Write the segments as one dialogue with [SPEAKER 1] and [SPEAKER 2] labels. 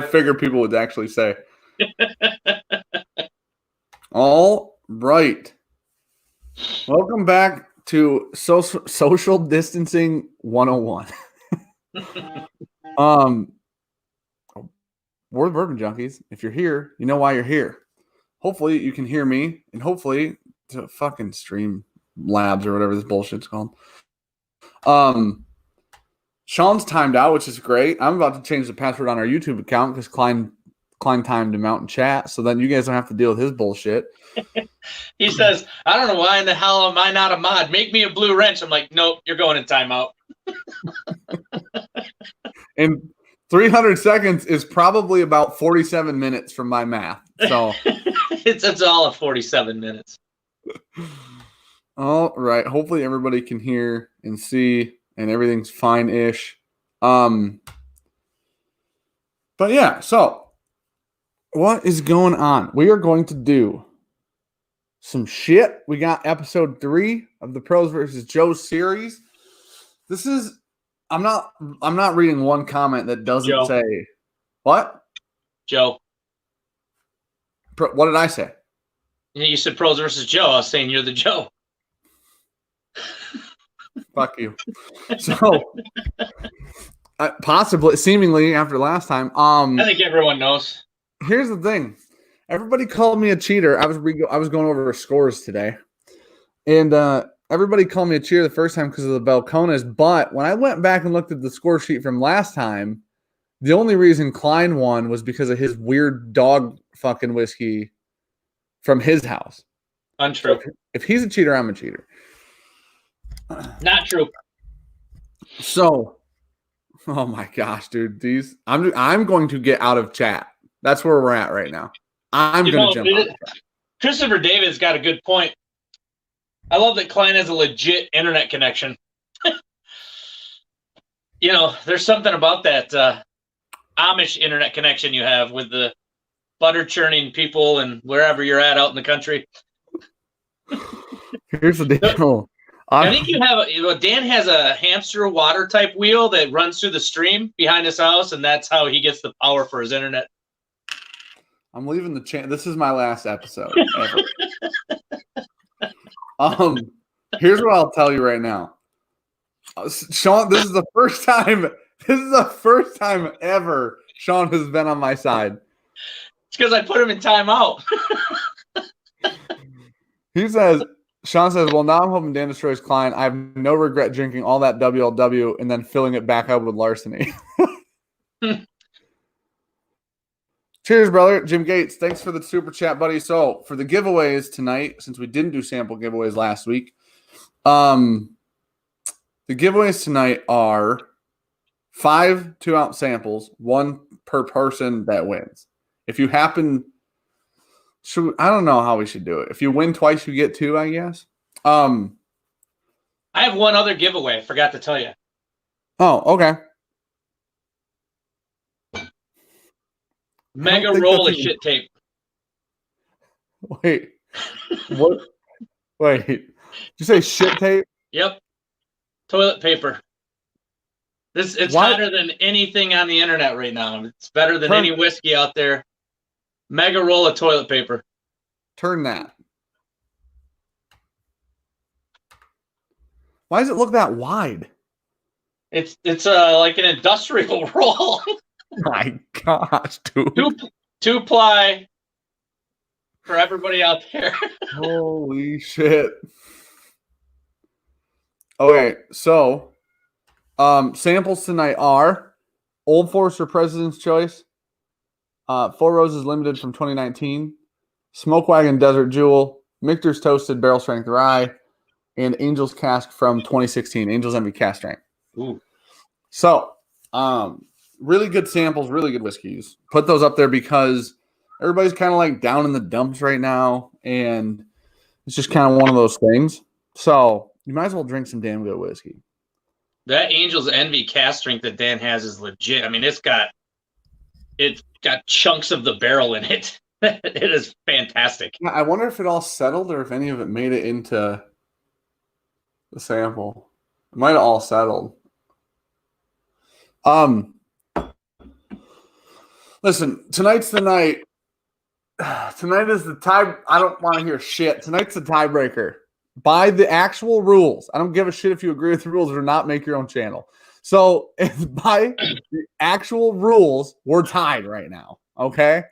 [SPEAKER 1] figured people would actually say. All right. Welcome back to Social Distancing 101. We're the Bourbon Junkies. If you're here, you know why you're here. Hopefully you can hear me, and hopefully to fucking stream labs or whatever this bullshit's called. Sean's timed out, which is great. I'm about to change the password on our YouTube account because Klein timed him out in chat, so then you guys don't have to deal with his bullshit.
[SPEAKER 2] He says, I don't know why in the hell am I not a mod? Make me a blue wrench. I'm like, nope, you're going in timeout.
[SPEAKER 1] And 300 seconds is probably about 47 minutes from my math. So
[SPEAKER 2] it's all of 47 minutes.
[SPEAKER 1] All right. Hopefully everybody can hear and see and everything's fine-ish. But yeah, so what is going on? We are going to do some shit. We got episode 3 of the Pros versus Joe series. This is I'm not reading one comment that doesn't
[SPEAKER 2] Joe.
[SPEAKER 1] say what?
[SPEAKER 2] Joe.
[SPEAKER 1] What did I say?
[SPEAKER 2] You said Pros versus Joe. I was saying you're the Joe.
[SPEAKER 1] Fuck you. So possibly, seemingly after last time.
[SPEAKER 2] I think everyone knows.
[SPEAKER 1] Here's the thing. Everybody called me a cheater. I was going over scores today, and everybody called me a cheater the first time because of the Belconas. But when I went back and looked at the score sheet from last time, the only reason Klein won was because of his weird dog fucking whiskey from his house.
[SPEAKER 2] Untrue.
[SPEAKER 1] So if he's a cheater, I'm a cheater.
[SPEAKER 2] Not true.
[SPEAKER 1] So, oh my gosh, dude, I'm going to get out of chat. That's where we're at right now. I'm going to jump out.
[SPEAKER 2] Christopher David's got a good point. I love that Klein has a legit internet connection. You know, there's something about that Amish internet connection you have with the butter churning people and wherever you're at out in the country.
[SPEAKER 1] Here's the deal.
[SPEAKER 2] I think you have Dan has a hamster water type wheel that runs through the stream behind his house, and that's how he gets the power for his internet.
[SPEAKER 1] I'm leaving the channel. This is my last episode ever. Here's what I'll tell you right now. Sean, this is the first time. This is the first time ever Sean has been on my side.
[SPEAKER 2] It's because I put him in timeout.
[SPEAKER 1] Sean says, well, now I'm hoping Dan destroys Klein. I have no regret drinking all that WLW and then filling it back up with larceny. Cheers, brother. Jim Gates, thanks for the super chat, buddy. So for the giveaways tonight, since we didn't do sample giveaways last week, the giveaways tonight are 5 2-ounce samples, 1 per person that wins. If you happen... I don't know how we should do it. If you win twice, you get 2, I guess.
[SPEAKER 2] I have one other giveaway. I forgot to tell you.
[SPEAKER 1] Oh, okay.
[SPEAKER 2] Mega roll of shit tape.
[SPEAKER 1] Wait. What? Wait. Did you say shit tape?
[SPEAKER 2] Yep. Toilet paper. It's better than anything on the internet right now. It's better than any whiskey out there. Mega roll of toilet paper.
[SPEAKER 1] Turn that. Why does it look that wide?
[SPEAKER 2] It's like an industrial roll.
[SPEAKER 1] My gosh, dude.
[SPEAKER 2] Two ply for everybody out there.
[SPEAKER 1] Holy shit. Okay, so samples tonight are Old Forester President's Choice, Four Roses Limited from 2019, Smoke Wagon Desert Jewel, Michter's Toasted Barrel Strength Rye, and Angel's Cask from 2016, Angel's Envy Cask Strength.
[SPEAKER 2] Ooh.
[SPEAKER 1] So, really good samples, really good whiskeys. Put those up there because everybody's kind of like down in the dumps right now, and it's just kind of one of those things. So, you might as well drink some damn good whiskey.
[SPEAKER 2] That Angel's Envy Cask Strength that Dan has is legit. I mean, it's got chunks of the barrel in it. It is fantastic.
[SPEAKER 1] I wonder if it all settled or if any of it made it into the sample. It might have all settled. Listen, tonight's the night. Tonight is the tie. I don't want to hear shit. Tonight's the tiebreaker. By the actual rules. I don't give a shit if you agree with the rules or not. Make your own channel. So if by the actual rules, we're tied right now. Okay?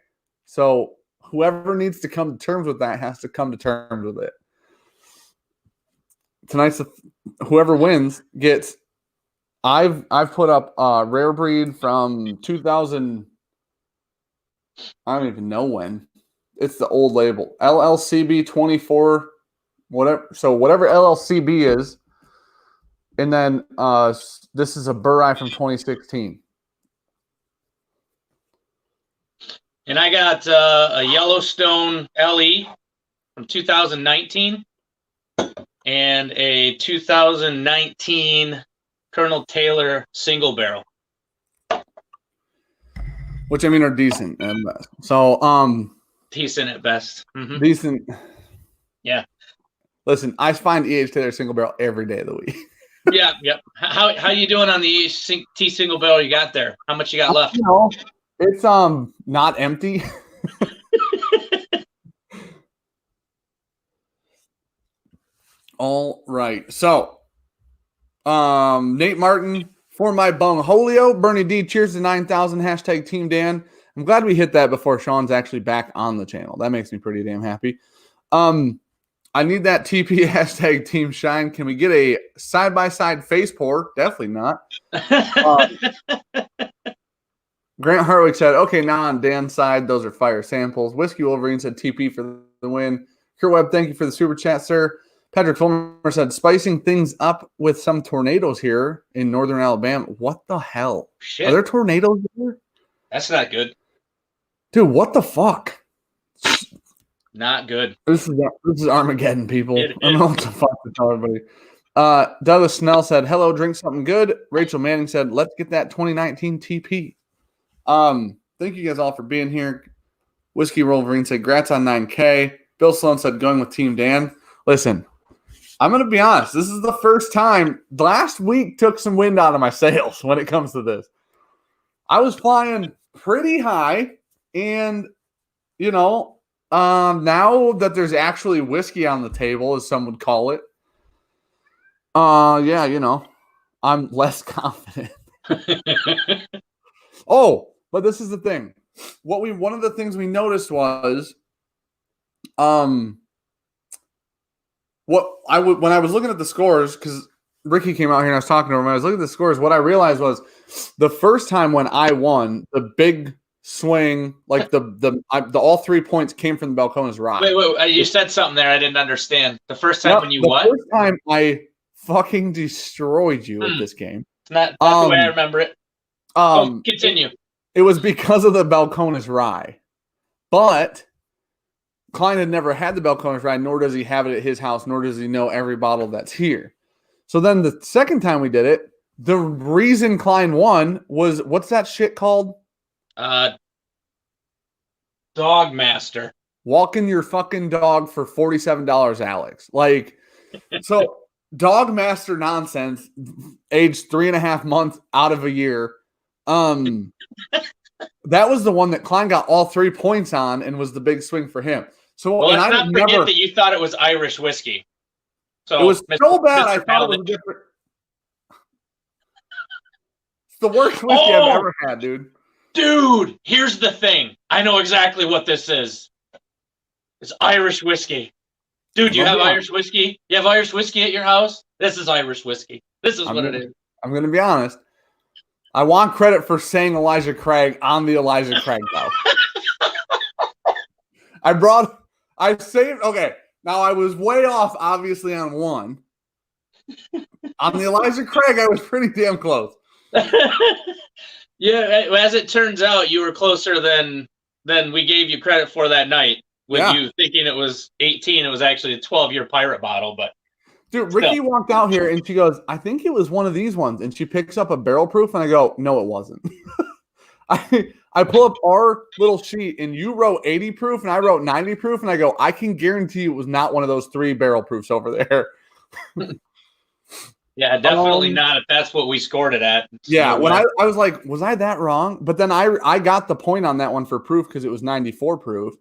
[SPEAKER 1] So whoever needs to come to terms with that has to come to terms with it. Tonight's whoever wins gets. I've put up a rare breed from 2000. I don't even know when. It's the old label. LLCB 24, whatever. So whatever LLCB is. And then this is a Bureye from 2016.
[SPEAKER 2] And I got a Yellowstone LE from 2019 and a 2019 Colonel Taylor single barrel.
[SPEAKER 1] Which I mean are decent at best. So
[SPEAKER 2] decent at best. Mm-hmm.
[SPEAKER 1] Decent.
[SPEAKER 2] Yeah.
[SPEAKER 1] Listen, I find E.H. Taylor single barrel every day of the week.
[SPEAKER 2] Yeah, yep. How you doing on the E.H. single barrel you got there? How much you got left?
[SPEAKER 1] You know, it's not empty. All right. So Nate Martin, for my bung Holio, Bernie D, cheers to 9,000, hashtag Team Dan. I'm glad we hit that before Sean's actually back on the channel. That makes me pretty damn happy. I need that TP hashtag Team Shine. Can we get a side-by-side face pour? Definitely not. Grant Hartwig said, okay, now on Dan's side, those are fire samples. Whiskey Wolverine said TP for the win. Kurt Webb, thank you for the super chat, sir. Patrick Fulmer said, spicing things up with some tornadoes here in northern Alabama. What the hell?
[SPEAKER 2] Shit.
[SPEAKER 1] Are there tornadoes here?
[SPEAKER 2] That's not good.
[SPEAKER 1] Dude, what the fuck?
[SPEAKER 2] Not good.
[SPEAKER 1] This is Armageddon, people. I don't know what the fuck to tell everybody. Douglas Snell said, hello, drink something good. Rachel Manning said, let's get that 2019 TP. Thank you guys all for being here. Whiskey Wolverine said, grats on 9K. Bill Sloan said, going with Team Dan. Listen, I'm going to be honest. This is the first time. Last week took some wind out of my sails when it comes to this. I was flying pretty high, and, you know, now that there's actually whiskey on the table, as some would call it, yeah, you know, I'm less confident. Oh, but this is the thing. One of the things we noticed was, when I was looking at the scores, because Ricky came out here and I was talking to him, when I was looking at the scores, what I realized was the first time when I won, the big swing, like the all 3 points came from the Balcones Rye.
[SPEAKER 2] Wait, you said something there I didn't understand. The first time when you what?
[SPEAKER 1] The first time I fucking destroyed you at this game.
[SPEAKER 2] It's not the way I remember it. Continue.
[SPEAKER 1] It was because of the Balcones Rye. But Klein had never had the Balcones Rye, nor does he have it at his house, nor does he know every bottle that's here. So then the second time we did it, the reason Klein won was, what's that shit called?
[SPEAKER 2] Dog Master.
[SPEAKER 1] Walking your fucking dog for $47, Alex. Like, so Dog Master nonsense, aged 3.5 months out of a year. That was the one that Klein got all 3 points on and was the big swing for him. So,
[SPEAKER 2] well, let's not forget that you thought it was Irish whiskey. So
[SPEAKER 1] it was so bad, I thought it was different. It's the worst whiskey I've ever had, dude.
[SPEAKER 2] Dude, here's the thing. I know exactly what this is. It's Irish whiskey. Dude, you have Irish whiskey? You have Irish whiskey at your house? This is Irish whiskey. This is what it is.
[SPEAKER 1] I'm going to be honest. I want credit for saying Elijah Craig on the Elijah Craig, though. Okay, now I was way off, obviously, on one. On the Elijah Craig, I was pretty damn close.
[SPEAKER 2] Yeah, as it turns out, you were closer than we gave you credit for that night. With you thinking it was 18, it was actually a 12-year pirate bottle. But
[SPEAKER 1] dude, Ricky walked out here and she goes, I think it was one of these ones. And she picks up a barrel proof and I go, no, it wasn't. I pull up our little sheet and you wrote 80 proof and I wrote 90 proof. And I go, I can guarantee it was not one of those 3 barrel proofs over there.
[SPEAKER 2] Yeah, definitely not if that's what we scored it at.
[SPEAKER 1] Yeah, when I was like, was I that wrong? But then I got the point on that one for proof because it was 94 proof.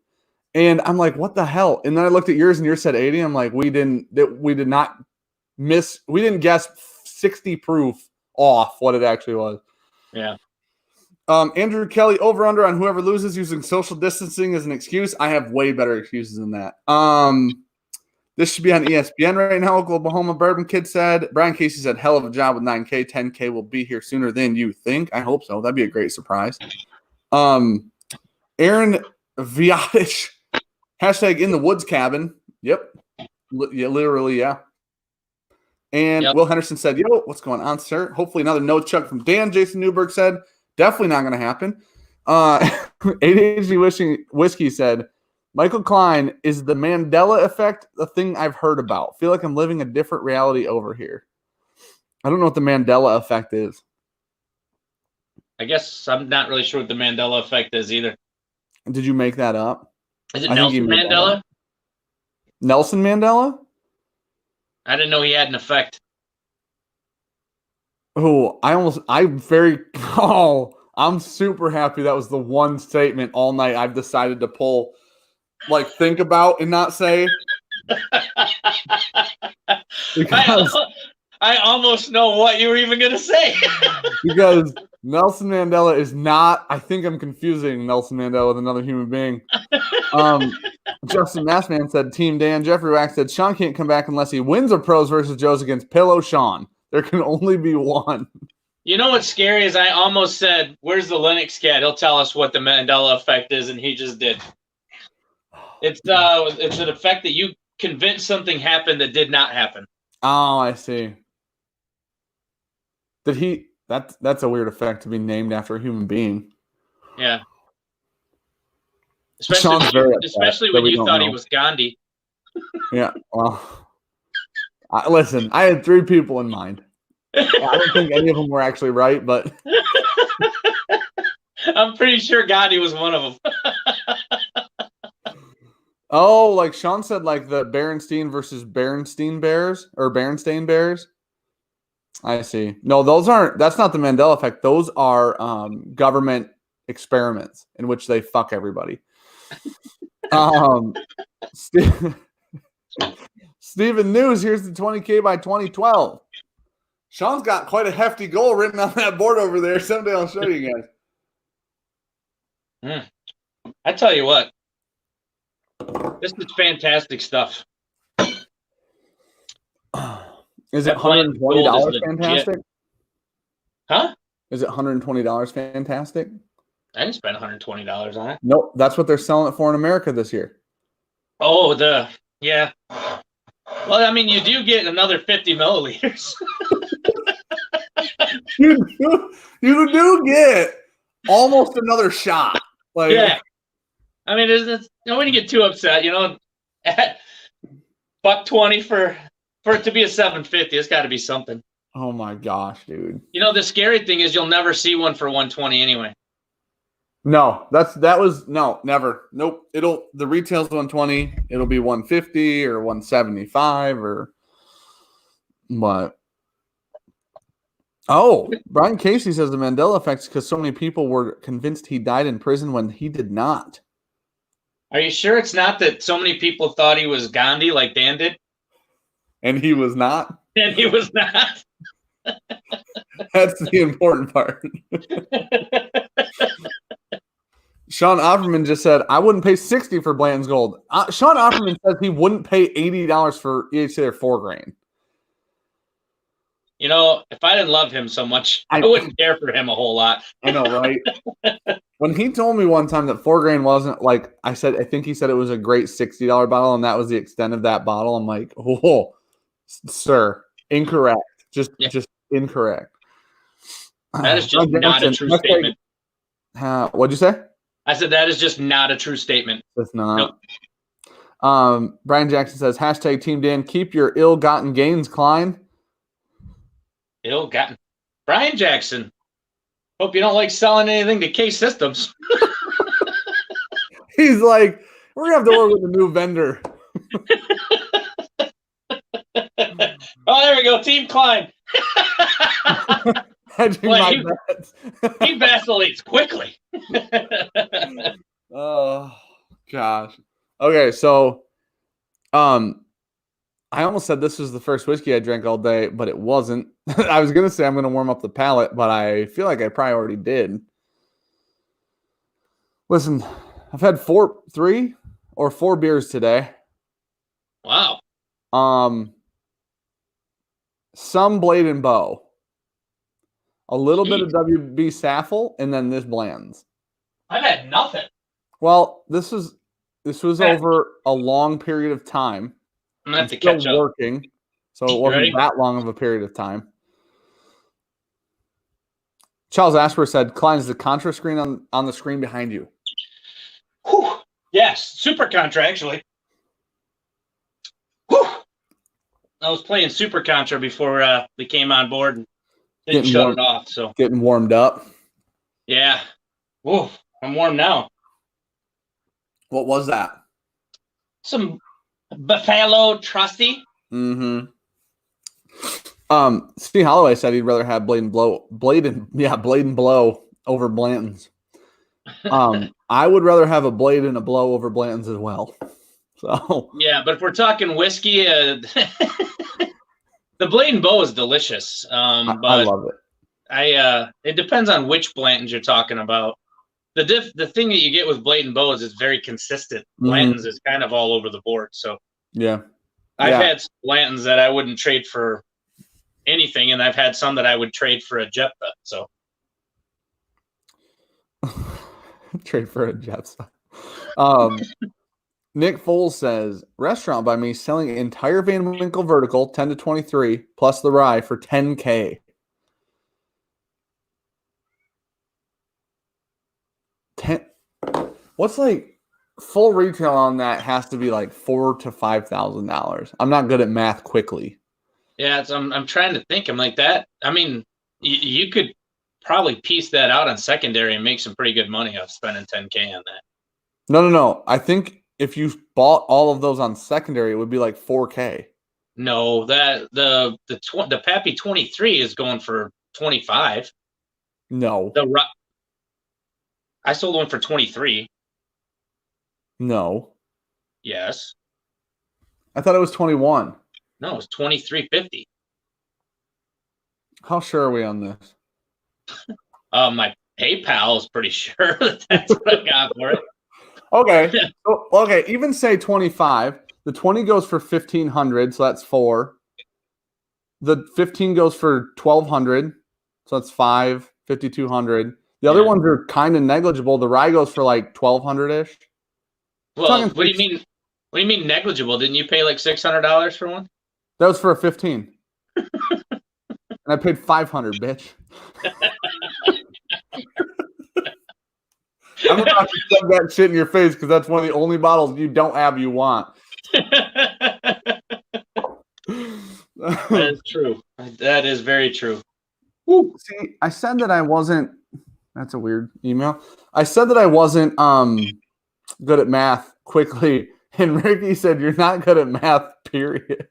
[SPEAKER 1] And I'm like, what the hell? And then I looked at yours and yours said 80. I'm like, we did not miss, we didn't guess 60 proof off what it actually was.
[SPEAKER 2] Yeah.
[SPEAKER 1] Andrew Kelly, over under on whoever loses using social distancing as an excuse. I have way better excuses than that. This should be on ESPN right now. Oklahoma Bourbon Kid said. Brian Casey said, hell of a job with 9K. 10K will be here sooner than you think. I hope so. That'd be a great surprise. Aaron Viadish, hashtag in the woods cabin. Yep. Yeah, literally, yeah. And Will Henderson said, yo, what's going on, sir? Hopefully another no chuck from Dan. Jason Newberg said, definitely not going to happen. ADHD Whiskey said, Michael Klein, is the Mandela effect a thing I've heard about? Feel like I'm living a different reality over here. I don't know what the Mandela effect is.
[SPEAKER 2] I guess I'm not really sure what the Mandela effect is either.
[SPEAKER 1] Did you make that up?
[SPEAKER 2] Is it Nelson Mandela?
[SPEAKER 1] Nelson Mandela?
[SPEAKER 2] I didn't know he had an effect.
[SPEAKER 1] Oh, I'm super happy that was the one statement all night I've decided to pull, like think about and not say.
[SPEAKER 2] Because I almost know what you were even going to say.
[SPEAKER 1] Because Nelson Mandela is not, I think I'm confusing Nelson Mandela with another human being. Justin Massman said, Team Dan. Jeffrey Wax said, Sean can't come back unless he wins a pros versus Joe's against Pillow Sean. There can only be one.
[SPEAKER 2] You know what's scary is I almost said, where's the Linux cat? He'll tell us what the Mandela effect is, and he just did. It's an effect that you convinced something happened that did not happen.
[SPEAKER 1] Oh, I see. Did he? That's a weird effect to be named after a human being.
[SPEAKER 2] Yeah. Especially when you thought he was Gandhi.
[SPEAKER 1] Yeah. Well, listen, I had 3 people in mind. I don't think any of them were actually right, but
[SPEAKER 2] I'm pretty sure Gandhi was one of them.
[SPEAKER 1] Oh, like Sean said, like the Berenstein versus Berenstein Bears or Berenstain Bears. I see. No, that's not the Mandela effect. Those are government experiments in which they fuck everybody. Stephen News, here's the 20K by 2012. Sean's got quite a hefty goal written on that board over there. Someday I'll show you guys.
[SPEAKER 2] I tell you what, this is fantastic stuff.
[SPEAKER 1] Is it $120 fantastic?
[SPEAKER 2] Huh?
[SPEAKER 1] Is it $120 fantastic?
[SPEAKER 2] I didn't spend $120 on it.
[SPEAKER 1] Nope, that's what they're selling it for in America this year.
[SPEAKER 2] Oh, yeah. Well, I mean, you do get another 50 milliliters.
[SPEAKER 1] you do get almost another shot. Like,
[SPEAKER 2] yeah. I mean, I wouldn't get too upset, you know. $120 for it to be a 750, it's got to be something.
[SPEAKER 1] Oh my gosh, dude!
[SPEAKER 2] You know, the scary thing is you'll never see one for 120 anyway.
[SPEAKER 1] No, never. Nope. The retail's 120. It'll be 150 or 175 or what? Oh, Brian Casey says the Mandela effect is because so many people were convinced he died in prison when he did not.
[SPEAKER 2] Are you sure it's not that so many people thought he was Gandhi like Dan did?
[SPEAKER 1] And he was not?
[SPEAKER 2] And he was not.
[SPEAKER 1] That's the important part. Sean Offerman just said, I wouldn't pay $60 for Blanton's Gold. Sean Offerman says he wouldn't pay $80 for each of their 4 grain.
[SPEAKER 2] You know, if I didn't love him so much, I wouldn't care for him a whole lot.
[SPEAKER 1] I know, right? When he told me one time that 4 grain wasn't like, I think he said it was a great $60 bottle, and that was the extent of that bottle. I'm like, oh, sir, incorrect. Just incorrect.
[SPEAKER 2] That is just not a true statement.
[SPEAKER 1] What'd you say?
[SPEAKER 2] I said that is just not a true statement.
[SPEAKER 1] It's not. Nope. Brian Jackson says, hashtag Team Dan, keep your ill-gotten gains, Klein.
[SPEAKER 2] Ill-gotten. Brian Jackson. Hope you don't like selling anything to K Systems.
[SPEAKER 1] He's like, we're going to have to work with a new vendor.
[SPEAKER 2] Oh, there we go. Team Klein.
[SPEAKER 1] Hedging
[SPEAKER 2] Well,
[SPEAKER 1] my
[SPEAKER 2] he,
[SPEAKER 1] bets.
[SPEAKER 2] he vacillates quickly.
[SPEAKER 1] Oh gosh. Okay, so I almost said this was the first whiskey I drank all day, but it wasn't. I was gonna say I'm gonna warm up the palate, but I feel like I probably already did. Listen, I've had three or four beers today.
[SPEAKER 2] Wow.
[SPEAKER 1] Some Blade and Bow, a little bit of
[SPEAKER 2] Jeez.
[SPEAKER 1] WB Saffel, and then this Bland's.
[SPEAKER 2] I've had nothing.
[SPEAKER 1] Well, this was over a long period of time.
[SPEAKER 2] I'm gonna
[SPEAKER 1] I'm
[SPEAKER 2] have to
[SPEAKER 1] still
[SPEAKER 2] catch up.
[SPEAKER 1] working, so it
[SPEAKER 2] You
[SPEAKER 1] wasn't
[SPEAKER 2] ready?
[SPEAKER 1] that long of a period of time. Charles Asper said, "Klein, is the Contra screen on the screen behind you?"
[SPEAKER 2] Whew. Yes, Super Contra actually. Whew. I was playing Super Contra before we came on board and didn't shut it off. So
[SPEAKER 1] Getting warmed up.
[SPEAKER 2] yeah. Whoa, I'm warm now.
[SPEAKER 1] What was that?
[SPEAKER 2] Some Buffalo Trusty.
[SPEAKER 1] Mm-hmm. Steve Holloway said he'd rather have Blade and Blow over Blanton's. I would rather have a Blade and a Blow over Blanton's as well. So
[SPEAKER 2] Yeah, but if we're talking whiskey, the Blade and Bow is delicious. But
[SPEAKER 1] I love it.
[SPEAKER 2] It depends on which Blanton's you're talking about. The thing that you get with Blade and Bow is it's very consistent. Blanton's is kind of all over the board. So
[SPEAKER 1] yeah,
[SPEAKER 2] I've had some Blanton's that I wouldn't trade for anything, and I've had some that I would trade for a Jephthah. So
[SPEAKER 1] trade for a Jephthah. Nick Foles says, restaurant by me selling entire Van Winkle vertical 10 to 23 plus the rye for $10K. 10. What's like full retail on that has to be like $4,000 to $5,000. I'm not good at math quickly.
[SPEAKER 2] yeah, I'm trying to think. I'm like that. I mean, you could probably piece that out on secondary and make some pretty good money off spending $10K on that.
[SPEAKER 1] No. I think if you bought all of those on secondary, it would be like $4K.
[SPEAKER 2] No, that the Pappy 23 is going for 25.
[SPEAKER 1] No.
[SPEAKER 2] I sold one for 23.
[SPEAKER 1] No.
[SPEAKER 2] Yes.
[SPEAKER 1] I thought it was 21.
[SPEAKER 2] No, it's 23.50.
[SPEAKER 1] How sure are we on this?
[SPEAKER 2] My PayPal is pretty sure that's what I got for it.
[SPEAKER 1] Okay. Okay. Even say 25. The 20 goes for 1,500, so that's 4. The 15 goes for 1,200, so that's 5. 5,200. The other ones are kind of negligible. The rye goes for like 1,200 ish.
[SPEAKER 2] Well, what do you mean? What do you mean negligible? Didn't you pay like $600 for one?
[SPEAKER 1] That was for a 15. And I paid 500, bitch. I'm about to shove that shit in your face because that's one of the only bottles you don't have you want.
[SPEAKER 2] That is true. That is very true.
[SPEAKER 1] Ooh, see, I said that I wasn't. That's a weird email. I said that I wasn't good at math quickly, and Ricky said you're not good at math. Period.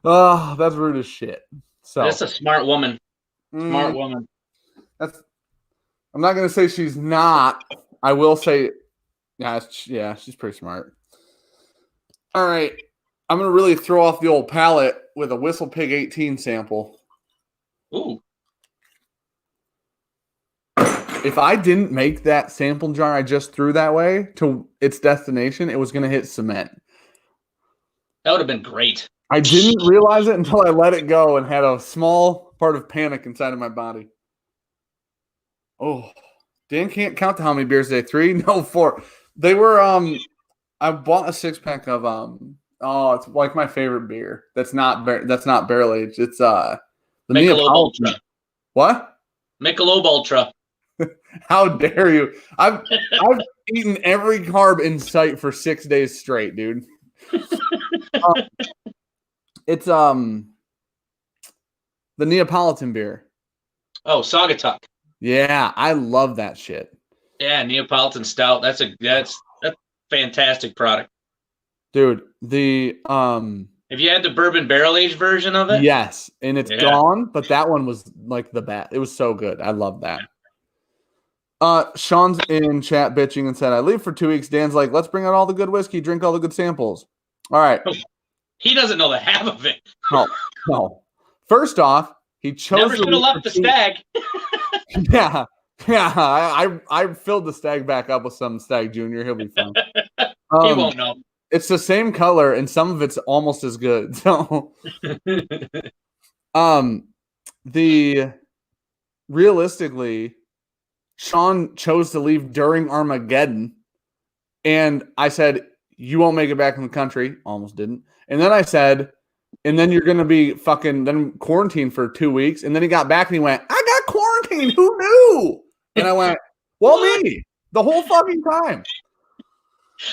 [SPEAKER 1] Oh, that's rude as shit. So
[SPEAKER 2] That's a smart woman. Smart woman.
[SPEAKER 1] I'm not gonna say she's not. I will say, yeah, she's pretty smart. All right, I'm gonna really throw off the old palate with a Whistle Pig 18 sample.
[SPEAKER 2] Ooh.
[SPEAKER 1] If I didn't make that sample jar I just threw that way to its destination, it was gonna hit cement.
[SPEAKER 2] That would have been great.
[SPEAKER 1] I didn't realize it until I let it go and had a small part of panic inside of my body. Oh, Dan can't count to how many beers today. 3? No, 4. They were I bought a 6-pack of it's like my favorite beer. That's not barrel aged. It's the
[SPEAKER 2] Michelob Ultra.
[SPEAKER 1] What?
[SPEAKER 2] Michelob Ultra.
[SPEAKER 1] How dare you? I've eaten every carb in sight for 6 days straight, dude. It's the Neapolitan beer.
[SPEAKER 2] Oh, Saugatuck.
[SPEAKER 1] Yeah, I love that shit.
[SPEAKER 2] Yeah, Neapolitan Stout. That's a fantastic product.
[SPEAKER 1] Dude, the
[SPEAKER 2] Have you had the bourbon barrel aged version of it?
[SPEAKER 1] Yes, and it's gone, but that one was like the best. It was so good. I love that. Sean's in chat bitching and said, I leave for 2 weeks. Dan's like, let's bring out all the good whiskey, drink all the good samples. All right.
[SPEAKER 2] He doesn't know the half of it.
[SPEAKER 1] No. First off, he chose
[SPEAKER 2] Never should have left the stag.
[SPEAKER 1] Yeah. I filled the stag back up with some Stag Junior. He'll be fine.
[SPEAKER 2] He won't know.
[SPEAKER 1] It's the same color, and some of it's almost as good. So, realistically, Sean chose to leave during Armageddon, and I said, "You won't make it back in the country." Almost didn't, and then I said, "And then you're gonna be then quarantined for 2 weeks." And then he got back and he went, "I got quarantined. Who knew?" And I went, "Well, me, the whole fucking time."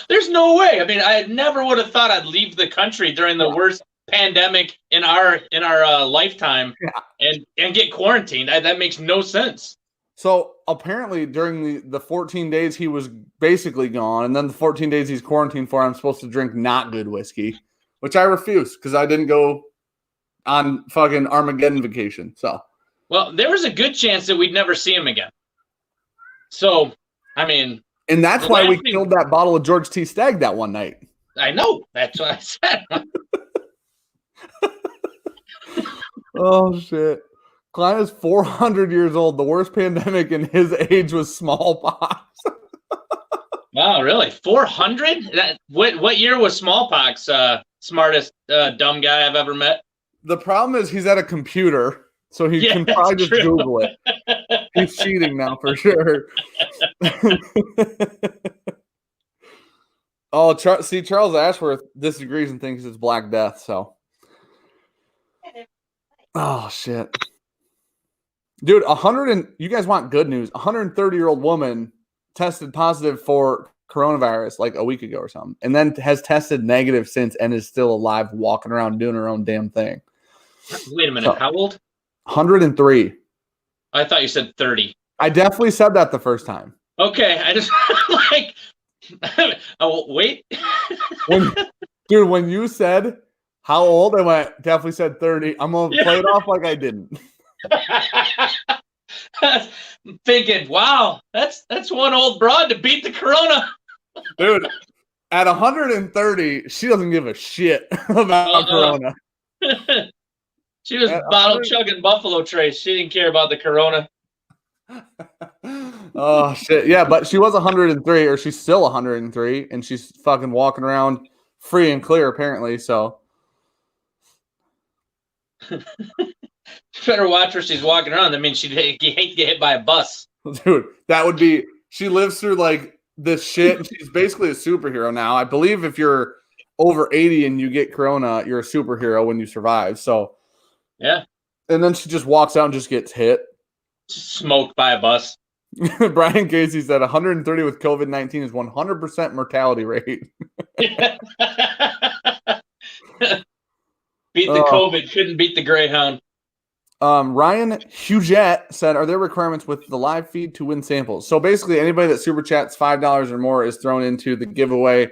[SPEAKER 2] There's no way. I mean, I never would have thought I'd leave the country during the worst pandemic in our lifetime and get quarantined. That makes no sense.
[SPEAKER 1] So apparently during the 14 days he was basically gone, and then the 14 days he's quarantined for, I'm supposed to drink not good whiskey, which I refused because I didn't go on fucking Armageddon vacation. So,
[SPEAKER 2] well, there was a good chance that we'd never see him again. So, I mean...
[SPEAKER 1] And that's why we killed that bottle of George T. Stagg that one night.
[SPEAKER 2] I know. That's what I said.
[SPEAKER 1] Oh, shit. Klein is 400 years old. The worst pandemic in his age was smallpox.
[SPEAKER 2] Wow, really? 400? What year was smallpox? Smartest dumb guy I've ever met.
[SPEAKER 1] The problem is he's at a computer. So he can probably just Google it. He's cheating now for sure. Charles Ashworth disagrees and thinks it's Black Death. So, oh shit, dude, you guys want good news? 130-year-old woman tested positive for coronavirus like a week ago or something, and then has tested negative since and is still alive, walking around doing her own damn thing.
[SPEAKER 2] Wait a minute, how old?
[SPEAKER 1] 103.
[SPEAKER 2] I thought you said 30.
[SPEAKER 1] I definitely said that the first time.
[SPEAKER 2] Okay, I just like. Oh wait.
[SPEAKER 1] When you said how old, I went definitely said 30. I'm gonna play it off like I didn't.
[SPEAKER 2] Thinking, wow, that's one old broad to beat the corona.
[SPEAKER 1] Dude, at 130, she doesn't give a shit about corona.
[SPEAKER 2] She was bottle chugging Buffalo Trace. She didn't care about the corona.
[SPEAKER 1] Oh shit, yeah, but she was 103, or she's still 103, and she's fucking walking around free and clear apparently. So
[SPEAKER 2] better watch where she's walking around. I mean, she'd hate to get hit by a bus.
[SPEAKER 1] Dude, that would be. She lives through like this shit. And she's basically a superhero now. I believe if you're over 80 and you get corona, you're a superhero when you survive. So
[SPEAKER 2] yeah,
[SPEAKER 1] and then she just walks out and just gets hit.
[SPEAKER 2] Smoked by a bus.
[SPEAKER 1] Brian Casey said 130 with COVID-19 is 100% mortality rate.
[SPEAKER 2] Beat the COVID, couldn't beat the Greyhound.
[SPEAKER 1] Ryan Huget said, are there requirements with the live feed to win samples? So basically anybody that super chats $5 or more is thrown into the giveaway.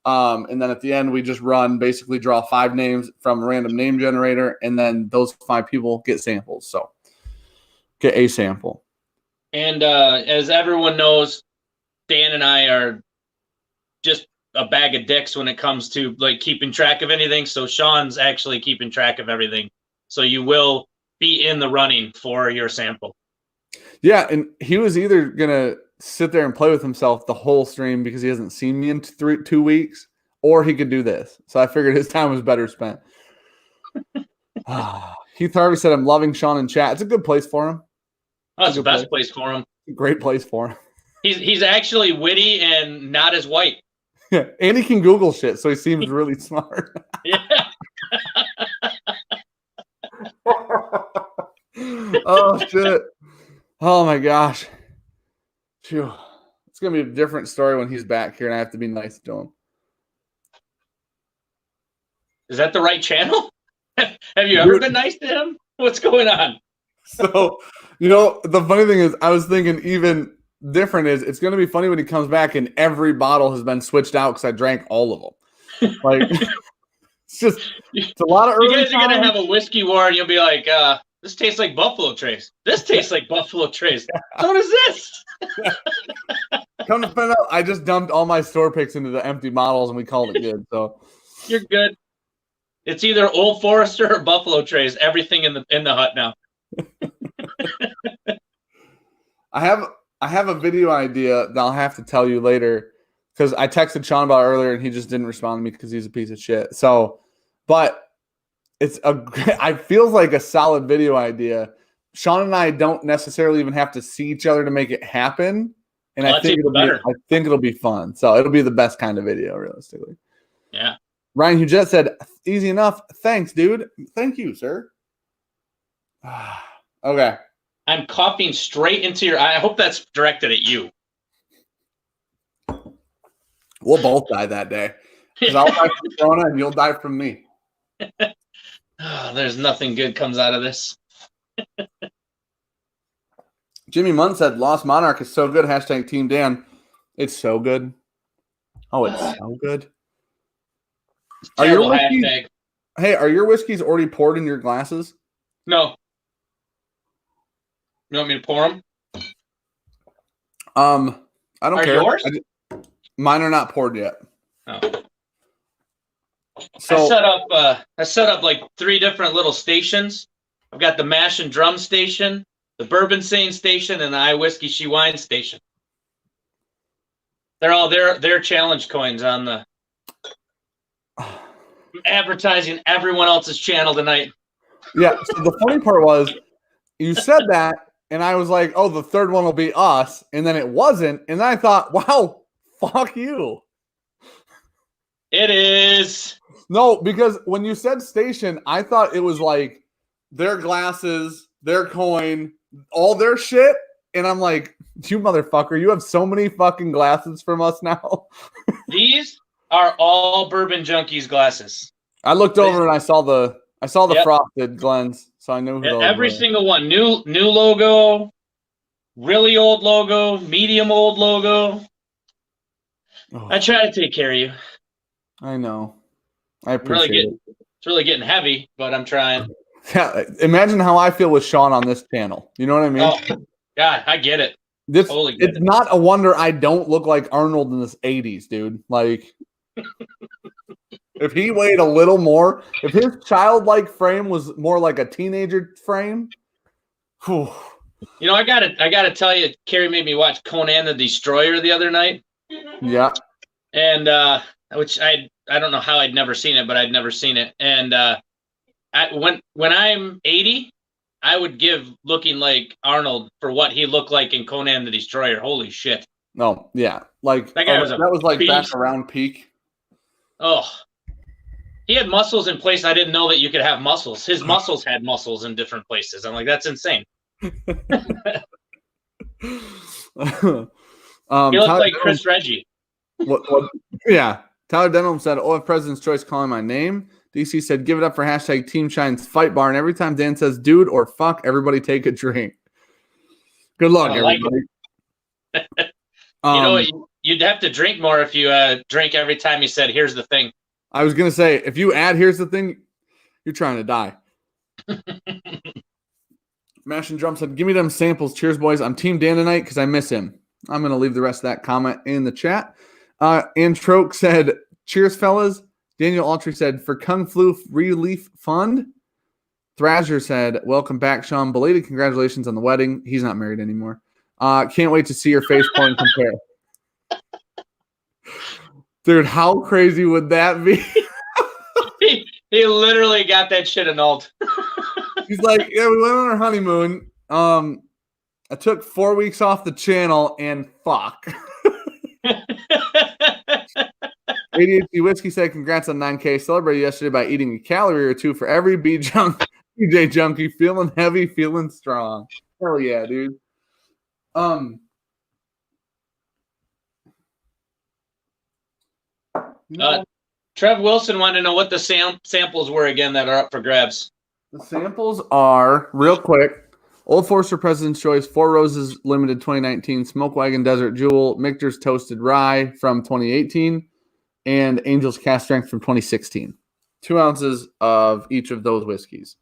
[SPEAKER 1] And then at the end, we just basically draw 5 names from a random name generator. And then those 5 people get samples. So get a sample.
[SPEAKER 2] And as everyone knows, Dan and I are just a bag of dicks when it comes to like keeping track of anything. So Sean's actually keeping track of everything. So you will be in the running for your sample.
[SPEAKER 1] Yeah, and he was either going to sit there and play with himself the whole stream because he hasn't seen me in 2 weeks, or he could do this. So I figured his time was better spent. Heath Harvey said, I'm loving Sean in chat. It's a good place for him.
[SPEAKER 2] Oh, it's the best place for him.
[SPEAKER 1] Great place for him.
[SPEAKER 2] He's actually witty and not as white.
[SPEAKER 1] Yeah, and he can Google shit, so he seems really smart.
[SPEAKER 2] Yeah.
[SPEAKER 1] Oh, shit. Oh, my gosh. Phew. It's going to be a different story when he's back here, and I have to be nice to him.
[SPEAKER 2] Is that the right channel? Have you ever been nice to him? What's going on?
[SPEAKER 1] So, the funny thing is, I was thinking even different is it's going to be funny when he comes back and every bottle has been switched out because I drank all of them. Like, It's a lot of
[SPEAKER 2] You
[SPEAKER 1] early
[SPEAKER 2] guys are gonna
[SPEAKER 1] time.
[SPEAKER 2] have a whiskey war, and you'll be like, "This tastes like Buffalo Trace. This tastes like Buffalo Trace. So what is this?"
[SPEAKER 1] Come to find out, I just dumped all my store picks into the empty models, and we called it good. So
[SPEAKER 2] You're good. It's either Old Forester or Buffalo Trace. Everything in the hut now.
[SPEAKER 1] I have a video idea that I'll have to tell you later because I texted Sean about it earlier and he just didn't respond to me because he's a piece of shit. So, but I feels like a solid video idea. Sean and I don't necessarily even have to see each other to make it happen, and
[SPEAKER 2] Well,
[SPEAKER 1] I think it'll be fun. So it'll be the best kind of video, realistically.
[SPEAKER 2] Yeah.
[SPEAKER 1] Ryan Huget said, "Easy enough. Thanks, dude. Thank you, sir." Okay.
[SPEAKER 2] I'm coughing straight into your eye. I hope that's directed at you.
[SPEAKER 1] We'll both die that day. Because I'll die from Corona and you'll die from me.
[SPEAKER 2] Oh, there's nothing good comes out of this.
[SPEAKER 1] Jimmy Munn said, Lost Monarch is so good. Hashtag Team Dan. It's so good. Oh, it's so good.
[SPEAKER 2] Terrible hashtag.
[SPEAKER 1] Hey, are your whiskeys already poured in your glasses?
[SPEAKER 2] No. You want me to pour them?
[SPEAKER 1] I don't care.
[SPEAKER 2] Yours?
[SPEAKER 1] Mine are not poured yet.
[SPEAKER 2] Oh.
[SPEAKER 1] So
[SPEAKER 2] I set up like 3 different little stations. I've got the mash and drum station, the bourbon sane station, and the I whiskey she wine station. They're all their challenge coins on the advertising everyone else's channel tonight.
[SPEAKER 1] Yeah. So the funny part was you said that, and I was like, oh, the third one will be us. And then it wasn't. And then I thought, wow, fuck you.
[SPEAKER 2] It is.
[SPEAKER 1] No, because when you said station, I thought it was like their glasses, their coin, all their shit. And I'm like, you motherfucker, you have so many fucking glasses from us now.
[SPEAKER 2] These are all Bourbon Junkies glasses.
[SPEAKER 1] I looked over and I saw the
[SPEAKER 2] Yep.
[SPEAKER 1] frosted Glens, so I knew who those
[SPEAKER 2] every
[SPEAKER 1] were.
[SPEAKER 2] single one. New logo, really old logo, medium old logo.
[SPEAKER 1] Oh,
[SPEAKER 2] I try to take care of you.
[SPEAKER 1] I know. I appreciate it.
[SPEAKER 2] It's really getting heavy, but I'm trying.
[SPEAKER 1] Yeah, imagine how I feel with Sean on this channel. You know what I mean?
[SPEAKER 2] Oh, God, I get it.
[SPEAKER 1] It's not a wonder I don't look like Arnold in the 80s, dude. Like, if he weighed a little more, if his childlike frame was more like a teenager frame, whew.
[SPEAKER 2] You know, I gotta tell you, Kari made me watch Conan the Destroyer the other night.
[SPEAKER 1] Yeah.
[SPEAKER 2] And which I don't know how I'd never seen it, but I'd never seen it. And when I'm 80, I would give looking like Arnold for what he looked like in Conan the Destroyer. Holy shit.
[SPEAKER 1] No, yeah. Like
[SPEAKER 2] that guy
[SPEAKER 1] was like
[SPEAKER 2] beast.
[SPEAKER 1] back around peak.
[SPEAKER 2] Oh. He had muscles in place I didn't know that you could have muscles. His muscles had muscles in different places. I'm like, that's insane.
[SPEAKER 1] He
[SPEAKER 2] looked like Chris Reggie.
[SPEAKER 1] What, yeah. Tyler Denham said, "Oh, if President's Choice calling my name." DC said, "Give it up for hashtag Team Shine's Fight Bar." And every time Dan says "dude" or "fuck," everybody take a drink. Good luck, everybody.
[SPEAKER 2] You know what? You'd have to drink more if you drink every time you said, "Here's the thing."
[SPEAKER 1] I was gonna say, if you add "here's the thing," you're trying to die. Mash and Drum said, "Give me them samples. Cheers, boys. I'm Team Dan tonight because I miss him." I'm gonna leave the rest of that comment in the chat. Antroke said, "Cheers, fellas." Daniel Autry said, "For Kung Flu Relief Fund." Thrasher said, "Welcome back, Sean. Belated congratulations on the wedding." He's not married anymore. Can't wait to see your face point compare. Dude, how crazy would that be?
[SPEAKER 2] He literally got that shit annulled.
[SPEAKER 1] He's like, yeah, we went on our honeymoon. I took 4 weeks off the channel and fuck. ADHD Whiskey said, "Congrats on 9K. Celebrated yesterday by eating a calorie or two for every BJ junkie. Feeling heavy, feeling strong." Hell yeah, dude.
[SPEAKER 2] Trev Wilson wanted to know what the samples were again that are up for grabs.
[SPEAKER 1] The samples are, real quick, Old Forester President's Choice, Four Roses Limited 2019, Smoke Wagon Desert Jewel, Michter's Toasted Rye from 2018, and Angel's Cast Strength from 2016. 2 ounces of each of those whiskeys.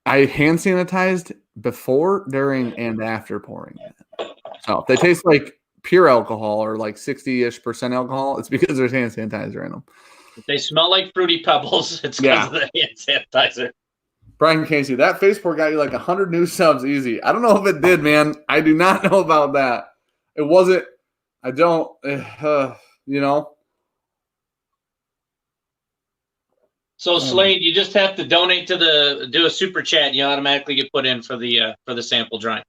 [SPEAKER 1] I hand sanitized before, during, and after pouring it. So if they taste like pure alcohol or like 60-ish% alcohol, it's because there's hand sanitizer in them.
[SPEAKER 2] If they smell like Fruity Pebbles, it's because of the hand sanitizer.
[SPEAKER 1] Brian Casey, that face pour got you like 100 new subs easy. I don't know if it did, man. I do not know about that. It wasn't. I don't, you know.
[SPEAKER 2] So Slade, you just have to donate to do a super chat, and you automatically get put in for the sample drawing.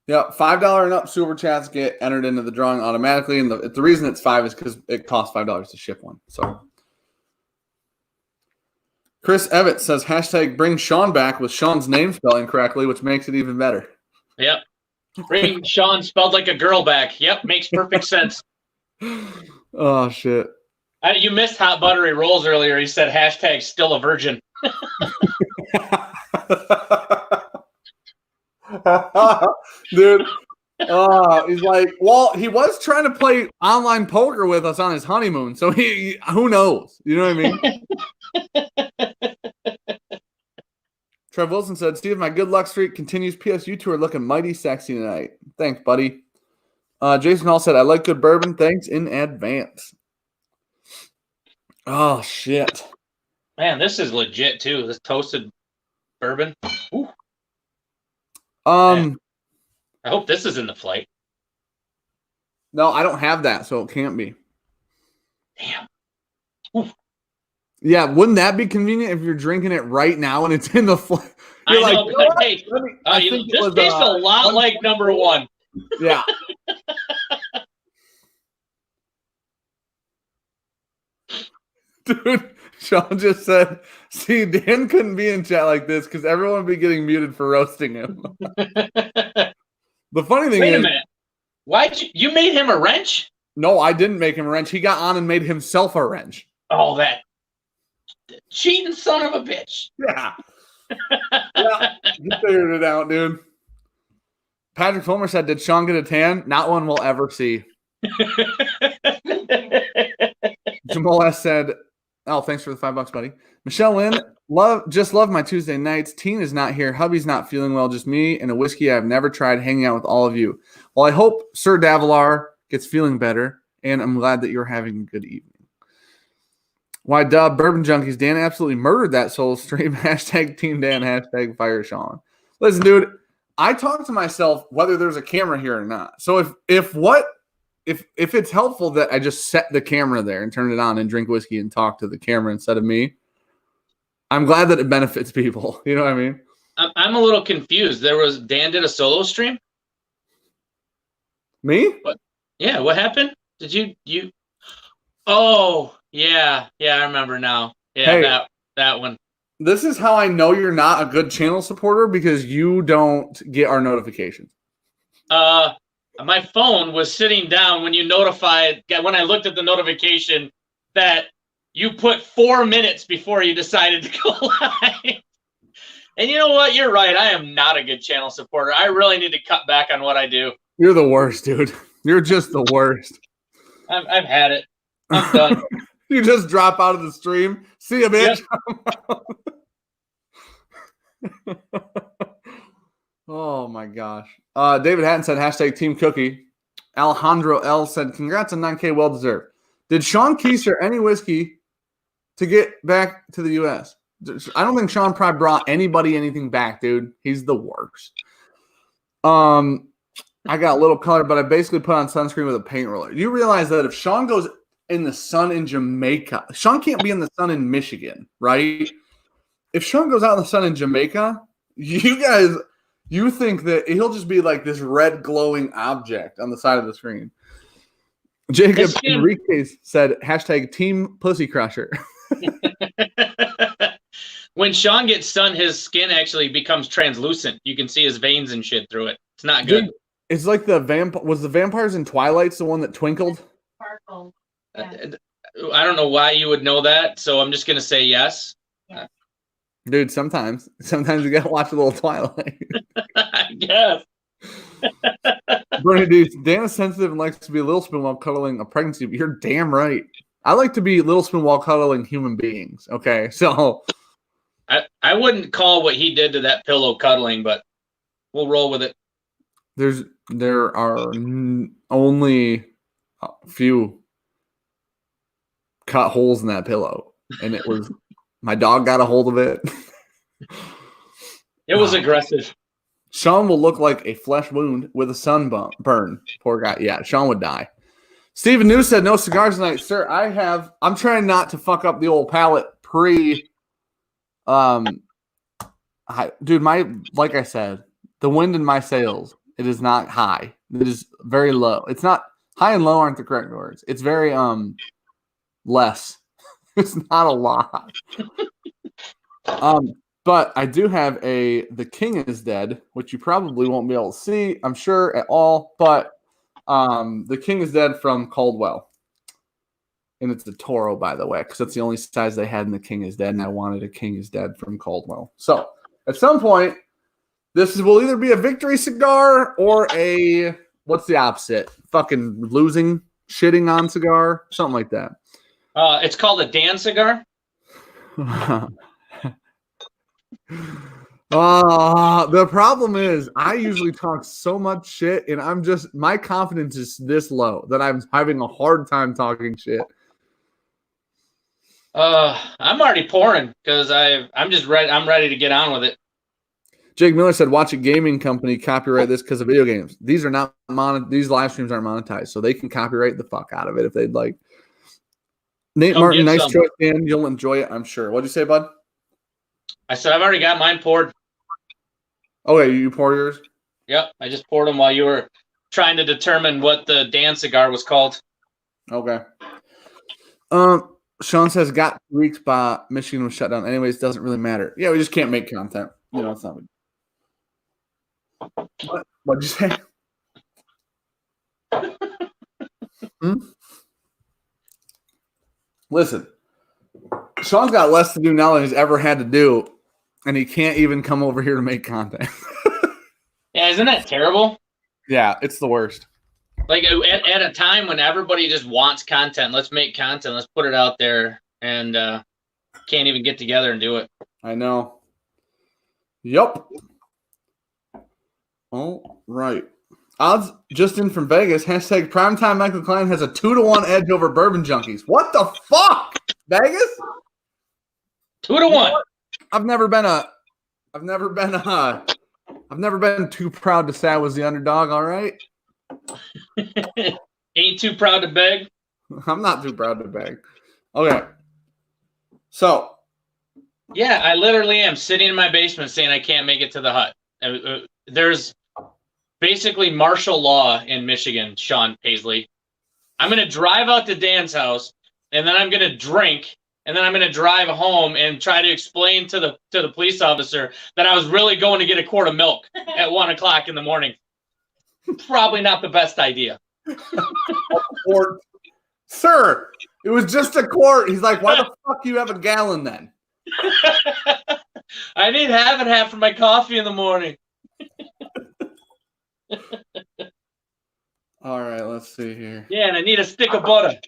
[SPEAKER 1] Yeah, $5 and up super chats get entered into the drawing automatically, and the reason it's $5 is because it costs $5 to ship one. So, Chris Evett says hashtag bring Sean back with Sean's name spelling correctly, which makes it even better.
[SPEAKER 2] Yep, bring Sean spelled like a girl back. Yep, makes perfect sense.
[SPEAKER 1] Oh shit.
[SPEAKER 2] You missed Hot Buttery Rolls earlier. He said hashtag still a virgin.
[SPEAKER 1] Dude, he's like, well, he was trying to play online poker with us on his honeymoon, so he who knows? You know what I mean? Trev Wilson said, Steve, my good luck streak continues. PS, you two are looking mighty sexy tonight. Thanks, buddy. Jason Hall said, I like good bourbon. Thanks in advance. Oh, shit.
[SPEAKER 2] Man, this is legit, too. This toasted bourbon. Ooh.
[SPEAKER 1] Man.
[SPEAKER 2] I hope this is in the flight.
[SPEAKER 1] No, I don't have that, so it can't be.
[SPEAKER 2] Damn. Ooh.
[SPEAKER 1] Yeah, wouldn't that be convenient if you're drinking it right now and it's in the flight?
[SPEAKER 2] I know, but hey, this tastes a lot like number one.
[SPEAKER 1] Yeah. Dude, Sean just said, see, Dan couldn't be in chat like this because everyone would be getting muted for roasting him. The funny thing is...
[SPEAKER 2] Wait a minute. Why'd you made him a wrench?
[SPEAKER 1] No, I didn't make him a wrench. He got on and made himself a wrench.
[SPEAKER 2] Oh, that cheating son of a bitch.
[SPEAKER 1] Yeah. Yeah, you figured it out, dude. Patrick Fulmer said, did Sean get a tan? Not one we'll ever see. Jamal S. said, oh, thanks for the $5, buddy. Michelle Lynn, just love my Tuesday nights. Teen is not here. Hubby's not feeling well. Just me and a whiskey I've never tried, hanging out with all of you. Well, I hope Sir Davilar gets feeling better, and I'm glad that you're having a good evening. Why, dub, Bourbon Junkies. Dan absolutely murdered that soul stream. Hashtag Team Dan, hashtag Fire Sean. Listen, dude, I talk to myself whether there's a camera here or not. So if it's helpful that I just set the camera there and turn it on and drink whiskey and talk to the camera instead of me, I'm glad that it benefits people. You know what I mean?
[SPEAKER 2] I'm a little confused. Dan did a solo stream?
[SPEAKER 1] Me?
[SPEAKER 2] What? Yeah, what happened? Did you? Oh, yeah, I remember now. Yeah, hey, that one.
[SPEAKER 1] This is how I know you're not a good channel supporter, because you don't get our notifications.
[SPEAKER 2] My phone was sitting down when you notified, when I looked at the notification that you put 4 minutes before you decided to go live. And you know what? You're right. I am not a good channel supporter. I really need to cut back on what I do. You're
[SPEAKER 1] the worst, dude. You're just the worst.
[SPEAKER 2] I've had it. I'm done.
[SPEAKER 1] You just drop out of the stream. See you, bitch. Yep. Oh, my gosh. David Hatton said, hashtag Team Cookie. Alejandro L. said, congrats on 9K, well deserved. Did Sean keister any whiskey to get back to the U.S.? I don't think Sean probably brought anybody anything back, dude. He's the worst. I got a little color, but I basically put on sunscreen with a paint roller. You realize that if Sean goes in the sun in Jamaica, Sean can't be in the sun in Michigan, right? If Sean goes out in the sun in Jamaica, you think that he'll just be like this red glowing object on the side of the screen. Jacob Enriquez said, hashtag Team Pussy Crusher.
[SPEAKER 2] When Sean gets sun, his skin actually becomes translucent. You can see his veins and shit through it. It's not good.
[SPEAKER 1] Dude, it's like the vampires in Twilight's the one that twinkled?
[SPEAKER 3] Sparkle.
[SPEAKER 2] Yeah. I don't know why you would know that, so I'm just going to say yes.
[SPEAKER 3] Yeah.
[SPEAKER 1] Dude, sometimes you got to watch a little Twilight.
[SPEAKER 2] I guess.
[SPEAKER 1] Bernie Deuce, Dan is sensitive and likes to be a little spoon while cuddling a pregnancy, but you're damn right. I like to be Little Spoon while cuddling human beings. Okay, so
[SPEAKER 2] I wouldn't call what he did to that pillow cuddling, but we'll roll with it.
[SPEAKER 1] there are only a few cut holes in that pillow, and it was my dog got a hold of it.
[SPEAKER 2] It was aggressive.
[SPEAKER 1] Sean will look like a flesh wound with a sunburn. Poor guy. Yeah, Sean would die. Stephen New said, no cigars tonight. Sir, I'm trying not to fuck up the old palate dude, like I said, the wind in my sails, it is not high. It is very low. It's not high and low aren't the correct words. It's very less. It's not a lot. But I do have The King is Dead, which you probably won't be able to see, I'm sure, at all. But The King is Dead from Caldwell. And it's the Toro, by the way, because that's the only size they had in The King is Dead, and I wanted a King is Dead from Caldwell. So at some point, will either be a victory cigar or what's the opposite? Fucking losing, shitting on cigar, something like that.
[SPEAKER 2] It's called a Dan cigar.
[SPEAKER 1] The problem is I usually talk so much shit, and my confidence is this low that I'm having a hard time talking shit.
[SPEAKER 2] I'm already pouring because I'm just ready. I'm ready to get on with it.
[SPEAKER 1] Jake Miller said, "Watch a gaming company copyright this because of video games. These are not these live streams aren't monetized, so they can copyright the fuck out of it if they'd like." Nate Martin, nice choice, Dan. You'll enjoy it, I'm sure. What'd you say, bud?
[SPEAKER 2] I said I've already got mine poured.
[SPEAKER 1] Okay, you pour yours?
[SPEAKER 2] Yep, I just poured them while you were trying to determine what the Dan cigar was called.
[SPEAKER 1] Okay. Sean says, got 2 weeks by Michigan was shut down. Anyways, doesn't really matter. Yeah, we just can't make content. You know, it's not. What'd you say? Listen, Sean's got less to do now than he's ever had to do, and he can't even come over here to make content.
[SPEAKER 2] Yeah, isn't that terrible?
[SPEAKER 1] Yeah, it's the worst.
[SPEAKER 2] Like at a time when everybody just wants content, let's make content, let's put it out there, and can't even get together and do it.
[SPEAKER 1] I know. Yep. All right. Odds just in from Vegas. Hashtag primetime Michael Klein has a 2-1 edge over Bourbon Junkies. What the fuck? Vegas?
[SPEAKER 2] 2-1.
[SPEAKER 1] I've never been too proud to say I was the underdog, all right?
[SPEAKER 2] Ain't too proud to beg.
[SPEAKER 1] I'm not too proud to beg. Okay. So.
[SPEAKER 2] Yeah, I literally am sitting in my basement saying I can't make it to the hut. There's basically martial law in Michigan, Sean Paisley. I'm going to drive out to Dan's house, and then I'm going to drink, and then I'm going to drive home and try to explain to the police officer that I was really going to get a quart of milk at 1 o'clock in the morning. Probably not the best idea.
[SPEAKER 1] Quart. Sir, it was just a quart. He's like, why the fuck do you have a gallon then?
[SPEAKER 2] I need half and half for my coffee in the morning.
[SPEAKER 1] All right, let's see here.
[SPEAKER 2] Yeah, and I need a stick of butter.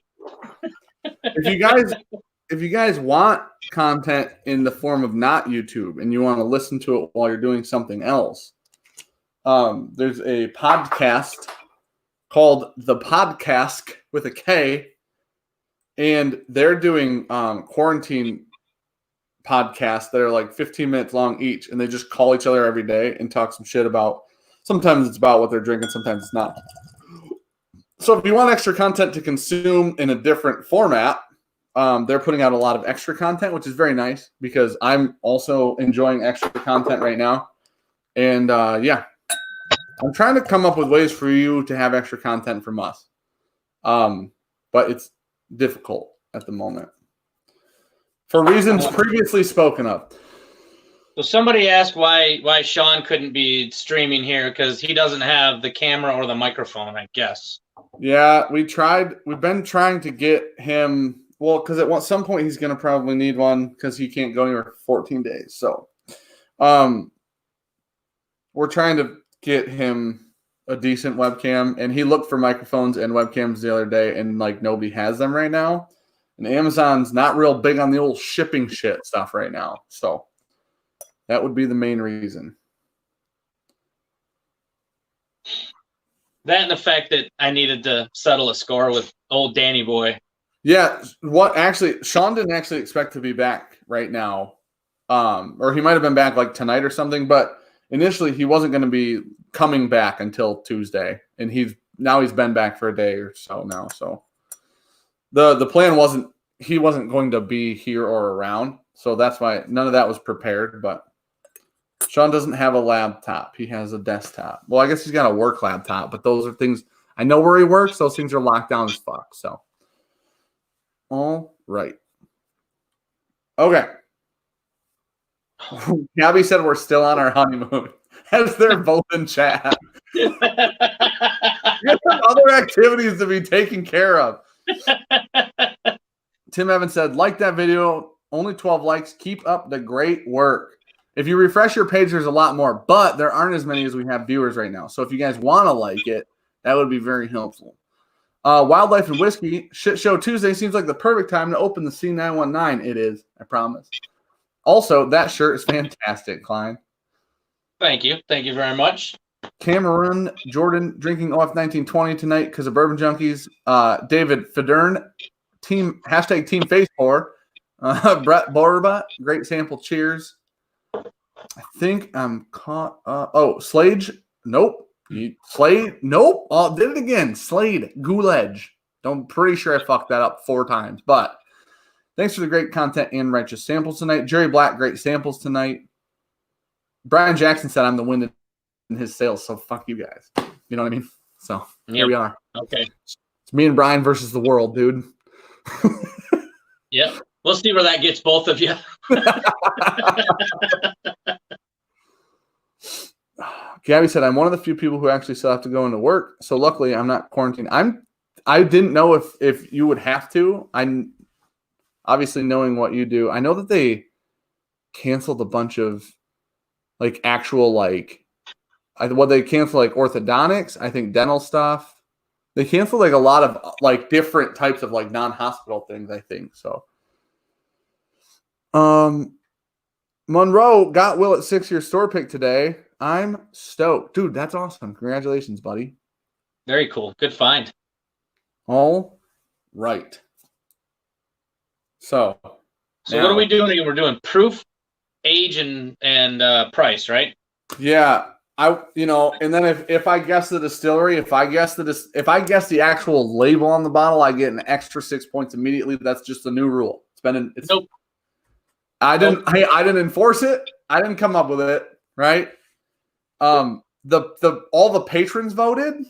[SPEAKER 1] If you guys want content in the form of not YouTube and you want to listen to it while you're doing something else, there's a podcast called The Podcast with a K, and they're doing quarantine podcasts that are like 15 minutes long each, and they just call each other every day and talk some shit about. Sometimes it's about what they're drinking, sometimes it's not. So if you want extra content to consume in a different format, they're putting out a lot of extra content, which is very nice because I'm also enjoying extra content right now. And yeah, I'm trying to come up with ways for you to have extra content from us. But it's difficult at the moment for reasons previously spoken of.
[SPEAKER 2] So somebody asked why Sean couldn't be streaming here because he doesn't have the camera or the microphone, I guess.
[SPEAKER 1] Yeah, we've been trying to get him, well, because at some point he's going to probably need one because he can't go anywhere for 14 days. So we're trying to get him a decent webcam, and he looked for microphones and webcams the other day, and like nobody has them right now. And Amazon's not real big on the old shipping shit stuff right now. So that would be the main reason.
[SPEAKER 2] That and the fact that I needed to settle a score with old Danny boy.
[SPEAKER 1] Yeah, Sean didn't actually expect to be back right now. Or he might have been back like tonight or something, but initially he wasn't going to be coming back until Tuesday. And he's been back for a day or so now. So the plan wasn't he wasn't going to be here or around. So that's why none of that was prepared, but Sean doesn't have a laptop. He has a desktop. Well, I guess he's got a work laptop, but those are things I know where he works. Those things are locked down as fuck. So, all right. Okay. Gabby said we're still on our honeymoon. As they're both in chat. You have other activities to be taken care of. Tim Evans said, like that video, only 12 likes. Keep up the great work. If you refresh your page, there's a lot more, but there aren't as many as we have viewers right now. So if you guys want to like it, that would be very helpful. Wildlife and Whiskey, Shit Show Tuesday seems like the perfect time to open the C919. It is, I promise. Also, that shirt is fantastic, Klein.
[SPEAKER 2] Thank you. Thank you very much.
[SPEAKER 1] Cameron Jordan drinking OF 1920 tonight because of Bourbon Junkies. David Federn, Team Face Pour. Brett Borba, great sample. Cheers. I think I'm caught. Slade. Nope. Slade. Nope. Oh, did it again. Slade Gouledge. I'm pretty sure I fucked that up 4 times. But thanks for the great content and righteous samples tonight. Jerry Black, great samples tonight. Brian Jackson said I'm the wind in his sails, so fuck you guys. You know what I mean? So here we are.
[SPEAKER 2] Okay.
[SPEAKER 1] It's me and Brian versus the world, dude.
[SPEAKER 2] Yep. We'll see where that gets both of you.
[SPEAKER 1] Gabby said, I'm one of the few people who actually still have to go into work. So luckily I'm not quarantined. I didn't know if you would have to. I'm obviously knowing what you do. I know that they canceled a bunch of like actual they canceled like orthodontics, I think dental stuff. They canceled like a lot of like different types of like non-hospital things, I think. So Monroe got Will at 6-year store pick today. I'm stoked. Dude, that's awesome. Congratulations, buddy.
[SPEAKER 2] Very cool. Good find.
[SPEAKER 1] All right. So
[SPEAKER 2] what are we doing again? We're doing proof, age, and price, right?
[SPEAKER 1] Yeah. And then if I guess the distillery, if I guess the actual label on the bottle, I get an extra 6 points immediately. That's just the new rule.
[SPEAKER 2] Nope.
[SPEAKER 1] I didn't enforce it. I didn't come up with it, right? All the patrons voted.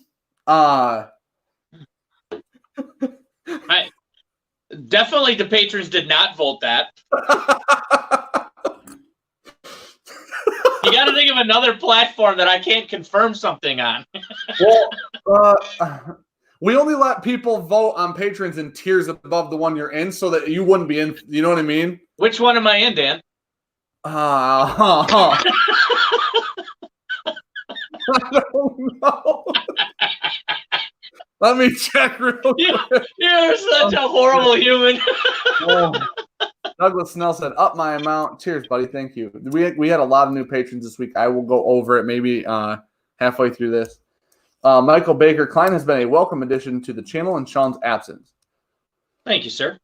[SPEAKER 2] Definitely the patrons did not vote that. You got to think of another platform that I can't confirm something on.
[SPEAKER 1] Well, we only let people vote on patrons in tiers above the one you're in so that you wouldn't be in. You know what I mean?
[SPEAKER 2] Which one am I in, Dan?
[SPEAKER 1] I don't know. Let me check real quick.
[SPEAKER 2] You're such a horrible human.
[SPEAKER 1] Douglas Snell said, up my amount. Cheers, buddy. Thank you. We had a lot of new patrons this week. I will go over it maybe halfway through this. Michael Baker, Klein has been a welcome addition to the channel in Sean's absence.
[SPEAKER 2] Thank you, sir.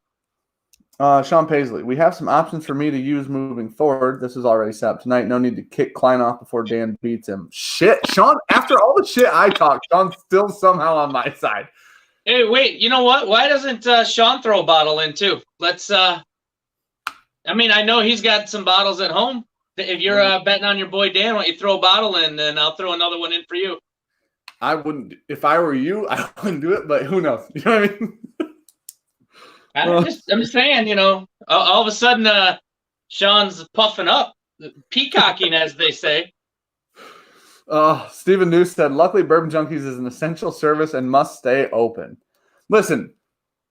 [SPEAKER 1] Sean Paisley, we have some options for me to use moving forward. This is already set up tonight. No need to kick Klein off before Dan beats him. Shit, Sean, after all the shit I talked, Sean's still somehow on my side.
[SPEAKER 2] Hey, wait, you know what? Why doesn't Sean throw a bottle in too? Let's I know he's got some bottles at home. If you're betting on your boy Dan, why don't you throw a bottle in, and I'll throw another one in for you.
[SPEAKER 1] I wouldn't. If I were you, I wouldn't do it, but who knows? You know what I mean?
[SPEAKER 2] I'm just saying, all of a sudden Sean's puffing up, peacocking, as they say.
[SPEAKER 1] Stephen New said, luckily Bourbon Junkies is an essential service and must stay open. Listen,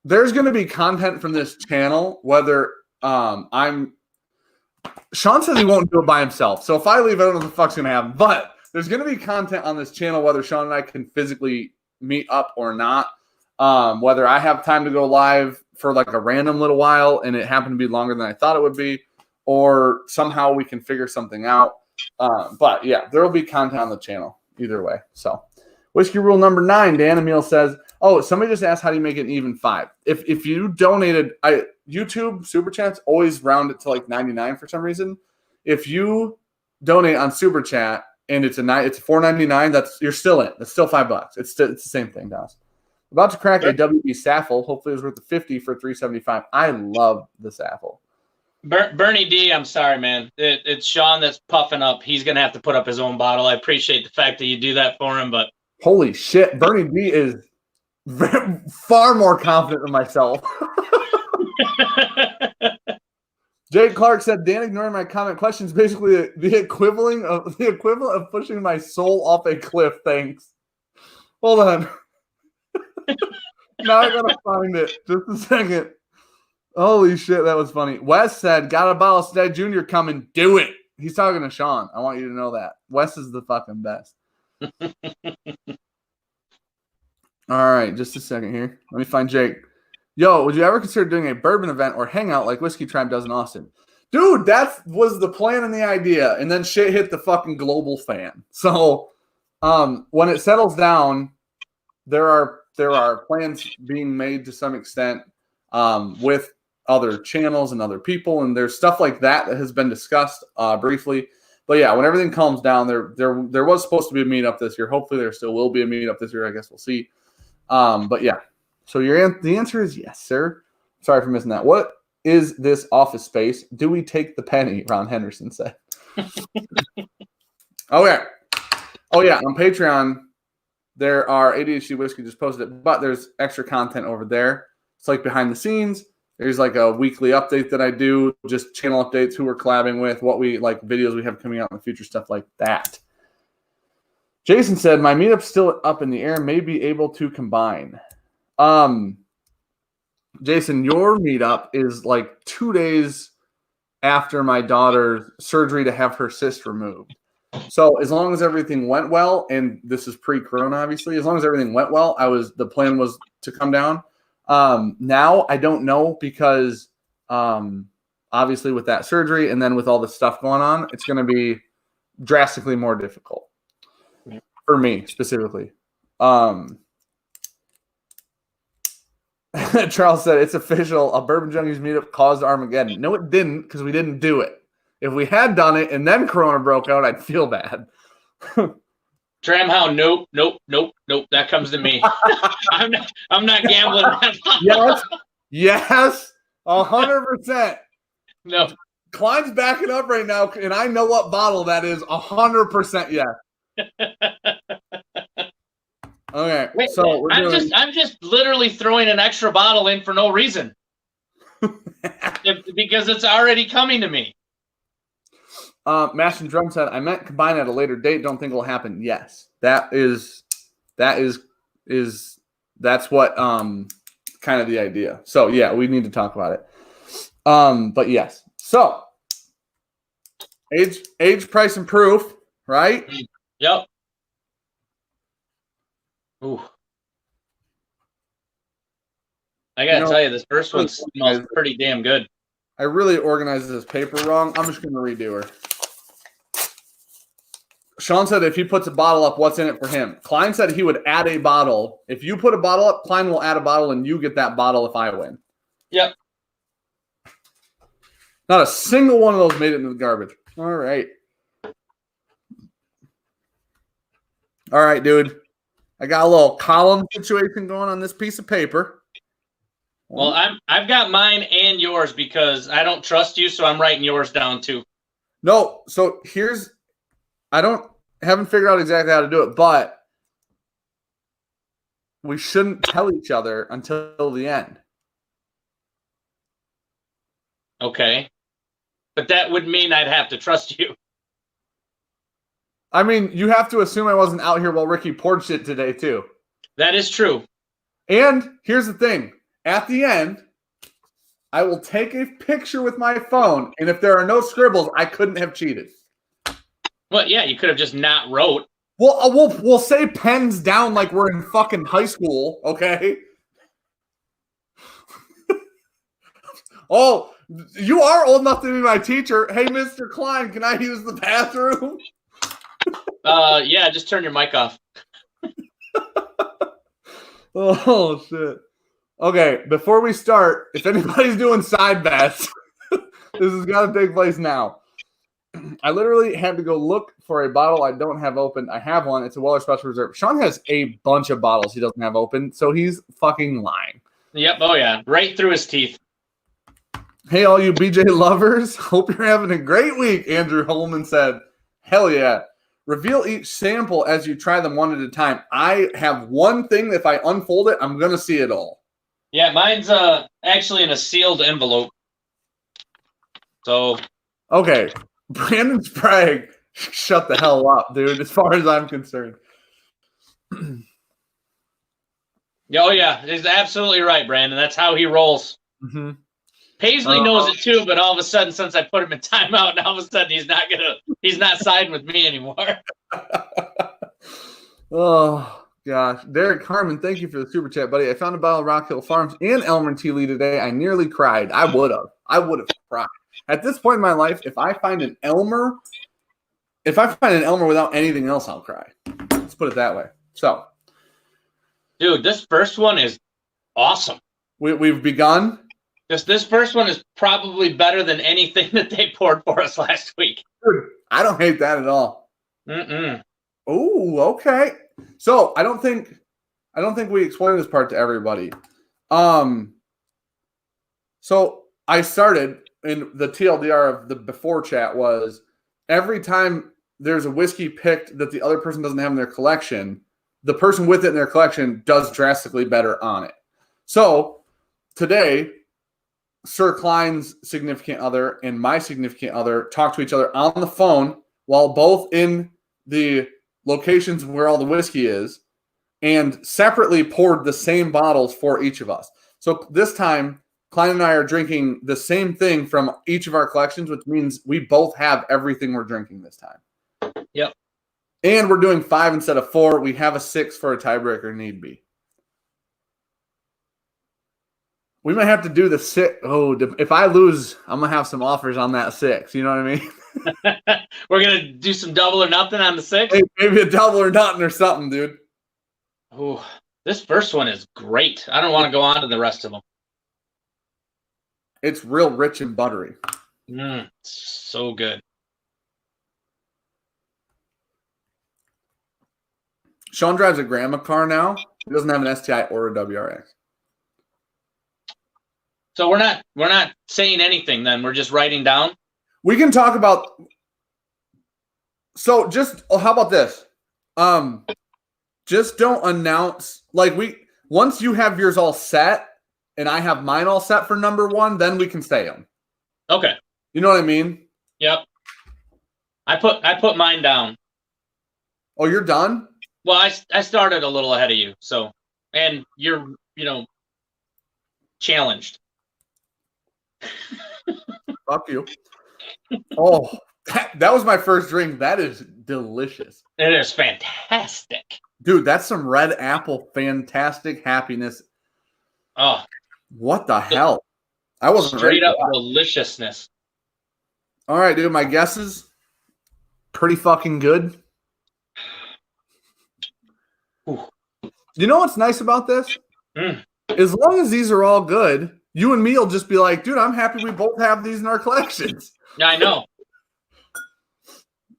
[SPEAKER 1] there's going to be content from this channel, whether Sean says he won't do it by himself. So if I leave, I don't know what the fuck's going to happen. But there's going to be content on this channel, whether Sean and I can physically meet up or not. Whether I have time to go live for like a random little while, and it happened to be longer than I thought it would be, or somehow we can figure something out. But yeah, there will be content on the channel either way. So whiskey rule number 9, Dan Emil says, oh, somebody just asked how do you make it an even 5? If you donated, YouTube Super Chats always round it to like 99 for some reason. If you donate on Super Chat and it's $4.99, you're still in. That's still $5. It's the same thing, guys. About to crack a WB Saffle. Hopefully it was worth the 50 for $3.75. I love the Saffle.
[SPEAKER 2] Bernie D, I'm sorry, man. It's Sean that's puffing up. He's gonna have to put up his own bottle. I appreciate the fact that you do that for him, but
[SPEAKER 1] holy shit, Bernie D is far more confident than myself. Jake Clark said, Dan ignoring my comment question is basically the equivalent of pushing my soul off a cliff. Thanks. Hold on. Now I gotta find it. Just a second. Holy shit, that was funny. Wes said, got a bottle of Stead Jr. coming. Do it. He's talking to Sean. I want you to know that. Wes is the fucking best. All right, just a second here. Let me find Jake. Yo, would you ever consider doing a bourbon event or hangout like Whiskey Tribe does in Austin? Dude, that was the plan and the idea, and then shit hit the fucking global fan. So when it settles down, there are plans being made to some extent with other channels and other people, and there's stuff like that has been discussed briefly. But yeah, when everything calms down, there was supposed to be a meetup this year. Hopefully there still will be a meetup this year. I guess we'll see. But yeah, so the answer is yes, sir. Sorry for missing that. What is this office space? Do we take the penny? Ron Henderson said. Okay. Oh yeah, on Patreon, there are ADHD Whiskey just posted it, but there's extra content over there. It's like behind the scenes. There's like a weekly update that I do, just channel updates, who we're collabing with, what we like, videos we have coming out in the future, stuff like that. Jason said, my meetup's still up in the air, may be able to combine. Jason, your meetup is like 2 days after my daughter's surgery to have her cyst removed. So as long as everything went well, and this is pre-corona, obviously, as long as everything went well, the plan was to come down. Now I don't know because obviously with that surgery and then with all the stuff going on, it's going to be drastically more difficult for me specifically. Charles said, it's official. A Bourbon Junkies meetup caused Armageddon. No, it didn't, because we didn't do it. If we had done it and then Corona broke out, I'd feel bad.
[SPEAKER 2] Tramhound, nope. That comes to me. I'm not gambling that.
[SPEAKER 1] Yes, 100%.
[SPEAKER 2] No.
[SPEAKER 1] Cline's backing up right now, and I know what bottle that is. 100% yes. Okay,
[SPEAKER 2] wait,
[SPEAKER 1] so
[SPEAKER 2] I'm just literally throwing an extra bottle in for no reason. Because it's already coming to me.
[SPEAKER 1] Mash and Drum said, I meant combine at a later date. Don't think it'll happen. Yes. That's what kind of the idea. So yeah, we need to talk about it. But yes. So age, price, and proof, right?
[SPEAKER 2] Yep. Ooh. I gotta tell you, this first one smells pretty damn good.
[SPEAKER 1] I really organized this paper wrong. I'm just gonna redo her. Sean said if he puts a bottle up, what's in it for him? Klein said he would add a bottle. If you put a bottle up, Klein will add a bottle, and you get that bottle if I win.
[SPEAKER 2] Yep.
[SPEAKER 1] Not a single one of those made it into the garbage. All right. All right, dude. I got a little column situation going on this piece of paper.
[SPEAKER 2] Well, I've got mine and yours because I don't trust you, so I'm writing yours down too.
[SPEAKER 1] No, so haven't figured out exactly how to do it, but we shouldn't tell each other until the end.
[SPEAKER 2] Okay. But that would mean I'd have to trust you.
[SPEAKER 1] I mean, you have to assume I wasn't out here while Ricky poured shit today, too.
[SPEAKER 2] That is true.
[SPEAKER 1] And here's the thing. At the end, I will take a picture with my phone, and if there are no scribbles, I couldn't have cheated.
[SPEAKER 2] Well, yeah, you could have just not wrote.
[SPEAKER 1] Well, we'll say pens down like we're in fucking high school, okay? Oh, you are old enough to be my teacher. Hey, Mr. Klein, can I use the bathroom?
[SPEAKER 2] Yeah, just turn your mic off.
[SPEAKER 1] Oh, shit. Okay, before we start, if anybody's doing side bets, this has got to take place now. I literally had to go look for a bottle I don't have open. I have one. It's a Weller Special Reserve. Sean has a bunch of bottles he doesn't have open, so he's fucking lying.
[SPEAKER 2] Yep. Oh, yeah. Right through his teeth.
[SPEAKER 1] Hey, all you BJ lovers. Hope you're having a great week, Andrew Holman said. Hell yeah. Reveal each sample as you try them one at a time. I have one thing that if I unfold it, I'm going to see it all.
[SPEAKER 2] Yeah, mine's actually in a sealed envelope. So.
[SPEAKER 1] Okay. Brandon Sprague, shut the hell up, dude, as far as I'm concerned.
[SPEAKER 2] Oh, yeah. He's absolutely right, Brandon. That's how he rolls.
[SPEAKER 1] Mm-hmm.
[SPEAKER 2] Paisley knows it too, but all of a sudden, since I put him in timeout, now all of a sudden he's not siding with me anymore.
[SPEAKER 1] Oh gosh, Derek Harmon, thank you for the super chat, buddy. I found a bottle of Rock Hill Farms and Elmer Tea Lee today. I nearly cried. I would have cried. At this point in my life, if I find an Elmer without anything else, I'll cry. Let's put it that way. So,
[SPEAKER 2] dude, this first one is awesome.
[SPEAKER 1] We've begun.
[SPEAKER 2] This first one is probably better than anything that they poured for us last week.
[SPEAKER 1] Dude, I don't hate that at all. Oh, okay. So I don't think we explained this part to everybody. So I started in the TLDR of the before chat was every time there's a whiskey picked that the other person doesn't have in their collection, the person with it in their collection does drastically better on it. So today, Sir Klein's significant other and my significant other talk to each other on the phone while both in the locations where all the whiskey is and separately poured the same bottles for each of us. So this time, Klein and I are drinking the same thing from each of our collections, which means we both have everything we're drinking this time.
[SPEAKER 2] Yep.
[SPEAKER 1] And we're doing 5 instead of 4. We have a 6 for a tiebreaker need be. We might have to do the 6. Oh, if I lose, I'm going to have some offers on that 6. You know what I mean?
[SPEAKER 2] We're going to do some double or nothing on the 6?
[SPEAKER 1] Hey, maybe a double or nothing or something, dude.
[SPEAKER 2] Oh, this first one is great. I don't want to go on to the rest of them.
[SPEAKER 1] It's real rich and buttery.
[SPEAKER 2] So good.
[SPEAKER 1] Sean drives a grandma car now. He doesn't have an STI or a WRX.
[SPEAKER 2] So we're not saying anything then. We're just writing down.
[SPEAKER 1] We can talk about. So how about this? Just don't announce once you have yours all set and I have mine all set for number 1, then we can say them.
[SPEAKER 2] Okay.
[SPEAKER 1] You know what I mean?
[SPEAKER 2] Yep. I put mine down.
[SPEAKER 1] Oh, you're done?
[SPEAKER 2] Well, I started a little ahead of you, so and you're challenged.
[SPEAKER 1] Fuck you. Oh, that was my first drink. That is delicious.
[SPEAKER 2] It is fantastic.
[SPEAKER 1] Dude, that's some red apple fantastic happiness.
[SPEAKER 2] Oh.
[SPEAKER 1] What the hell? I wasn't
[SPEAKER 2] straight
[SPEAKER 1] ready
[SPEAKER 2] up
[SPEAKER 1] for that.
[SPEAKER 2] Deliciousness.
[SPEAKER 1] All right, dude, my guess is pretty fucking good.
[SPEAKER 2] Ooh.
[SPEAKER 1] You know what's nice about this? As long as these are all good, you and me will just be like, dude, I'm happy we both have these in our collections.
[SPEAKER 2] Yeah, I know.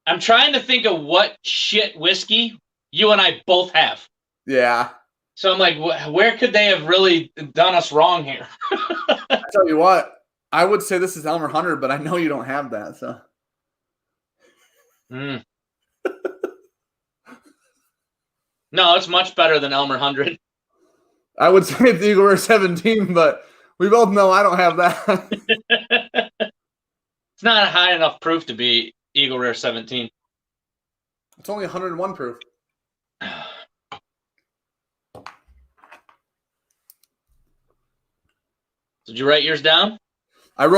[SPEAKER 2] I'm trying to think of what shit whiskey you and I both have.
[SPEAKER 1] Yeah.
[SPEAKER 2] So I'm like, where could they have really done us wrong here?
[SPEAKER 1] I tell you what, I would say this is Elmer 100, but I know you don't have that, so.
[SPEAKER 2] No, it's much better than Elmer 100.
[SPEAKER 1] I would say it's Eagle Rare 17, but we both know I don't have that.
[SPEAKER 2] It's not a high enough proof to be Eagle Rare 17.
[SPEAKER 1] It's only 101 proof.
[SPEAKER 2] Did you write yours down?
[SPEAKER 1] I've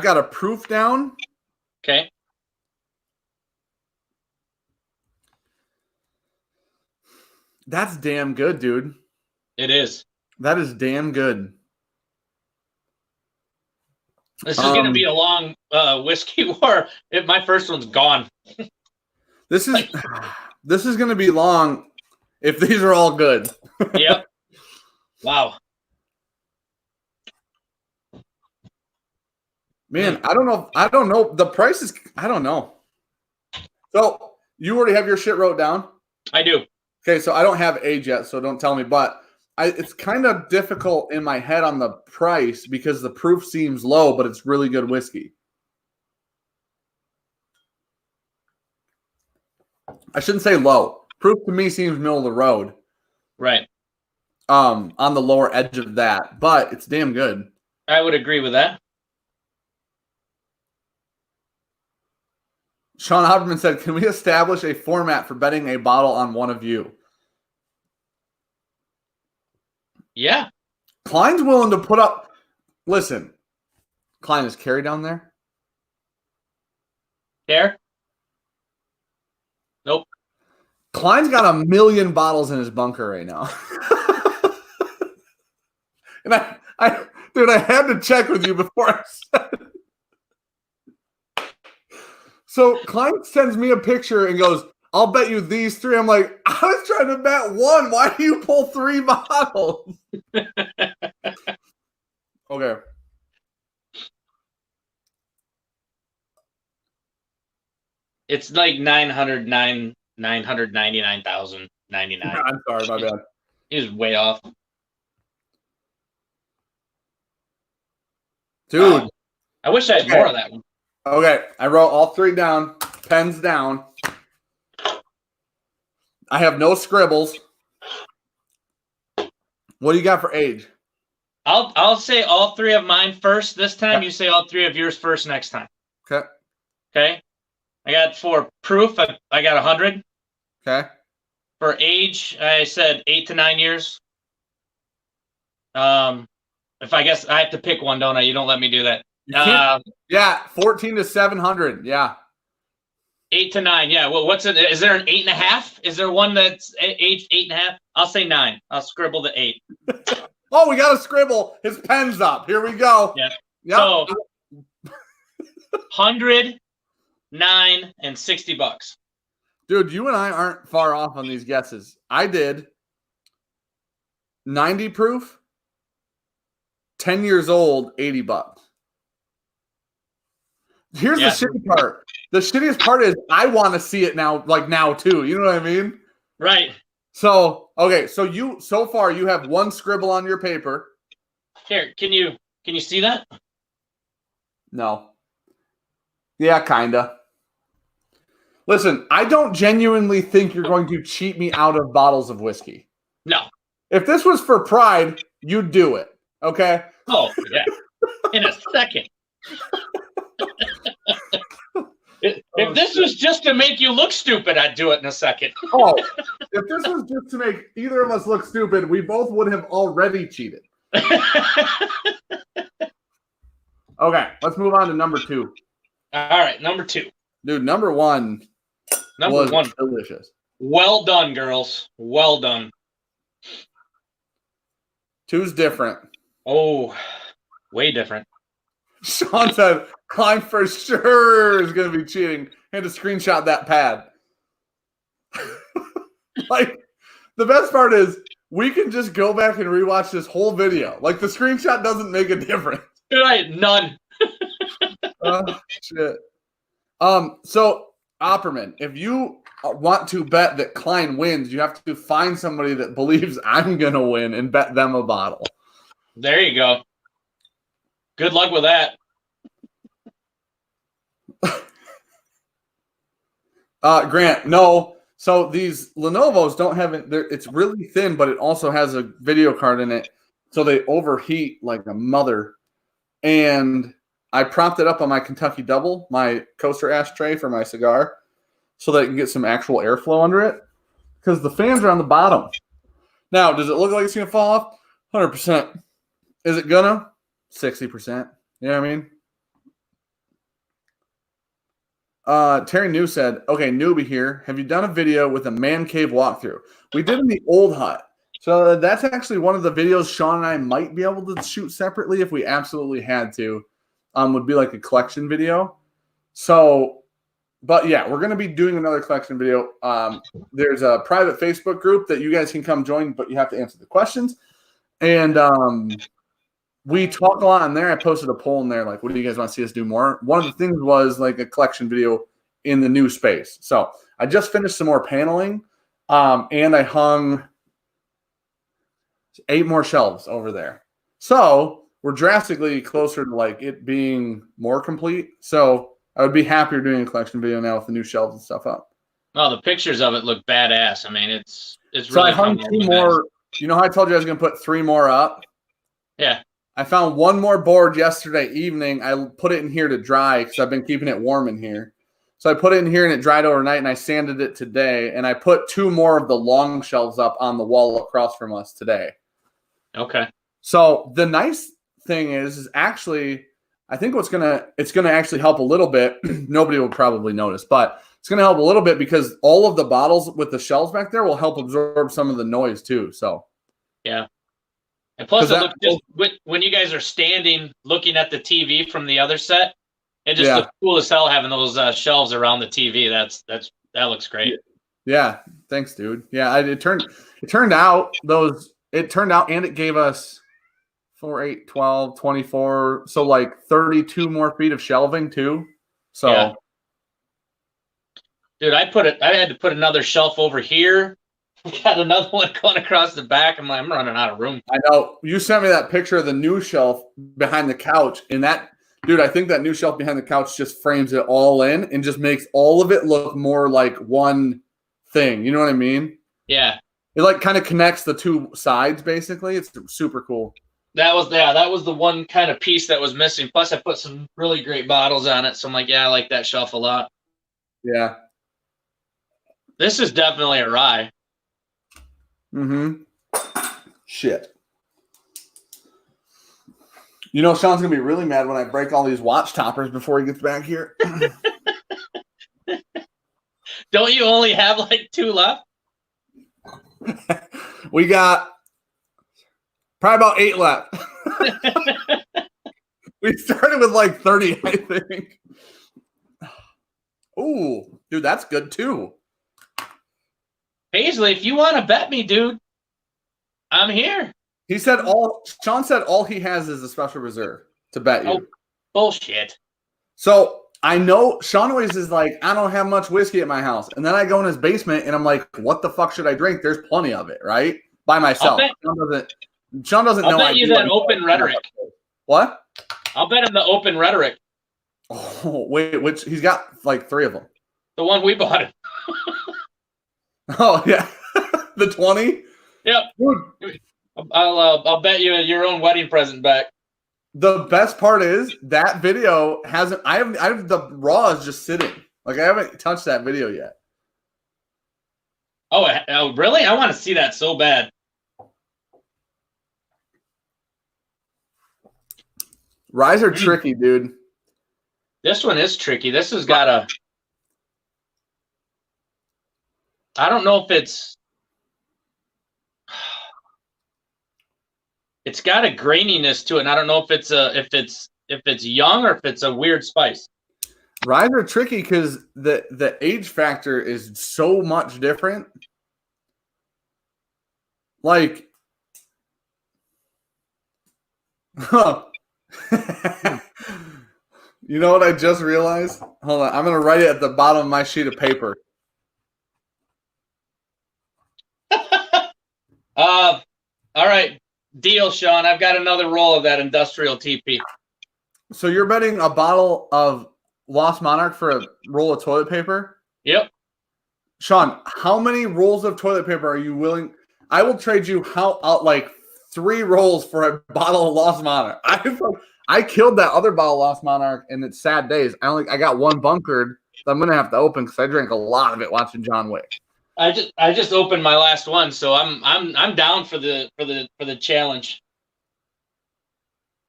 [SPEAKER 1] got a proof down.
[SPEAKER 2] Okay.
[SPEAKER 1] That's damn good, dude.
[SPEAKER 2] It is.
[SPEAKER 1] That is damn good.
[SPEAKER 2] This is going to be a long whiskey war. My first one's gone.
[SPEAKER 1] This is going to be long if these are all good.
[SPEAKER 2] Yep. Wow.
[SPEAKER 1] Man, I don't know. The price is, I don't know. So you already have your shit wrote down?
[SPEAKER 2] I do.
[SPEAKER 1] Okay, so I don't have age yet, so don't tell me. But it's kind of difficult in my head on the price because the proof seems low, but it's really good whiskey. I shouldn't say low. Proof to me seems middle of the road.
[SPEAKER 2] Right.
[SPEAKER 1] On the lower edge of that, but it's damn good.
[SPEAKER 2] I would agree with that.
[SPEAKER 1] Sean Haberman said, "Can we establish a format for betting a bottle on one of you?"
[SPEAKER 2] Yeah.
[SPEAKER 1] Kline's willing to put up. Listen, Kline, is Kari down there?
[SPEAKER 2] There? Nope.
[SPEAKER 1] Kline's got 1 million bottles in his bunker right now. And I had to check with you before I said it. So Kline sends me a picture and goes, "I'll bet you these 3." I'm like, I was trying to bet 1. Why do you pull 3 bottles? Okay.
[SPEAKER 2] It's like 999,099.
[SPEAKER 1] I'm sorry, my bad.
[SPEAKER 2] He was way off.
[SPEAKER 1] Dude.
[SPEAKER 2] Wow. I wish I had more of that one.
[SPEAKER 1] Okay, I wrote all 3 down, pens down. I have no scribbles. What do you got for age?
[SPEAKER 2] I'll say all 3 of mine first this time.
[SPEAKER 1] Okay.
[SPEAKER 2] You say all 3 of yours first next time.
[SPEAKER 1] Okay.
[SPEAKER 2] Okay. I got for proof, I got 100.
[SPEAKER 1] Okay.
[SPEAKER 2] For age, I said 8 to 9 years. If I guess I have to pick one, don't I? You don't let me do that.
[SPEAKER 1] Yeah, 14 to 700. Yeah.
[SPEAKER 2] 8 to 9. Yeah. Well, what's it? Is there an 8.5? Is there one that's aged 8.5? I'll say 9. I'll scribble the 8.
[SPEAKER 1] Oh, we got to scribble. His pen's up. Here we go.
[SPEAKER 2] Yeah.
[SPEAKER 1] Yep.
[SPEAKER 2] So 100, 9, and $60.
[SPEAKER 1] Dude, you and I aren't far off on these guesses. I did 90 proof, 10 years old, $80. Here's the shitty part. The shittiest part is I want to see it now, like now too. You know what I mean?
[SPEAKER 2] Right.
[SPEAKER 1] So, okay, so far you have 1 scribble on your paper.
[SPEAKER 2] Here, can you see that?
[SPEAKER 1] No. Yeah, kinda. Listen, I don't genuinely think you're going to cheat me out of bottles of whiskey.
[SPEAKER 2] No.
[SPEAKER 1] If this was for pride, you'd do it. Okay?
[SPEAKER 2] Oh, yeah. In a second. If this was just to make you look stupid, I'd do it in a second.
[SPEAKER 1] Oh, if this was just to make either of us look stupid, we both would have already cheated. Okay, let's move on to number 2.
[SPEAKER 2] All right, number 2.
[SPEAKER 1] Dude, number 1 was delicious.
[SPEAKER 2] Well done, girls. Well done.
[SPEAKER 1] 2's different.
[SPEAKER 2] Oh, way different.
[SPEAKER 1] Sean said, Kline for sure is going to be cheating. Had to screenshot that pad. Like, the best part is we can just go back and rewatch this whole video. Like, the screenshot doesn't make a difference.
[SPEAKER 2] Right, none.
[SPEAKER 1] Shit. So, Opperman, if you want to bet that Kline wins, you have to find somebody that believes I'm going to win and bet them a bottle.
[SPEAKER 2] There you go. Good luck with that.
[SPEAKER 1] Grant, no. So these Lenovo's don't have it. It's really thin, but it also has a video card in it. So they overheat like a mother. And I propped it up on my Kentucky Double, my coaster ashtray for my cigar, so that I can get some actual airflow under it. Because the fans are on the bottom. Now, does it look like it's going to fall off? 100%. Is it gonna? 60%. You know what I mean? Terry New said, okay, newbie here. Have you done a video with a man cave walkthrough? We did in the old hut. So that's actually one of the videos Sean and I might be able to shoot separately if we absolutely had to. would be like a collection video. So, but yeah, we're going to be doing another collection video. There's a private Facebook group that you guys can come join, but you have to answer the questions. And we talk a lot in there. I posted a poll in there, like, what do you guys want to see us do more? One of the things was like a collection video in the new space. So I just finished some more paneling, and I hung 8 more shelves over there. So we're drastically closer to like it being more complete. So I would be happier doing a collection video now with the new shelves and stuff up.
[SPEAKER 2] Oh, the pictures of it look badass. I mean, it's
[SPEAKER 1] So
[SPEAKER 2] really
[SPEAKER 1] I hung 2 more. You know how I told you I was going to put 3 more up?
[SPEAKER 2] Yeah.
[SPEAKER 1] I found 1 more board yesterday evening. I put it in here to dry because I've been keeping it warm in here. So I put it in here and it dried overnight, and I sanded it today. And I put 2 more of the long shelves up on the wall across from us today.
[SPEAKER 2] Okay.
[SPEAKER 1] So the nice thing is actually, I think it's gonna actually help a little bit. Nobody will probably notice, but it's gonna help a little bit because all of the bottles with the shelves back there will help absorb some of the noise too. So
[SPEAKER 2] yeah. And plus, it looks just when you guys are standing looking at the TV from the other set, it just looks cool as hell having those shelves around the TV. That looks great.
[SPEAKER 1] Yeah, thanks, dude. Yeah, it turned out and it gave us 4, 8, 12, 24, so like 32 more feet of shelving too. So
[SPEAKER 2] yeah. Dude, I had to put another shelf over here. Got another one going across the back. I'm running out of room.
[SPEAKER 1] I know. You sent me that picture of the new shelf behind the couch, and that, dude, I think that new shelf behind the couch just frames it all in and just makes all of it look more like one thing. You know what I mean?
[SPEAKER 2] Yeah.
[SPEAKER 1] It like kind of connects the 2 sides basically. It's super cool.
[SPEAKER 2] That was the one kind of piece that was missing. Plus, I put some really great bottles on it, so I'm like, yeah, I like that shelf a lot.
[SPEAKER 1] Yeah.
[SPEAKER 2] This is definitely a rye.
[SPEAKER 1] Mm-hmm. Shit. You know, Sean's gonna be really mad when I break all these watch toppers before he gets back here.
[SPEAKER 2] Don't you only have like 2 left?
[SPEAKER 1] We got probably about 8 left. We started with like 30, I think. Ooh, dude, that's good too.
[SPEAKER 2] Paisley, if you want to bet me, dude, I'm here.
[SPEAKER 1] Sean said all he has is a special reserve to bet you.
[SPEAKER 2] Oh, bullshit.
[SPEAKER 1] So I know Sean always is like, I don't have much whiskey at my house. And then I go in his basement and I'm like, what the fuck should I drink? There's plenty of it, right? By myself. Sean doesn't know.
[SPEAKER 2] I'll bet you that open rhetoric.
[SPEAKER 1] What?
[SPEAKER 2] I'll bet him the open rhetoric.
[SPEAKER 1] Oh, wait, which he's got like 3 of them.
[SPEAKER 2] The one we bought him.
[SPEAKER 1] Oh, yeah. The 20?
[SPEAKER 2] Yep.
[SPEAKER 1] Dude.
[SPEAKER 2] I'll bet you your own wedding present back.
[SPEAKER 1] The best part is that video hasn't. I have the raw is just sitting. Like I haven't touched that video yet.
[SPEAKER 2] Oh, really? I want to see that so bad.
[SPEAKER 1] Ryes are tricky, dude.
[SPEAKER 2] This one is tricky. This has got a. I don't know if it's got a graininess to it. And I don't know if it's young or if it's a weird spice.
[SPEAKER 1] Ryes are tricky because the age factor is so much different. Like, huh. You know what I just realized? Hold on, I'm gonna write it at the bottom of my sheet of paper.
[SPEAKER 2] All right. Deal, Sean. I've got another roll of that industrial TP.
[SPEAKER 1] So you're betting a bottle of Lost Monarch for a roll of toilet paper?
[SPEAKER 2] Yep.
[SPEAKER 1] Sean, how many rolls of toilet paper are you willing? I will trade you like 3 rolls for a bottle of Lost Monarch. I killed that other bottle of Lost Monarch in its sad days. I got 1 bunkered that I'm gonna have to open because I drank a lot of it watching John Wick.
[SPEAKER 2] I just opened my last one, so I'm down for the challenge.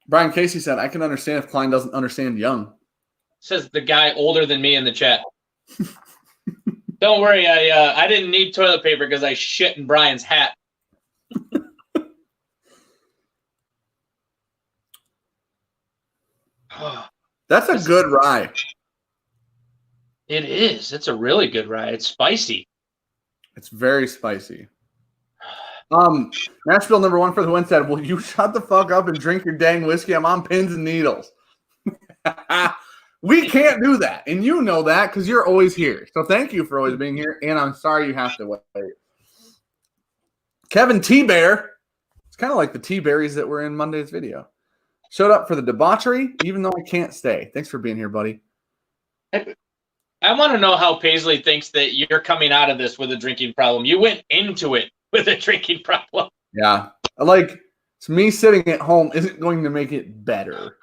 [SPEAKER 1] Brian Casey said, "I can understand if Klein doesn't understand young."
[SPEAKER 2] Says the guy older than me in the chat. Don't worry, I didn't need toilet paper because I shit in Brian's hat.
[SPEAKER 1] That's a good rye.
[SPEAKER 2] It is. It's a really good rye. It's spicy.
[SPEAKER 1] It's very spicy. Nashville number 1 for the win said, "Will you shut the fuck up and drink your dang whiskey? I'm on pins and needles." We can't do that, and you know that because you're always here. So thank you for always being here, and I'm sorry you have to wait. Kevin T. Bear, it's kind of like the tea berries that were in Monday's video. Showed up for the debauchery, even though I can't stay. Thanks for being here, buddy.
[SPEAKER 2] I want to know how Paisley thinks that you're coming out of this with a drinking problem. You went into it with a drinking problem.
[SPEAKER 1] Yeah. Like, it's me sitting at home isn't going to make it better.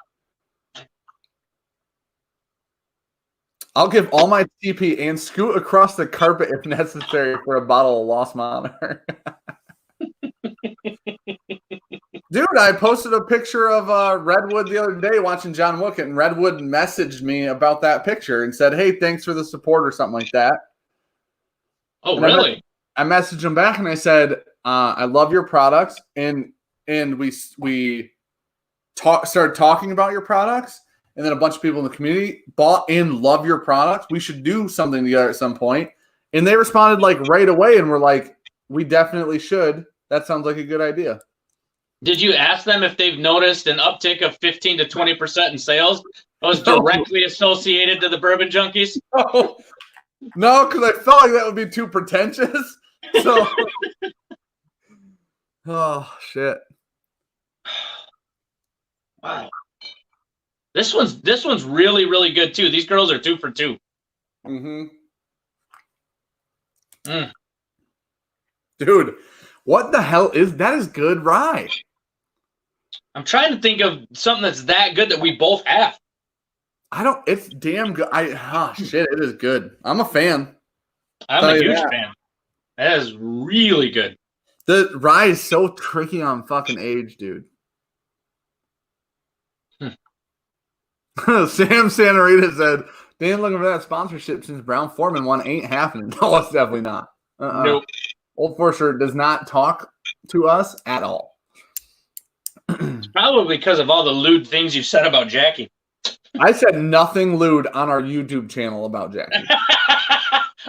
[SPEAKER 1] I'll give all my TP and scoot across the carpet if necessary for a bottle of Lost Monitor. Dude, I posted a picture of Redwood the other day watching John Wick, and Redwood messaged me about that picture and said, "Hey, thanks for the support," or something like that.
[SPEAKER 2] Oh,
[SPEAKER 1] and
[SPEAKER 2] really?
[SPEAKER 1] I messaged him back and I said, "I love your products," and we started talking about your products, and then a bunch of people in the community bought and love your products. We should do something together at some point. And they responded like right away and were like, "We definitely should. That sounds like a good idea."
[SPEAKER 2] Did you ask them if they've noticed an uptick of 15 to 20% in sales that was directly associated to the Bourbon Junkies?
[SPEAKER 1] No, because I felt like that would be too pretentious. So, oh shit!
[SPEAKER 2] Wow, this one's really, really good too. These girls are 2 for 2.
[SPEAKER 1] Dude, what the hell is that? Is good rye.
[SPEAKER 2] I'm trying to think of something that's that good that we both have.
[SPEAKER 1] It's damn good. Shit, it is good. I'm a fan.
[SPEAKER 2] I'm a huge fan. That is really good.
[SPEAKER 1] The rye is so tricky on fucking age, dude. Sam Santarita said, "They ain't looking for that sponsorship since Brown Foreman one ain't happening." No, it's definitely not.
[SPEAKER 2] Nope.
[SPEAKER 1] Old Forester does not talk to us at all.
[SPEAKER 2] It's probably because of all the lewd things you've said about Jackie.
[SPEAKER 1] I said nothing lewd on our YouTube channel about Jackie.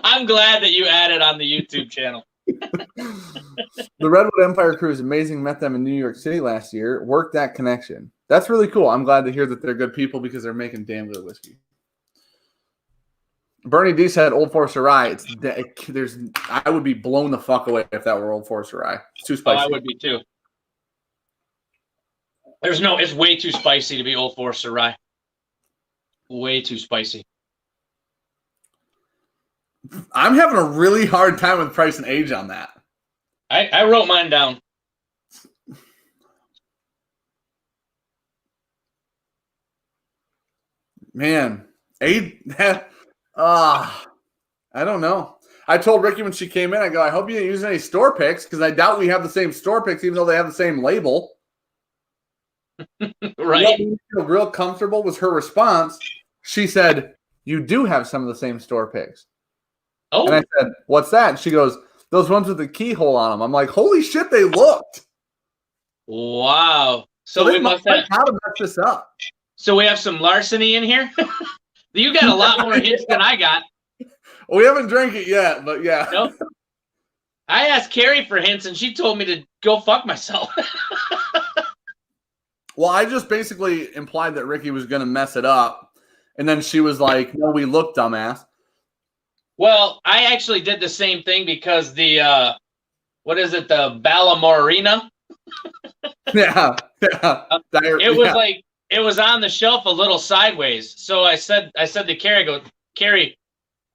[SPEAKER 2] I'm glad that you added on the YouTube channel.
[SPEAKER 1] The Redwood Empire Crew is amazing. Met them in New York City last year. Worked that connection. That's really cool. I'm glad to hear that they're good people because they're making damn good whiskey. Bernie D said Old Forester Rye. I would be blown the fuck away if that were Old Forester Rye. It's too spicy.
[SPEAKER 2] Oh, I would be too. It's way too spicy to be Old Forester Rye. Way too spicy.
[SPEAKER 1] I'm having a really hard time with price and age on that.
[SPEAKER 2] I wrote mine down.
[SPEAKER 1] Man, I don't know. I told Ricky when she came in, I go, "I hope you didn't use any store picks because I doubt we have the same store picks, even though they have the same label."
[SPEAKER 2] Right.
[SPEAKER 1] What made me feel real comfortable was her response. She said, "You do have some of the same store picks."
[SPEAKER 2] Oh.
[SPEAKER 1] And I said, "What's that?" And she goes, "Those ones with the keyhole on them." I'm like, "Holy shit, they looked."
[SPEAKER 2] Wow. So
[SPEAKER 1] they
[SPEAKER 2] we must have
[SPEAKER 1] how to mess this up.
[SPEAKER 2] So we have some larceny in here. You got a lot more hints than I got.
[SPEAKER 1] We haven't drank it yet, but yeah.
[SPEAKER 2] Nope. I asked Kari for hints, and she told me to go fuck myself.
[SPEAKER 1] Well, I just basically implied that Ricky was going to mess it up, and then she was like, "No, we look, dumbass."
[SPEAKER 2] Well, I actually did the same thing because the what is it, the Ballamorina?
[SPEAKER 1] Yeah.
[SPEAKER 2] It was on the shelf a little sideways. So I said to Kari, I go, "Kari,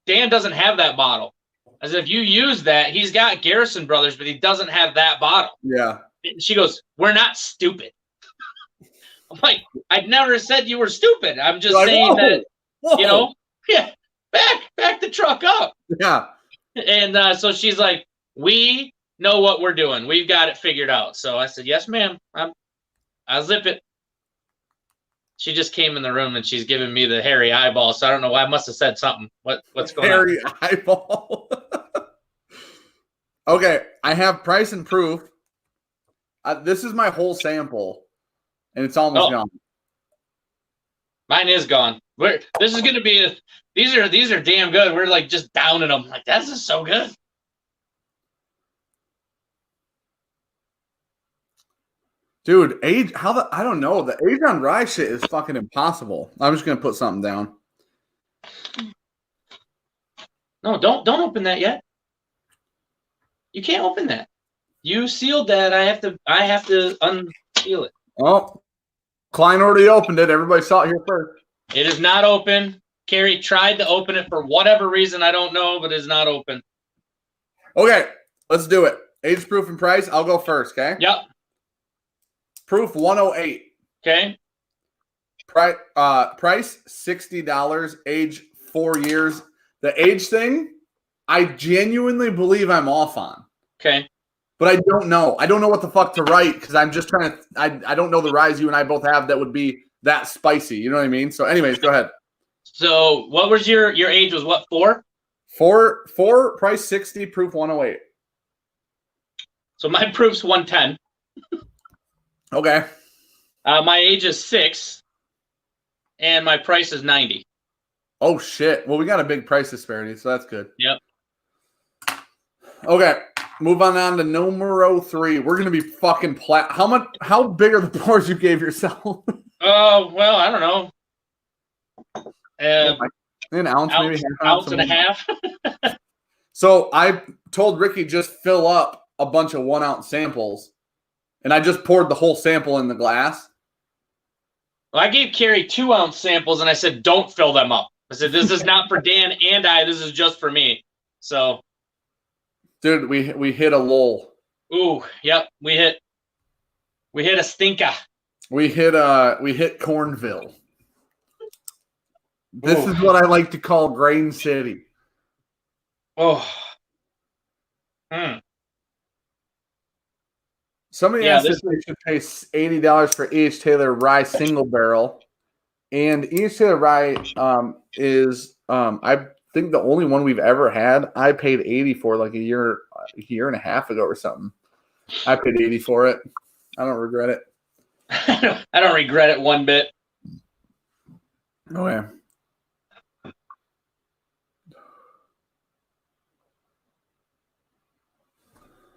[SPEAKER 2] Dan doesn't have that bottle. As if you use that, he's got Garrison Brothers, but he doesn't have that bottle."
[SPEAKER 1] Yeah.
[SPEAKER 2] And she goes, "We're not stupid." I'm like, "I'd never said you were stupid. I'm just saying that, you know, yeah, back the truck up."
[SPEAKER 1] Yeah.
[SPEAKER 2] And so she's like, "We know what we're doing. We've got it figured out." So I said, "Yes, ma'am. I'll zip it." She just came in the room and she's giving me the hairy eyeball. So I don't know why. I must have said something. What's going on?
[SPEAKER 1] Hairy eyeball. Okay, I have price and proof. This is my whole sample, and it's almost gone.
[SPEAKER 2] Mine is gone. This is going to be these are damn good. We're like just downing them. Like, this is so good.
[SPEAKER 1] Dude, I don't know. The age on rye shit is fucking impossible. I'm just gonna put something down.
[SPEAKER 2] No, don't open that yet. You can't open that. You sealed that. I have to unseal it.
[SPEAKER 1] Oh, Klein already opened it. Everybody saw it here first.
[SPEAKER 2] It is not open. Kari tried to open it for whatever reason, I don't know, but it's not open.
[SPEAKER 1] Okay, let's do it. Age, proof, and price. I'll go first, okay?
[SPEAKER 2] Yep.
[SPEAKER 1] Proof 108.
[SPEAKER 2] Okay.
[SPEAKER 1] Price $60. Age 4 years. The age thing, I genuinely believe I'm off on.
[SPEAKER 2] Okay.
[SPEAKER 1] But I don't know. I don't know what the fuck to write because I'm just trying to. I don't know the ryes you and I both have that would be that spicy. You know what I mean? So, anyways, go ahead.
[SPEAKER 2] So, what was your age? Was what, 4?
[SPEAKER 1] 4 price 60, proof 108.
[SPEAKER 2] So my proof's 110.
[SPEAKER 1] Okay.
[SPEAKER 2] My age is 6, and my price is 90.
[SPEAKER 1] Oh shit. Well, we got a big price disparity, so that's good.
[SPEAKER 2] Yep.
[SPEAKER 1] Okay. Move on to numero 3. We're gonna be fucking How big are the pours you gave yourself?
[SPEAKER 2] Oh, well, I don't know.
[SPEAKER 1] An ounce, maybe half
[SPEAKER 2] ounce and a half.
[SPEAKER 1] So I told Ricky just fill up a bunch of 1 ounce samples, and I just poured the whole sample in the glass.
[SPEAKER 2] Well, I gave Kari 2 ounce samples, and I said, don't fill them up. I said, this is not for Dan and I. This is just for me. So,
[SPEAKER 1] dude, we hit a lull.
[SPEAKER 2] Ooh, yep, we hit a stinker.
[SPEAKER 1] We hit Cornville. This is what I like to call Grain City.
[SPEAKER 2] Oh.
[SPEAKER 1] Somebody asked if they should pay $80 for each Taylor Rye single barrel. And each Taylor Rye is I think the only one we've ever had. I paid 80 for like a year and a half ago or something. I paid 80 for it. I don't regret it.
[SPEAKER 2] I don't regret it one bit.
[SPEAKER 1] Okay.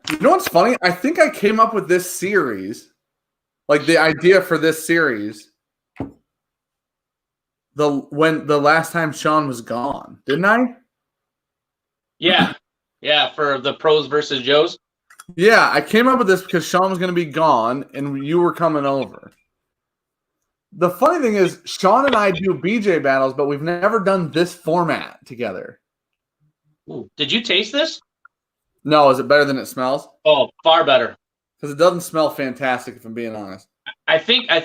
[SPEAKER 1] You know what's funny? I think I came up with this series, like the idea for this series, when the last time Sean was gone, didn't I?
[SPEAKER 2] Yeah. Yeah, for the pros versus Joes.
[SPEAKER 1] Yeah, I came up with this because Sean was going to be gone and you were coming over. The funny thing is, Sean and I do BJ battles, but we've never done this format together.
[SPEAKER 2] Ooh. Did you taste this?
[SPEAKER 1] No, is it better than it smells?
[SPEAKER 2] Oh, far better.
[SPEAKER 1] Because it doesn't smell fantastic, if I'm being honest.
[SPEAKER 2] I think I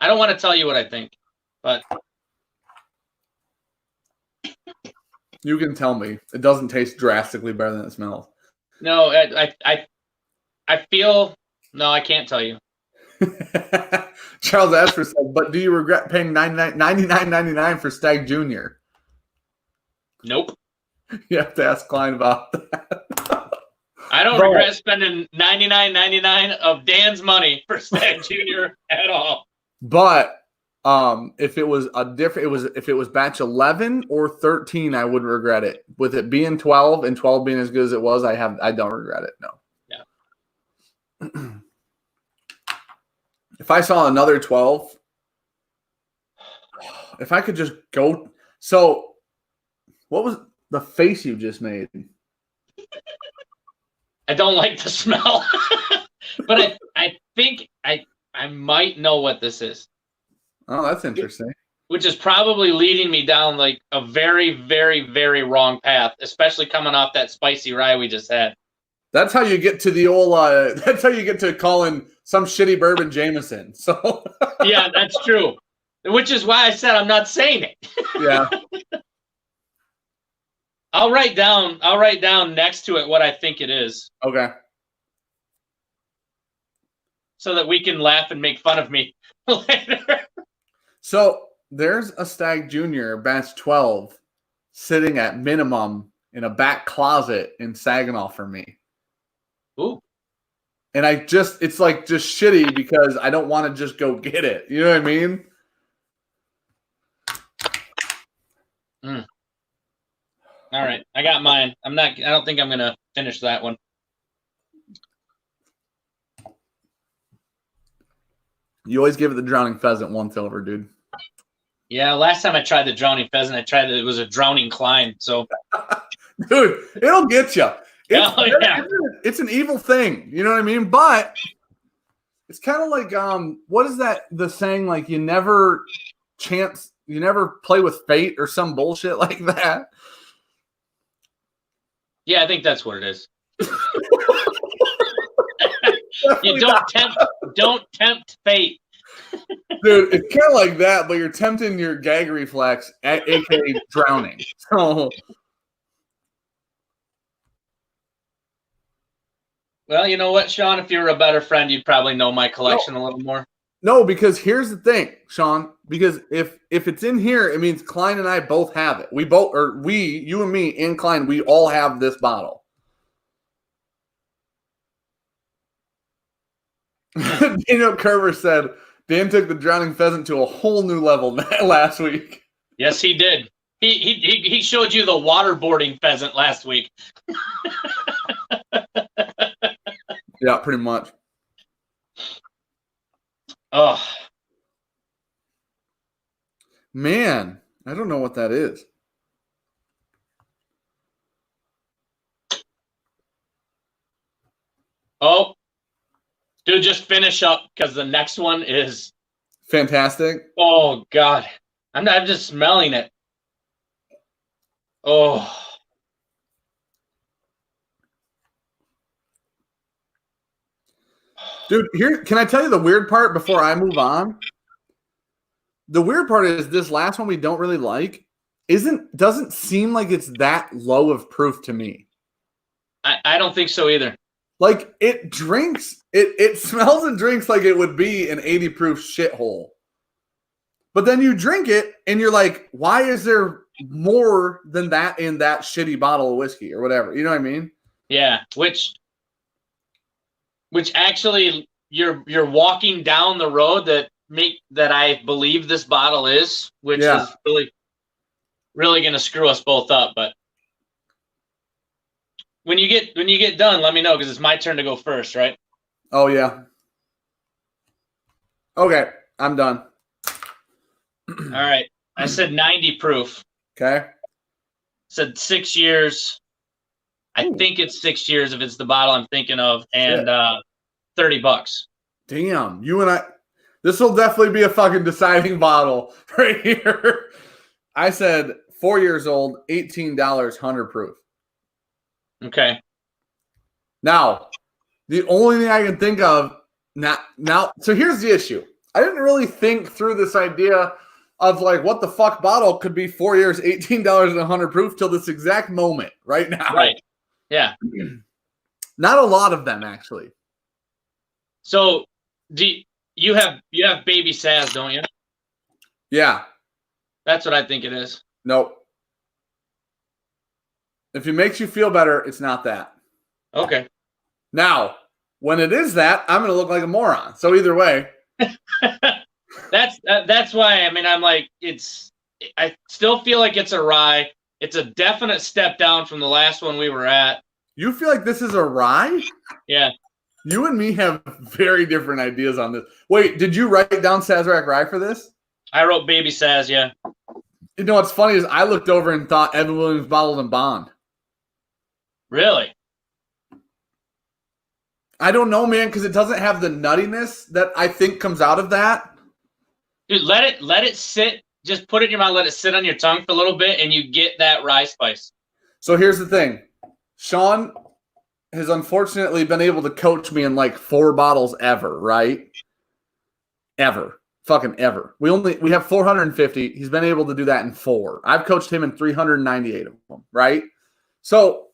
[SPEAKER 2] don't want to tell you what I think, but
[SPEAKER 1] you can tell me. It doesn't taste drastically better than it smells.
[SPEAKER 2] No, I feel no, I can't tell you.
[SPEAKER 1] Charles Ashford said, but do you regret paying $99.99 for Stag Jr.?
[SPEAKER 2] Nope.
[SPEAKER 1] You have to ask Klein about that.
[SPEAKER 2] I don't regret spending $99.99 of Dan's money for Stag Jr. at all.
[SPEAKER 1] But if it was if it was batch 11 or 13, I wouldn't regret it. With it being 12 and 12 being as good as it was, I don't regret it. No.
[SPEAKER 2] Yeah.
[SPEAKER 1] If I saw another 12, if I could just go. So, what was the face you just made?
[SPEAKER 2] I don't like the smell, but I think I might know what this is.
[SPEAKER 1] Oh, that's interesting.
[SPEAKER 2] Which is probably leading me down like a very, very, very wrong path, especially coming off that spicy rye we just had.
[SPEAKER 1] That's how you get to the old. That's how you get to calling some shitty bourbon Jameson. So
[SPEAKER 2] yeah, that's true. Which is why I said I'm not saying it.
[SPEAKER 1] Yeah.
[SPEAKER 2] I'll write down next to it what I think it is.
[SPEAKER 1] Okay.
[SPEAKER 2] So that we can laugh and make fun of me later.
[SPEAKER 1] So there's a Stag Junior batch 12 sitting at minimum in a back closet in Saginaw for me.
[SPEAKER 2] Ooh.
[SPEAKER 1] And it's like just shitty because I don't want to just go get it. You know what I mean?
[SPEAKER 2] All right, I got mine. I don't think I'm gonna finish that one.
[SPEAKER 1] You always give it the drowning pheasant once over, dude.
[SPEAKER 2] Yeah, last time I tried the drowning pheasant, it was a drowning cline. So,
[SPEAKER 1] dude, it'll get you.
[SPEAKER 2] yeah.
[SPEAKER 1] It's an evil thing. You know what I mean? But it's kind of like what is that? The saying like you never play with fate or some bullshit like that.
[SPEAKER 2] Yeah, I think that's what it is. You don't tempt fate.
[SPEAKER 1] Dude, it's kind of like that, but you're tempting your gag reflex, aka drowning. So,
[SPEAKER 2] well, you know what, Sean? If you were a better friend, you'd probably know my collection a little more.
[SPEAKER 1] No, because here's the thing, Sean. Because if it's in here, it means Klein and I both have it. You and me and Klein, we all have this bottle. Daniel Kerber said Dan took the drowning pheasant to a whole new level last week.
[SPEAKER 2] Yes, he did. He showed you the waterboarding pheasant last week.
[SPEAKER 1] Yeah, pretty much.
[SPEAKER 2] Oh.
[SPEAKER 1] Man, I don't know what that is.
[SPEAKER 2] Oh. Dude, just finish up because the next one is
[SPEAKER 1] fantastic.
[SPEAKER 2] Oh God. I'm just smelling it. Oh.
[SPEAKER 1] Dude, can I tell you the weird part before I move on? The weird part is this last one we don't really like doesn't seem like it's that low of proof to me.
[SPEAKER 2] I don't think so either.
[SPEAKER 1] Like it smells and drinks like it would be an 80 proof shithole. But then you drink it and you're like, why is there more than that in that shitty bottle of whiskey or whatever? You know what I mean?
[SPEAKER 2] Yeah, which actually you're walking down the road that I believe this bottle is, which is really going to screw us both up. But when you get done, let me know because it's my turn to go first, right?
[SPEAKER 1] Oh yeah. Okay, I'm done.
[SPEAKER 2] All right, I said 90 proof.
[SPEAKER 1] Okay.
[SPEAKER 2] Said 6 years. I think it's 6 years if it's the bottle I'm thinking of, and $30.
[SPEAKER 1] Damn, you and I. This will definitely be a fucking deciding bottle right here. I said 4 years old, $18, 100 proof.
[SPEAKER 2] Okay.
[SPEAKER 1] Now, the only thing I can think of now. So here's the issue. I didn't really think through this idea of like what the fuck bottle could be 4 years, $18 and 100 proof till this exact moment right now.
[SPEAKER 2] Right. Yeah.
[SPEAKER 1] Not a lot of them actually.
[SPEAKER 2] So you have baby Saz, don't you?
[SPEAKER 1] Yeah.
[SPEAKER 2] That's what I think it is.
[SPEAKER 1] Nope. If it makes you feel better, it's not that.
[SPEAKER 2] Okay.
[SPEAKER 1] Now, when it is that, I'm going to look like a moron. So either way.
[SPEAKER 2] That's why, I mean, I'm like, I still feel like it's a rye. It's a definite step down from the last one we were at.
[SPEAKER 1] You feel like this is a rye?
[SPEAKER 2] Yeah.
[SPEAKER 1] You and me have very different ideas on this. Wait, did you write down Sazerac rye for this?
[SPEAKER 2] I wrote baby Saz, yeah.
[SPEAKER 1] You know what's funny is I looked over and thought Evan Williams bottled and bond. Really? I don't know, man, because it doesn't have the nuttiness that I think comes out of that.
[SPEAKER 2] Dude, let it sit. Just put it in your mouth, let it sit on your tongue for a little bit, and you get that rye spice.
[SPEAKER 1] So here's the thing. Sean has unfortunately been able to coach me in like 4 bottles ever, right? Ever. Fucking ever. We have 450. He's been able to do that in 4. I've coached him in 398 of them, right? So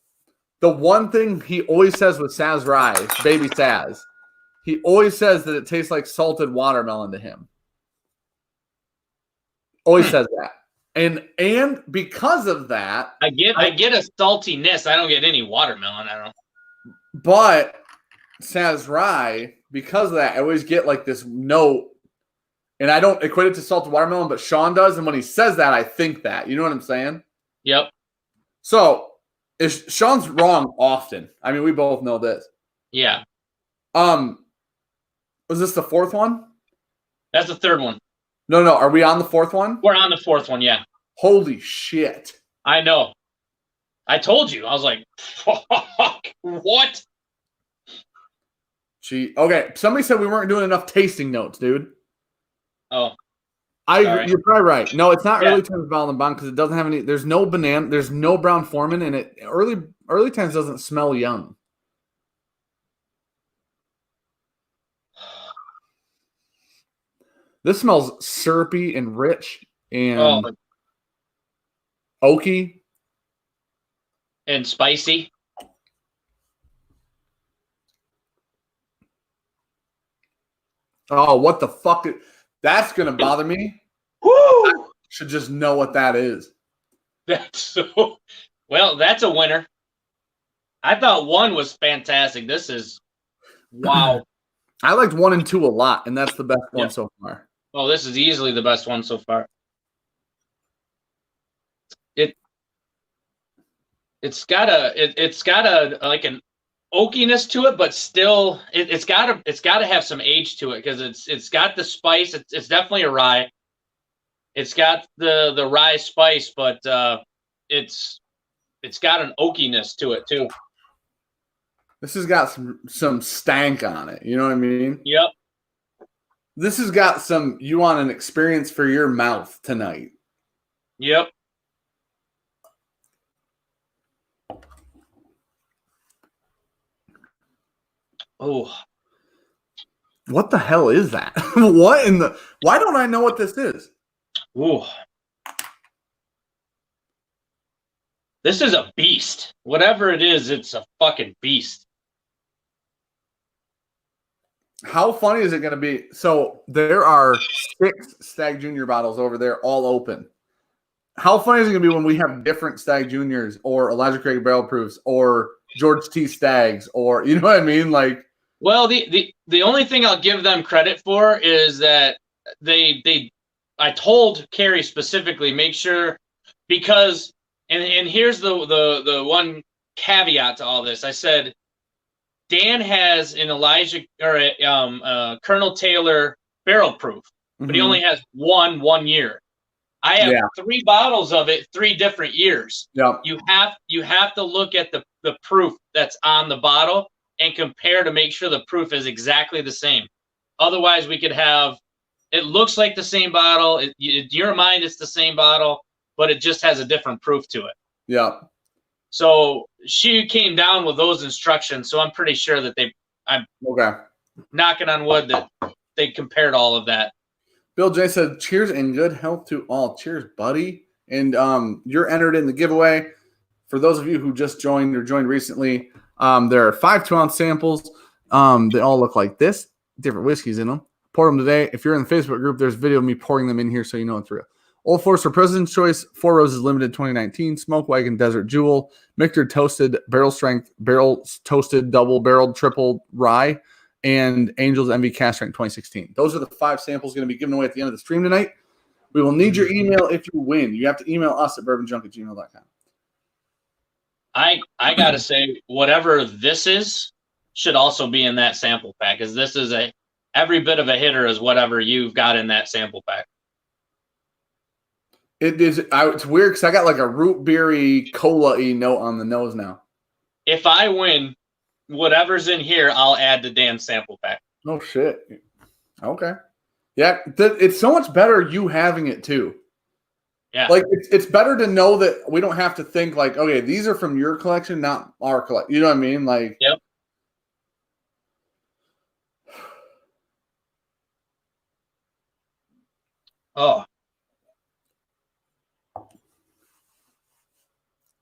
[SPEAKER 1] the one thing he always says with Saz Rye, baby Saz, he always says that it tastes like salted watermelon to him. Always says that. And because of that,
[SPEAKER 2] I get a saltiness. I don't get any watermelon. I don't know.
[SPEAKER 1] But Saz rye, because of that, I always get like this note, and I don't equate it to salted watermelon, but Sean does, and when he says that, I think that. You know what I'm saying?
[SPEAKER 2] Yep.
[SPEAKER 1] So, Sean's wrong often. I mean, we both know this.
[SPEAKER 2] Yeah.
[SPEAKER 1] Was this the fourth one?
[SPEAKER 2] That's the third one.
[SPEAKER 1] No. Are we on the fourth one?
[SPEAKER 2] We're on the fourth one, yeah.
[SPEAKER 1] Holy shit.
[SPEAKER 2] I know. I told you. I was like, fuck, what?
[SPEAKER 1] Okay, somebody said we weren't doing enough tasting notes, dude.
[SPEAKER 2] Oh.
[SPEAKER 1] You're probably right. No, it's not
[SPEAKER 2] Yeah.
[SPEAKER 1] early times Ballon Bond because it doesn't have any. There's no banana. There's no brown Foreman, and it early times doesn't smell young. This smells syrupy and rich and oaky
[SPEAKER 2] and spicy.
[SPEAKER 1] Oh, what the fuck? That's gonna bother me.
[SPEAKER 2] Woo!
[SPEAKER 1] I should just know what that is.
[SPEAKER 2] That's a winner. I thought 1 was fantastic. This is wow.
[SPEAKER 1] I liked 1 and 2 a lot, and that's the best one so far.
[SPEAKER 2] Oh, this is easily the best one so far. It's got a like an oakiness to it, but still it's got to have some age to it because it's got the spice. It's definitely a rye. It's got the rye spice, but it's got an oakiness to it too.
[SPEAKER 1] This has got some stank on it. You know what I mean?
[SPEAKER 2] Yep.
[SPEAKER 1] This has got some. You want an experience for your mouth tonight?
[SPEAKER 2] Yep. Oh.
[SPEAKER 1] What the hell is that? What in the? Why don't I know what this is?
[SPEAKER 2] Ooh. This is a beast. Whatever it is, it's a fucking beast.
[SPEAKER 1] How funny is it going to be? So there are 6 Stag Junior bottles over there, all open. How funny is it going to be when we have different Stag Juniors or Elijah Craig Barrel Proofs or George T. Stags or, you know what I mean? Like,
[SPEAKER 2] well, the only thing I'll give them credit for is that I told Kari specifically, make sure, because and here's the one caveat to all this. I said, Dan has an Elijah or a Colonel Taylor barrel proof, but he only has 1 year. I have 3 bottles of it, 3 different years.
[SPEAKER 1] Yeah.
[SPEAKER 2] You have to look at the proof that's on the bottle and compare to make sure the proof is exactly the same. Otherwise, we could have it looks like the same bottle. In your mind, it's the same bottle, but it just has a different proof to it.
[SPEAKER 1] Yeah.
[SPEAKER 2] So she came down with those instructions. So I'm pretty sure that I'm knocking on wood that they compared all of that.
[SPEAKER 1] Bill J said, cheers and good health to all. Cheers, buddy. And you're entered in the giveaway. For those of you who just joined or joined recently, there are 5 2-ounce samples. They all look like this. Different whiskeys in them. Pour them today. If you're in the Facebook group, there's a video of me pouring them in here so you know it's real. Old Forester President's Choice, 4 Roses Limited 2019, Smoke Wagon Desert Jewel, Michter Toasted Barrel Strength, Barrel Toasted Double Barreled Triple Rye, and Angel's Envy Cask Strength 2016. Those are the 5 samples going to be given away at the end of the stream tonight. We will need your email if you win. You have to email us at bourbonjunk@gmail.com.
[SPEAKER 2] I got to say, whatever this is should also be in that sample pack, because this is every bit of a hitter is whatever you've got in that sample pack.
[SPEAKER 1] It is. It's weird because I got like a root beery cola-y note on the nose now.
[SPEAKER 2] If I win, whatever's in here, I'll add to Dan's sample pack.
[SPEAKER 1] Oh shit. Okay. Yeah, it's so much better you having it too.
[SPEAKER 2] Yeah.
[SPEAKER 1] Like it's better to know that we don't have to think like, okay, these are from your collection, not our collection. You know what I mean? Like.
[SPEAKER 2] Yep. Oh.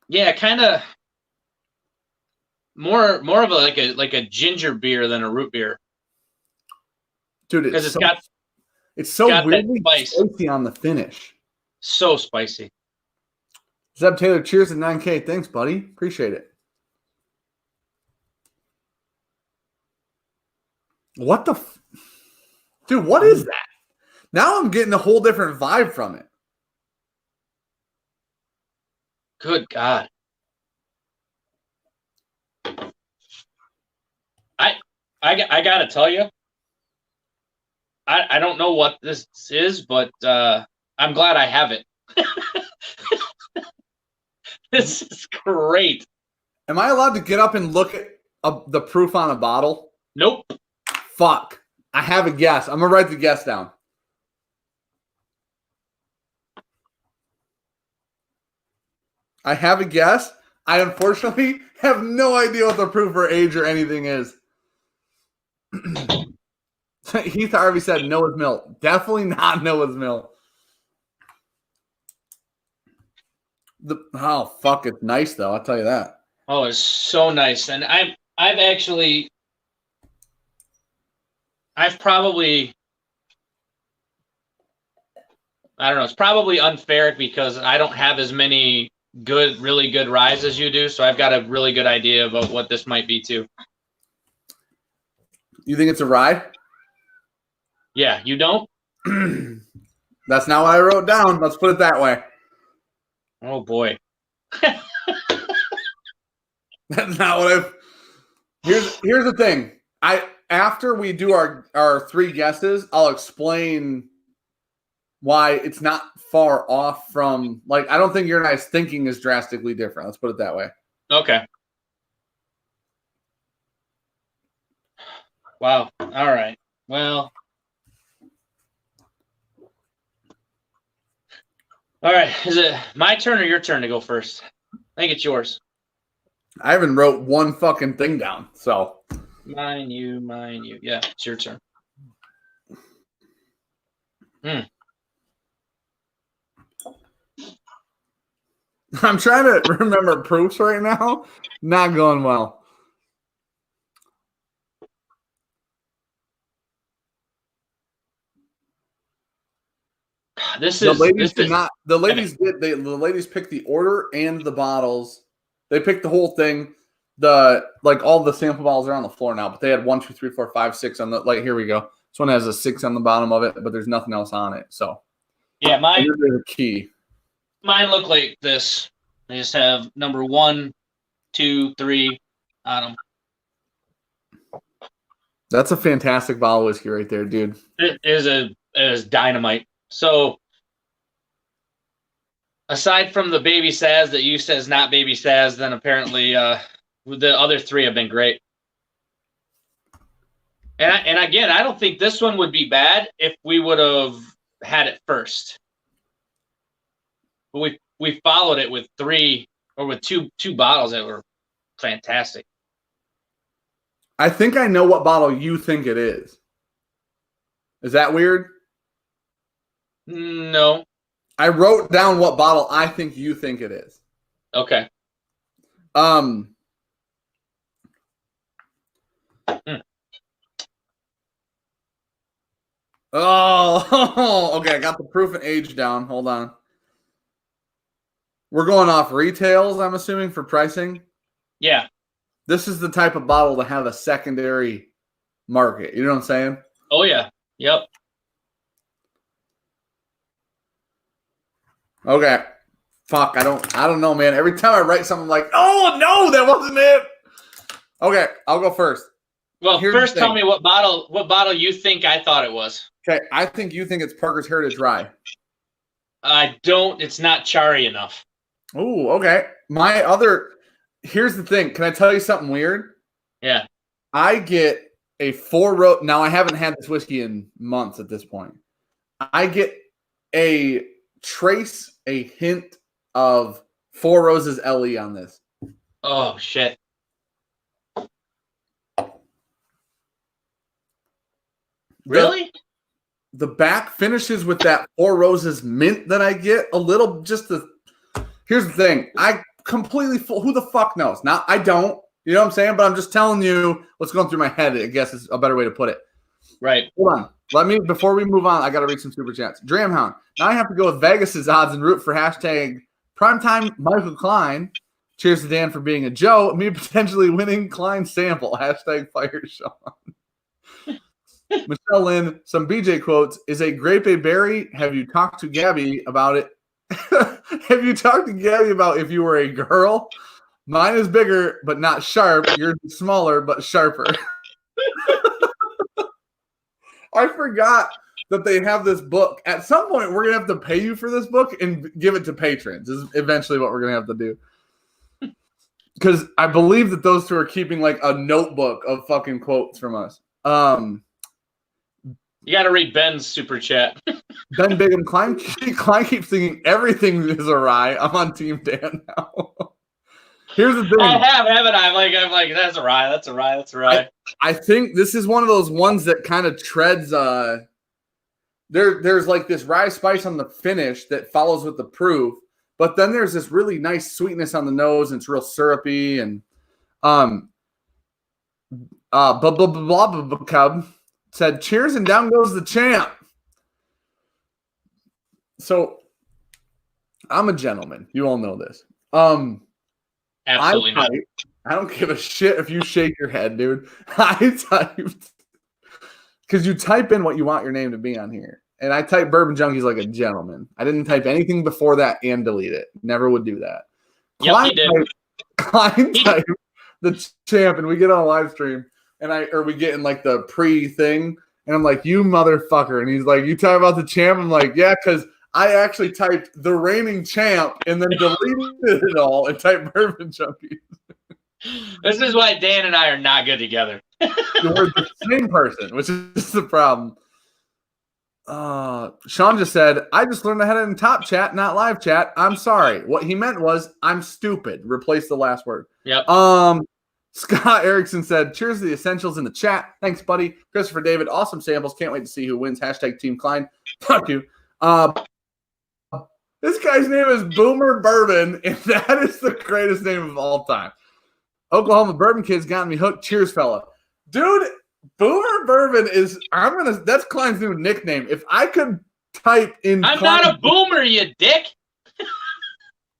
[SPEAKER 2] Yeah, kind of more of a like a ginger beer than a root beer.
[SPEAKER 1] Dude, it's so weirdly spicy on the finish.
[SPEAKER 2] So spicy.
[SPEAKER 1] Zeb Taylor, cheers to 9K. Thanks, buddy. Appreciate it. What the dude, what is that? Now I'm getting a whole different vibe from it.
[SPEAKER 2] Good God. I gotta tell you, I don't know what this is, but I'm glad I have it. This is great.
[SPEAKER 1] Am I allowed to get up and look at the proof on a bottle?
[SPEAKER 2] Nope.
[SPEAKER 1] Fuck. I have a guess. I'm going to write the guess down. I have a guess. I unfortunately have no idea what the proof or age or anything is. Heath Harvey said Noah's Mill. Definitely not Noah's Mill. Oh, fuck. It's nice, though. I'll tell you that.
[SPEAKER 2] Oh, it's so nice. And I've probably, I don't know, it's probably unfair because I don't have as many really good ryes as you do, so I've got a really good idea about what this might be too.
[SPEAKER 1] You think it's a rye?
[SPEAKER 2] Yeah, you don't?
[SPEAKER 1] That's not what I wrote down. Let's put it that way.
[SPEAKER 2] Oh boy.
[SPEAKER 1] That's not what I've. Here's the thing. After we do our three guesses, I'll explain why it's not far off from, like, I don't think your and I's thinking is drastically different. Let's put it that way.
[SPEAKER 2] Okay. Wow. All right. Well. All right. Is it my turn or your turn to go first? I think it's yours.
[SPEAKER 1] I haven't wrote one fucking thing down, so.
[SPEAKER 2] Mine, you. Yeah, it's your turn.
[SPEAKER 1] I'm trying to remember proofs right now. Not going well. The ladies picked the order and the bottles. They picked the whole thing. All the sample bottles are on the floor now, but they had 1, 2, 3, 4, 5, 6 on the, like, here we go. This one has a 6 on the bottom of it, but there's nothing else on it. So
[SPEAKER 2] yeah, mine
[SPEAKER 1] is a key.
[SPEAKER 2] Mine look like this. They just have number 1, 2, 3 on them.
[SPEAKER 1] That's a fantastic bottle of whiskey right there, dude.
[SPEAKER 2] It is dynamite. So aside from the baby Saz that you says not baby Saz, then apparently the other 3 have been great. And again, I don't think this one would be bad if we would have had it first. But we followed it with 3 or with two bottles that were fantastic.
[SPEAKER 1] I think I know what bottle you think it is. Is that weird?
[SPEAKER 2] No.
[SPEAKER 1] I wrote down what bottle I think you think it is.
[SPEAKER 2] Okay.
[SPEAKER 1] Oh, okay. I got the proof and age down. Hold on. We're going off retails, I'm assuming, for pricing.
[SPEAKER 2] Yeah.
[SPEAKER 1] This is the type of bottle to have a secondary market. You know what I'm saying?
[SPEAKER 2] Oh, yeah. Yep.
[SPEAKER 1] Okay. Fuck, I don't know, man. Every time I write something, I'm like, oh, no, that wasn't it. Okay, I'll go first.
[SPEAKER 2] Well, first tell me what bottle you think I thought it was.
[SPEAKER 1] Okay, I think you think it's Parker's Heritage Rye.
[SPEAKER 2] I don't. It's not charry enough.
[SPEAKER 1] Oh, okay. Here's the thing. Can I tell you something weird?
[SPEAKER 2] Yeah.
[SPEAKER 1] I get a 4-row. Now, I haven't had this whiskey in months at this point. I get a hint of 4 Roses LE on this.
[SPEAKER 2] Oh, shit. Really?
[SPEAKER 1] The back finishes with that 4 Roses mint that I get a little. Here's the thing. I completely who the fuck knows? Now I don't. You know what I'm saying? But I'm just telling you what's going through my head. I guess is a better way to put it.
[SPEAKER 2] Right.
[SPEAKER 1] Hold on. Before we move on, I got to read some super chats. Dramhound. Now I have to go with Vegas's odds and root for hashtag primetime Michael Klein. Cheers to Dan for being a Joe. Me potentially winning Klein sample. Hashtag fire Sean. Michelle Lynn, some BJ quotes. Is a grape a berry? Have you talked to Gabby about it? Have you talked to Gabby about if you were a girl? Mine is bigger, but not sharp. Yours is smaller, but sharper. I forgot that they have this book. At some point, we're going to have to pay you for this book and give it to patrons is eventually what we're going to have to do. Because I believe that those two are keeping like a notebook of fucking quotes from us. You
[SPEAKER 2] got to read Ben's super chat.
[SPEAKER 1] Ben Bigham, Cline keeps thinking everything is awry. I'm on Team Dan now. Here's the thing.
[SPEAKER 2] I have, haven't I? I'm like, that's awry. That's awry. That's awry.
[SPEAKER 1] I think this is one of those ones that kind of treads. There's like this rye spice on the finish that follows with the proof, but then there's this really nice sweetness on the nose, and it's real syrupy. And Cub said, "Cheers!" and down goes the champ. So, I'm a gentleman. You all know this.
[SPEAKER 2] Absolutely not.
[SPEAKER 1] I don't give a shit if you shake your head, dude. I typed because you type in what you want your name to be on here. And I typed Bourbon Junkies like a gentleman. I didn't type anything before that and delete it. Never would do that.
[SPEAKER 2] Yep, he did.
[SPEAKER 1] Klein typed the champ, and we get on a live stream, and we get in like the pre-thing, and I'm like, you motherfucker. And he's like, you talk about the champ? I'm like, yeah, because I actually typed the reigning champ and then deleted it all and typed Bourbon Junkies.
[SPEAKER 2] This is why Dan and I are not good together.
[SPEAKER 1] We're the same person, which is the problem. Sean just said, I just learned I had it in top chat, not live chat. I'm sorry. What he meant was, I'm stupid. Replace the last word.
[SPEAKER 2] Yep.
[SPEAKER 1] Scott Erickson said, cheers to the essentials in the chat. Thanks, buddy. Christopher David, awesome samples. Can't wait to see who wins. Hashtag Team Klein. Fuck you. This guy's name is Boomer Bourbon, and that is the greatest name of all time. Oklahoma Bourbon Kids got me hooked. Cheers, fella. Dude, Boomer Bourbon is that's Klein's new nickname. If I could type in
[SPEAKER 2] I'm
[SPEAKER 1] Klein,
[SPEAKER 2] not a boomer, you dick.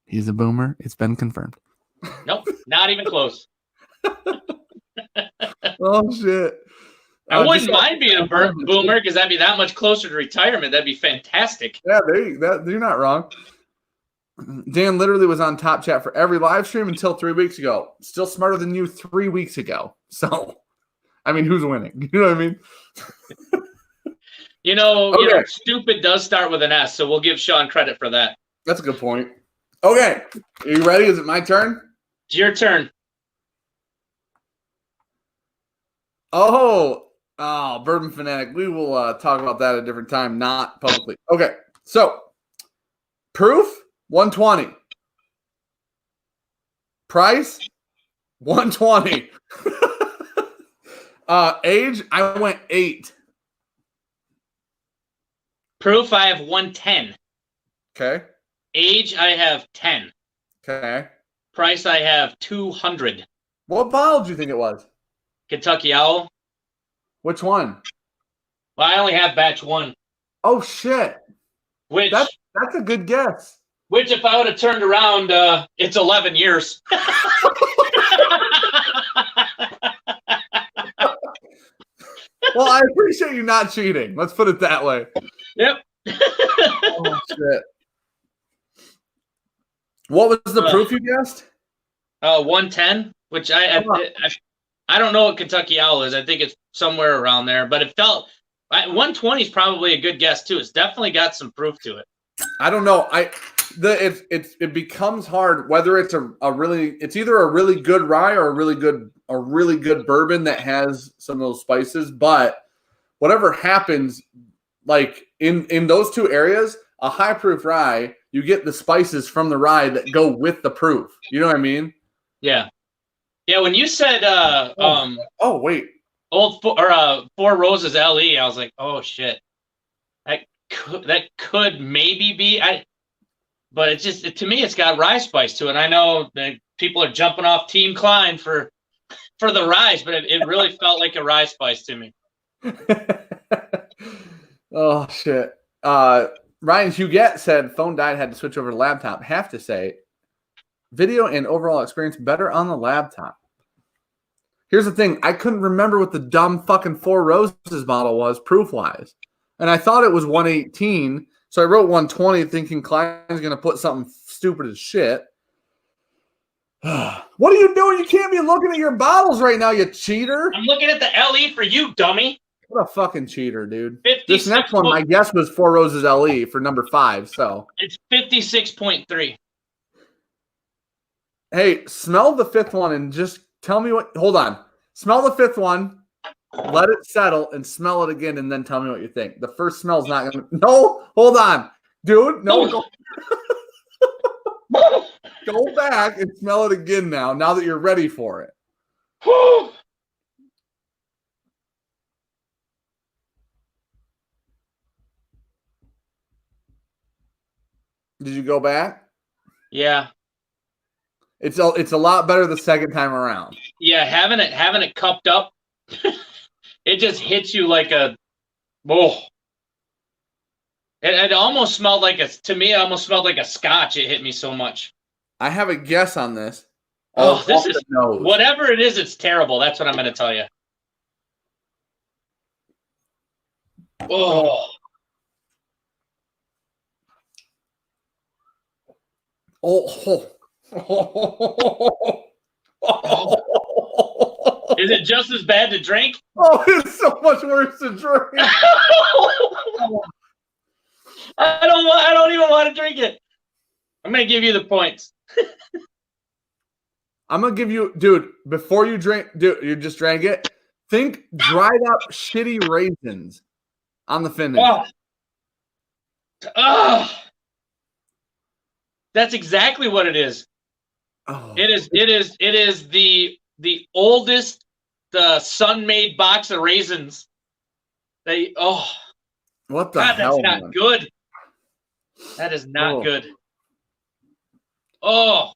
[SPEAKER 1] He's a boomer. It's been confirmed.
[SPEAKER 2] Nope, not even close.
[SPEAKER 1] Oh shit.
[SPEAKER 2] I wouldn't mind being a boomer because that'd be that much closer to retirement. That'd be fantastic.
[SPEAKER 1] Yeah, you're not wrong. Dan literally was on top chat for every live stream until 3 weeks ago. Still smarter than you 3 weeks ago. So, I mean, who's winning? You know what I mean?
[SPEAKER 2] You know, stupid does start with an S, so we'll give Sean credit for that.
[SPEAKER 1] That's a good point. Okay, are you ready? Is it my turn?
[SPEAKER 2] It's your turn.
[SPEAKER 1] Oh, Bourbon Fanatic. We will talk about that at a different time, not publicly. Okay, so proof 120, price 120. Age I went 8.
[SPEAKER 2] Proof I have 110.
[SPEAKER 1] Okay.
[SPEAKER 2] Age I have 10.
[SPEAKER 1] Okay.
[SPEAKER 2] Price I have 200.
[SPEAKER 1] What bottle do you think it was?
[SPEAKER 2] Kentucky Owl.
[SPEAKER 1] Which one?
[SPEAKER 2] Well, I only have batch 1.
[SPEAKER 1] Oh shit!
[SPEAKER 2] Which
[SPEAKER 1] that's a good guess.
[SPEAKER 2] Which, if I would have turned around, it's 11 years.
[SPEAKER 1] Well, I appreciate you not cheating. Let's put it that way.
[SPEAKER 2] Yep.
[SPEAKER 1] Oh shit! What was the proof you guessed?
[SPEAKER 2] 110. Which I don't know what Kentucky Owl is. I think it's somewhere around there, but it felt 120 is probably a good guess too. It's definitely got some proof to it.
[SPEAKER 1] I don't know. It becomes hard whether it's it's either a really good rye or a really good bourbon that has some of those spices. But whatever happens, like in those two areas, a high proof rye, you get the spices from the rye that go with the proof. You know what I mean?
[SPEAKER 2] Yeah. Yeah, when you said
[SPEAKER 1] oh wait.
[SPEAKER 2] Four Roses LE, I was like, oh shit. That could maybe be but it's just to me it's got rye spice to it. I know that people are jumping off Team Klein for the rye, but it really felt like a rye spice to me.
[SPEAKER 1] Oh shit. Ryan Huguette said phone died, had to switch over to laptop. Have to say, video and overall experience better on the laptop. Here's the thing. I couldn't remember what the dumb fucking Four Roses bottle was proof-wise. And I thought it was 118. So I wrote 120 thinking Kline's going to put something stupid as shit. What are you doing? You can't be looking at your bottles right now, you cheater.
[SPEAKER 2] I'm looking at the LE for you, dummy.
[SPEAKER 1] What a fucking cheater, dude.
[SPEAKER 2] 56
[SPEAKER 1] This next one, my guess was Four Roses LE for number 5. So
[SPEAKER 2] it's 56.3.
[SPEAKER 1] Hey, smell the 5th one and just tell me what. Hold on. Smell the 5th one. Let it settle and smell it again, and then tell me what you think. The first smell's not gonna. No, hold on, dude. No, go, go back and smell it again now. Now that you're ready for it. Did you go back?
[SPEAKER 2] Yeah.
[SPEAKER 1] It's a lot better the second time around.
[SPEAKER 2] Yeah, having it cupped up, it just hits you like a It almost smelled like it almost smelled like a scotch. It hit me so much.
[SPEAKER 1] I have a guess on this.
[SPEAKER 2] Oh, this is whatever it is, it's terrible. That's what I'm gonna tell you. Oh.
[SPEAKER 1] Oh.
[SPEAKER 2] Is it just as bad to drink?
[SPEAKER 1] Oh, it's so much worse to drink.
[SPEAKER 2] I don't even want to drink it. I'm gonna give you the points.
[SPEAKER 1] I'm gonna give you, dude. Before you drink, dude, you just drank it. Think dried up shitty raisins on the finish.
[SPEAKER 2] Oh. That's exactly what it is.
[SPEAKER 1] Oh.
[SPEAKER 2] It is the oldest sun-made box of raisins.
[SPEAKER 1] What the
[SPEAKER 2] God,
[SPEAKER 1] hell?
[SPEAKER 2] That's not good. That is not good. Oh,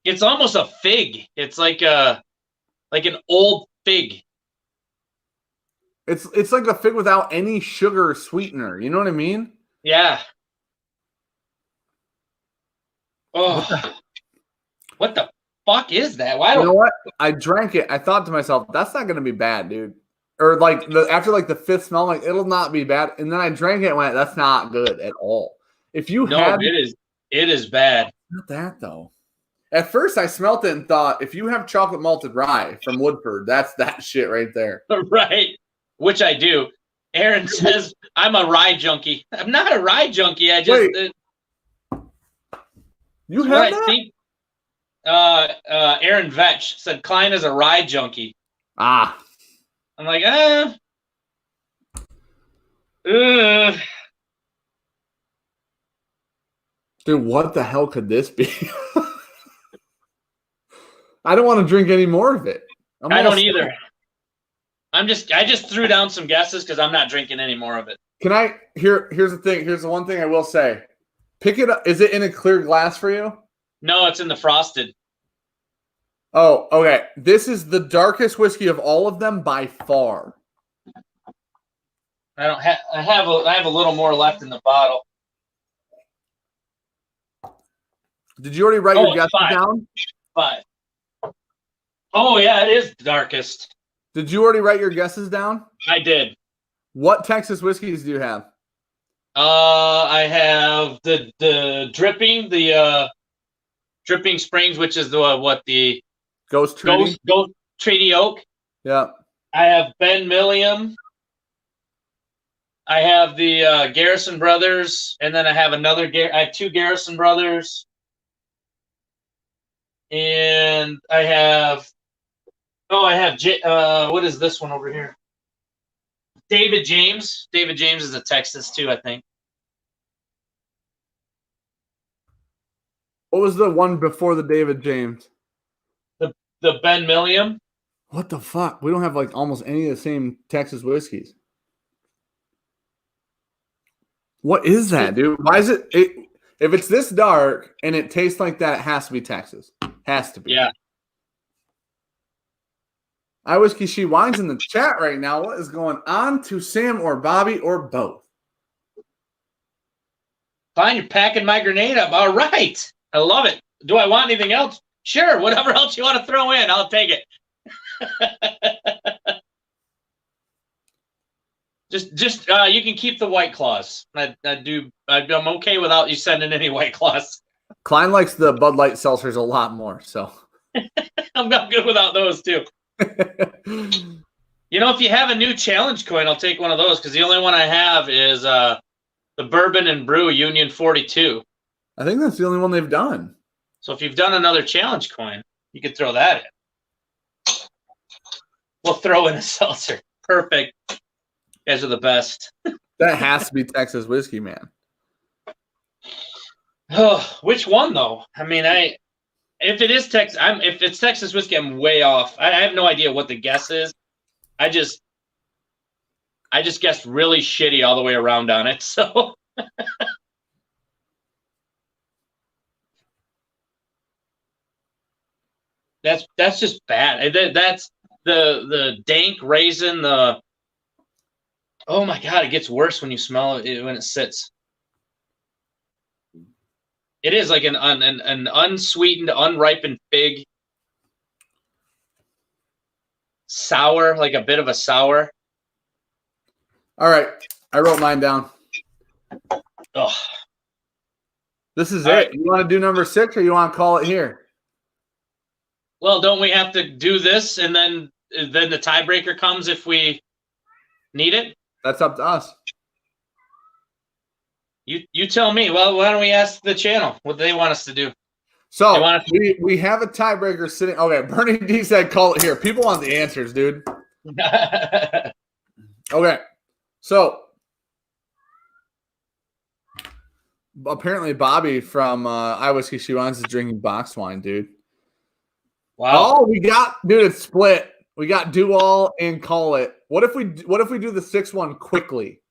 [SPEAKER 2] it's almost a fig. It's like an old fig.
[SPEAKER 1] It's like a fig without any sugar or sweetener. You know what I mean?
[SPEAKER 2] Yeah. Oh, what the fuck is that?
[SPEAKER 1] You know what? I drank it. I thought to myself, that's not going to be bad, dude. Or like after the 5th smell, like it'll not be bad. And then I drank it and went, that's not good at all. If you
[SPEAKER 2] it is bad.
[SPEAKER 1] Not that though. At first, I smelt it and thought, if you have chocolate malted rye from Woodford, that's that shit right there.
[SPEAKER 2] Right, which I do. Aaron says I'm a rye junkie. I'm not a rye junkie. I just.
[SPEAKER 1] Wait. You have that?
[SPEAKER 2] I think Aaron Vetch said Kline is a rye junkie.
[SPEAKER 1] Ah.
[SPEAKER 2] I'm like,
[SPEAKER 1] Dude, what the hell could this be? I don't want to drink any more of it.
[SPEAKER 2] I don't either. I just threw down some guesses because I'm not drinking any more of it.
[SPEAKER 1] Can I here's the thing. Here's the one thing I will say. Pick it up. Is it in a clear glass for you?
[SPEAKER 2] No, it's in the frosted.
[SPEAKER 1] Oh, okay. This is the darkest whiskey of all of them by far.
[SPEAKER 2] I have a little more left in the bottle.
[SPEAKER 1] Did you already write your guesses down?
[SPEAKER 2] 5. Oh yeah, it is the darkest.
[SPEAKER 1] Did you already write your guesses down?
[SPEAKER 2] I did.
[SPEAKER 1] What Texas whiskeys do you have?
[SPEAKER 2] I have the dripping, Dripping Springs, which is the
[SPEAKER 1] Ghost Treaty?
[SPEAKER 2] Ghost Treaty Oak.
[SPEAKER 1] Yeah.
[SPEAKER 2] I have Ben Milliam. I have the Garrison Brothers, and then I have I have 2 Garrison Brothers, and I have what is this one over here? David James. David James is a Texas too, I think.
[SPEAKER 1] What was the one before the David James?
[SPEAKER 2] The Ben Milliam.
[SPEAKER 1] What the fuck? We don't have almost any of the same Texas whiskeys. What is that, dude? Why is it if it's this dark and it tastes like that, it has to be Texas. Has to be.
[SPEAKER 2] Yeah.
[SPEAKER 1] iWhiskey She Wines in the chat right now. What is going on to Sam or Bobby or both?
[SPEAKER 2] Fine, you're packing my grenade up. All right. I love it. Do I want anything else? Sure. Whatever else you want to throw in, I'll take it. Just you can keep the White Claws. I'm okay without you sending any White Claws.
[SPEAKER 1] Klein likes the Bud Light seltzers a lot more, so.
[SPEAKER 2] I'm not good without those too. You know, if you have a new challenge coin, I'll take one of those because the only one I have is the Bourbon and Brew Union 42.
[SPEAKER 1] I think that's the only one they've done.
[SPEAKER 2] So if you've done another challenge coin, you could throw that in. We'll throw in a seltzer. Perfect. You guys are the best.
[SPEAKER 1] That has to be Texas whiskey, man.
[SPEAKER 2] Oh, which one though? I mean, if it is if it's Texas whiskey, I'm way off. I have no idea what the guess is. I just guessed really shitty all the way around on it. So that's just bad. That's the dank raisin. Oh my God, it gets worse when you smell it when it sits. It is like an unsweetened, unripened fig. Sour, like a bit of a sour.
[SPEAKER 1] All right. I wrote mine down.
[SPEAKER 2] Oh.
[SPEAKER 1] This is
[SPEAKER 2] All
[SPEAKER 1] it.
[SPEAKER 2] right.
[SPEAKER 1] You want to do number 6 or you want to call it here?
[SPEAKER 2] Well, don't we have to do this and then the tiebreaker comes if we need it?
[SPEAKER 1] That's up to us.
[SPEAKER 2] You tell me. Well, why don't we ask the channel what they want us to do?
[SPEAKER 1] So we have a tiebreaker sitting. Okay, Bernie D said call it here. People want the answers, dude. Okay, so apparently Bobby from I Whiskey She Wines is drinking box wine, dude.
[SPEAKER 2] Wow.
[SPEAKER 1] Oh, dude, it's split. We got do all and call it. What if we do the 6th one quickly?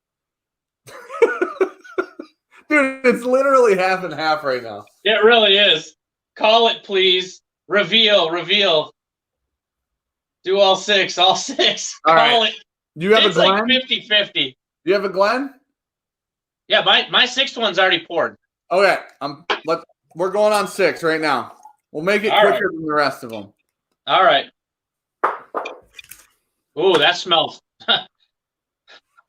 [SPEAKER 1] Dude, it's literally half and half right now.
[SPEAKER 2] It really is. Call it, please. Reveal. Do all 6. All 6.
[SPEAKER 1] All
[SPEAKER 2] Call
[SPEAKER 1] right.
[SPEAKER 2] it.
[SPEAKER 1] Do you have
[SPEAKER 2] It's
[SPEAKER 1] a Glen?
[SPEAKER 2] like 50-50.
[SPEAKER 1] Do you have a Glen?
[SPEAKER 2] Yeah, my 6th one's already poured.
[SPEAKER 1] Okay, we're going on 6 right now. We'll make it quicker than the rest of them.
[SPEAKER 2] All right. Ooh, that smells.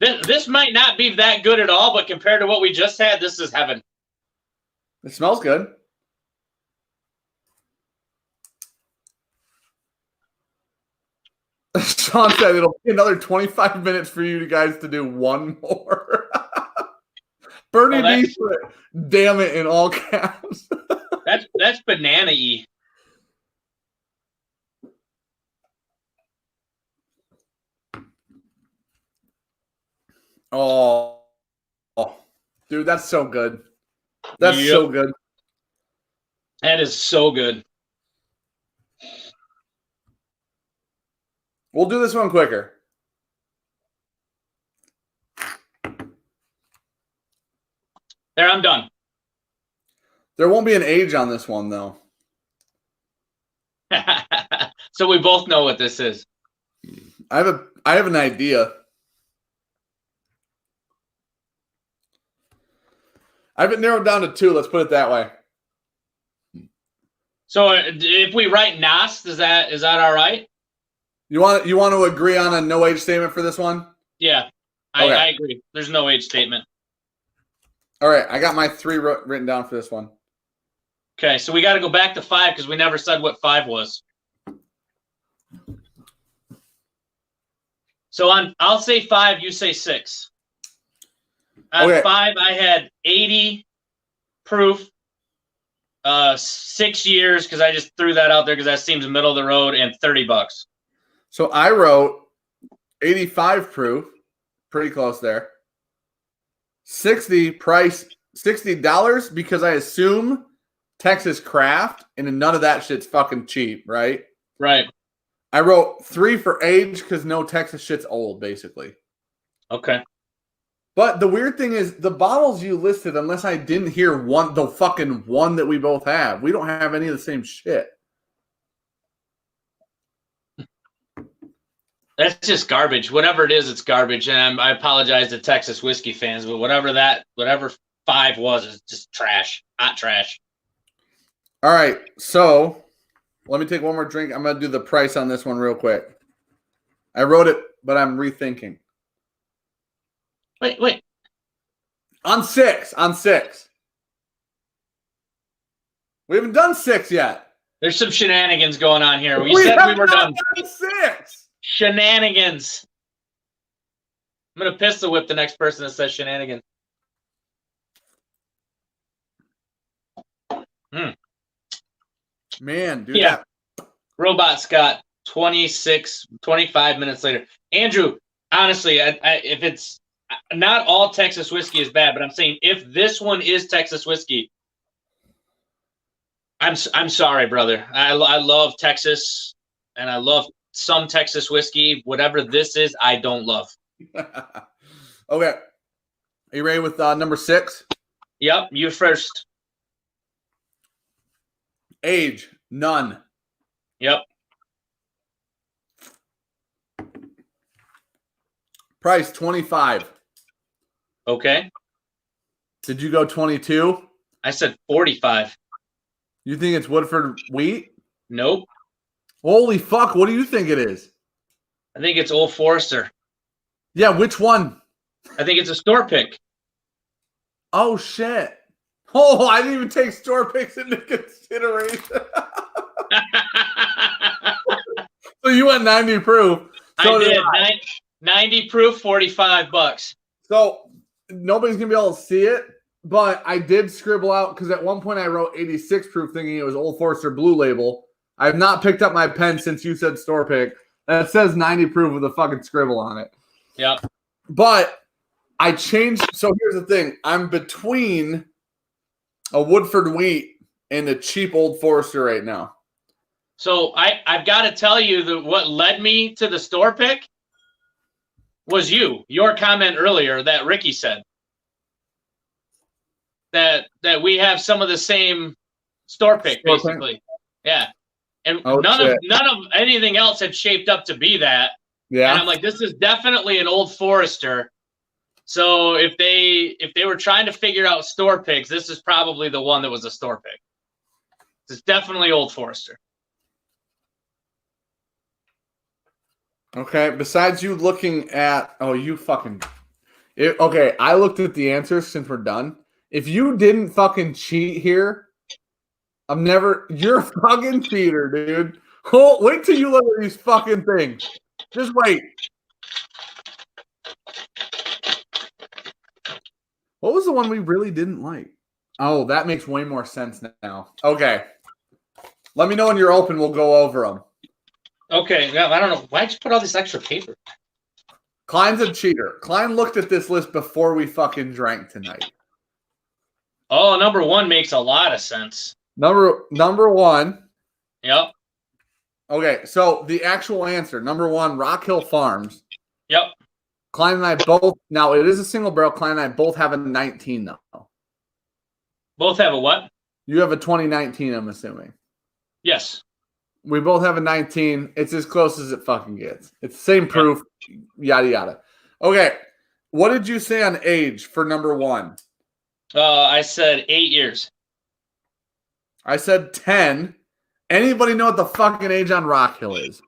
[SPEAKER 2] This might not be that good at all, but compared to what we just had, this is heaven.
[SPEAKER 1] It smells good. Sean said it'll be another 25 minutes for you guys to do one more. Bernie D put damn it in all caps.
[SPEAKER 2] That's banana-y.
[SPEAKER 1] Oh, dude, that's so good. That's so good.
[SPEAKER 2] That is so good.
[SPEAKER 1] We'll do this one quicker.
[SPEAKER 2] There, I'm done.
[SPEAKER 1] There won't be an age on this one, though.
[SPEAKER 2] So we both know what this is.
[SPEAKER 1] I have an idea. I have it narrowed down to 2. Let's put it that way.
[SPEAKER 2] So if we write NAS, is that all right?
[SPEAKER 1] You want to agree on a no age statement for this one?
[SPEAKER 2] Yeah,
[SPEAKER 1] Okay.
[SPEAKER 2] I agree. There's no age statement.
[SPEAKER 1] All right, I got my 3 written down for this one.
[SPEAKER 2] Okay, so we got to go back to 5 because we never said what 5 was. So I'll say 5, you say 6. On 5, I had 80 proof, 6 years because I just threw that out there because that seems middle of the road, and $30.
[SPEAKER 1] So I wrote 85 proof, pretty close there. 60 price, $60 because I assume Texas craft, and none of that shit's fucking cheap, right?
[SPEAKER 2] Right.
[SPEAKER 1] I wrote 3 for age because no Texas shit's old, basically.
[SPEAKER 2] Okay.
[SPEAKER 1] But the weird thing is the bottles you listed, unless I didn't hear the fucking one that we both have, we don't have any of the same shit.
[SPEAKER 2] That's just garbage. Whatever it is, it's garbage. And I apologize to Texas whiskey fans, but whatever 5 was is just trash. Hot trash.
[SPEAKER 1] All right. So Let me take one more drink. I'm going to do the price on this one real quick. I wrote it, but I'm rethinking.
[SPEAKER 2] Wait.
[SPEAKER 1] On 6. We haven't done 6 yet.
[SPEAKER 2] There's some shenanigans going on here. We
[SPEAKER 1] said
[SPEAKER 2] we were done.
[SPEAKER 1] 6.
[SPEAKER 2] Shenanigans. I'm going to pistol whip the next person that says shenanigans.
[SPEAKER 1] Man, dude.
[SPEAKER 2] Yeah. Robot Scott, 25 minutes later. Andrew, honestly, if it's not all Texas whiskey is bad, but I'm saying if this one is Texas whiskey, I'm sorry, brother. I love Texas, and I love some Texas whiskey. Whatever this is, I don't love.
[SPEAKER 1] Okay. Are you ready with number 6?
[SPEAKER 2] Yep, you first.
[SPEAKER 1] Age, none.
[SPEAKER 2] Yep.
[SPEAKER 1] Price, 25.
[SPEAKER 2] Okay.
[SPEAKER 1] Did you go 22?
[SPEAKER 2] I said 45.
[SPEAKER 1] You think it's Woodford wheat?
[SPEAKER 2] Nope.
[SPEAKER 1] Holy fuck, what do you think it is?
[SPEAKER 2] I think it's Old Forester.
[SPEAKER 1] Yeah, which one?
[SPEAKER 2] I think it's a store pick.
[SPEAKER 1] Oh, shit. Oh, I didn't even take store picks into consideration. So you went 90 proof. So
[SPEAKER 2] I did. 90 proof, $45.
[SPEAKER 1] So nobody's going to be able to see it, but I did scribble out because at one point I wrote 86 proof thinking it was Old Forester Blue Label. I have not picked up my pen since you said store pick. That says 90 proof with a fucking scribble on it.
[SPEAKER 2] Yep.
[SPEAKER 1] But I changed. So here's the thing. I'm between a Woodford wheat and a cheap Old Forester right now.
[SPEAKER 2] So I've got to tell you that what led me to the store pick was your comment earlier that Ricky said that we have some of the same store pick, basically. Yeah. And none of anything else had shaped up to be that.
[SPEAKER 1] Yeah.
[SPEAKER 2] And I'm like, this is definitely an Old Forester. So if they were trying to figure out store picks, this is probably the one that was a store pick. It's definitely Old Forester.
[SPEAKER 1] Okay. Besides you looking at, okay. I looked at the answers since we're done. If you didn't fucking cheat here, you're a fucking cheater, dude. Wait till you look at these fucking things. Just wait. What was the one we really didn't like? Oh, that makes way more sense now. Okay. Let me know when you're open. We'll go over them.
[SPEAKER 2] Okay. Yeah, I don't know. Why'd you put all this extra paper?
[SPEAKER 1] Kline's a cheater. Kline looked at this list before we fucking drank tonight.
[SPEAKER 2] Oh, number 1 makes a lot of sense.
[SPEAKER 1] Number 1.
[SPEAKER 2] Yep.
[SPEAKER 1] Okay, so the actual answer, number 1, Rock Hill Farms.
[SPEAKER 2] Yep.
[SPEAKER 1] Kline and I both, now it is a single barrel. Kline and I both have a 19 though.
[SPEAKER 2] Both have a what?
[SPEAKER 1] You have a 2019, I'm assuming.
[SPEAKER 2] Yes.
[SPEAKER 1] We both have a 19. It's as close as it fucking gets. It's the same proof, yada, yada. Okay, what did you say on age for number 1?
[SPEAKER 2] I said 8 years.
[SPEAKER 1] I said 10. Anybody know what the fucking age on Rock Hill is?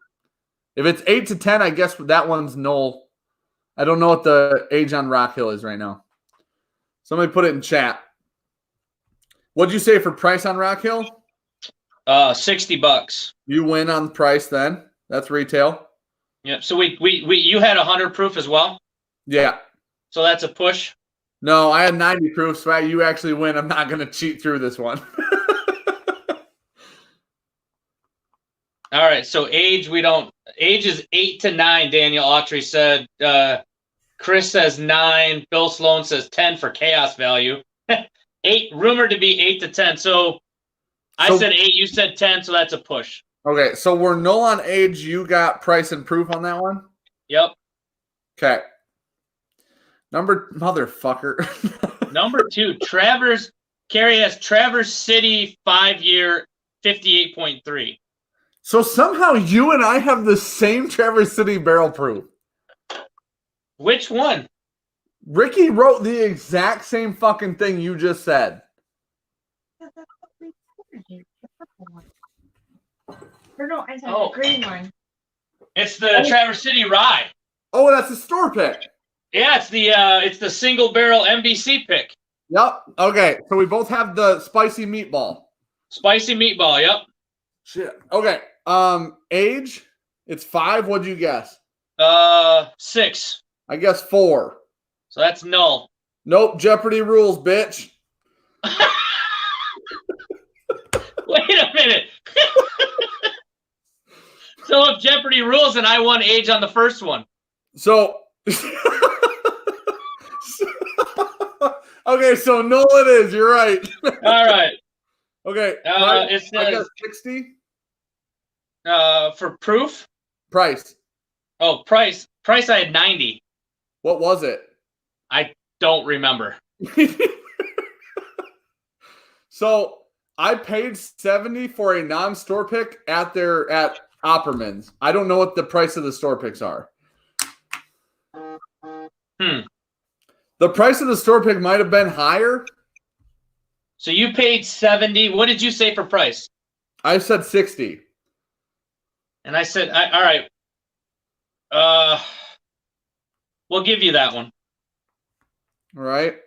[SPEAKER 1] If it's 8 to 10, I guess that one's null. I don't know what the age on Rock Hill is right now. Somebody put it in chat. What'd you say for price on Rock Hill?
[SPEAKER 2] $60.
[SPEAKER 1] You win on price then. That's retail.
[SPEAKER 2] Yep. So you had 100 proof as well?
[SPEAKER 1] Yeah.
[SPEAKER 2] So that's a push?
[SPEAKER 1] No, I had 90 proof, so you actually win. I'm not going to cheat through this one.
[SPEAKER 2] All right, so age is 8 to 9, Daniel Autry said. Chris says 9. Bill Sloan says 10 for chaos value. 8, rumored to be 8 to 10. So I said 8, you said 10, so that's a push.
[SPEAKER 1] Okay, so we're null on age. You got price and proof on that one?
[SPEAKER 2] Yep.
[SPEAKER 1] Okay. Motherfucker.
[SPEAKER 2] Number 2, Kari has Traverse City 5-year 58.3.
[SPEAKER 1] So somehow you and I have the same Traverse City barrel proof.
[SPEAKER 2] Which one?
[SPEAKER 1] Ricky wrote the exact same fucking thing you just said.
[SPEAKER 3] Or no, I said
[SPEAKER 2] Oh.
[SPEAKER 3] the green one.
[SPEAKER 2] It's the Traverse City Rye.
[SPEAKER 1] Oh, that's a store pick.
[SPEAKER 2] Yeah, it's the single barrel MBC pick.
[SPEAKER 1] Yep. Okay, so we both have the spicy meatball.
[SPEAKER 2] Spicy meatball. Yep.
[SPEAKER 1] Shit. Okay. Age? It's 5. What'd you guess?
[SPEAKER 2] 6.
[SPEAKER 1] I guess 4.
[SPEAKER 2] So that's null.
[SPEAKER 1] Nope. Jeopardy rules, bitch.
[SPEAKER 2] Wait a minute. So if Jeopardy rules, and I won age on the first one.
[SPEAKER 1] So. Okay, so null it is. You're right.
[SPEAKER 2] All right.
[SPEAKER 1] Okay.
[SPEAKER 2] It
[SPEAKER 1] I guess
[SPEAKER 2] says
[SPEAKER 1] 60.
[SPEAKER 2] for proof.
[SPEAKER 1] Price.
[SPEAKER 2] Oh, price. Price. I had 90.
[SPEAKER 1] What was it?
[SPEAKER 2] I don't remember.
[SPEAKER 1] So I paid 70 for a non-store pick at Opperman's. I don't know what the price of the store picks are. The price of the store pick might have been higher.
[SPEAKER 2] So you paid 70. What did you say for price?
[SPEAKER 1] I said 60.
[SPEAKER 2] And I said, all right. We'll give you that one.
[SPEAKER 1] All right.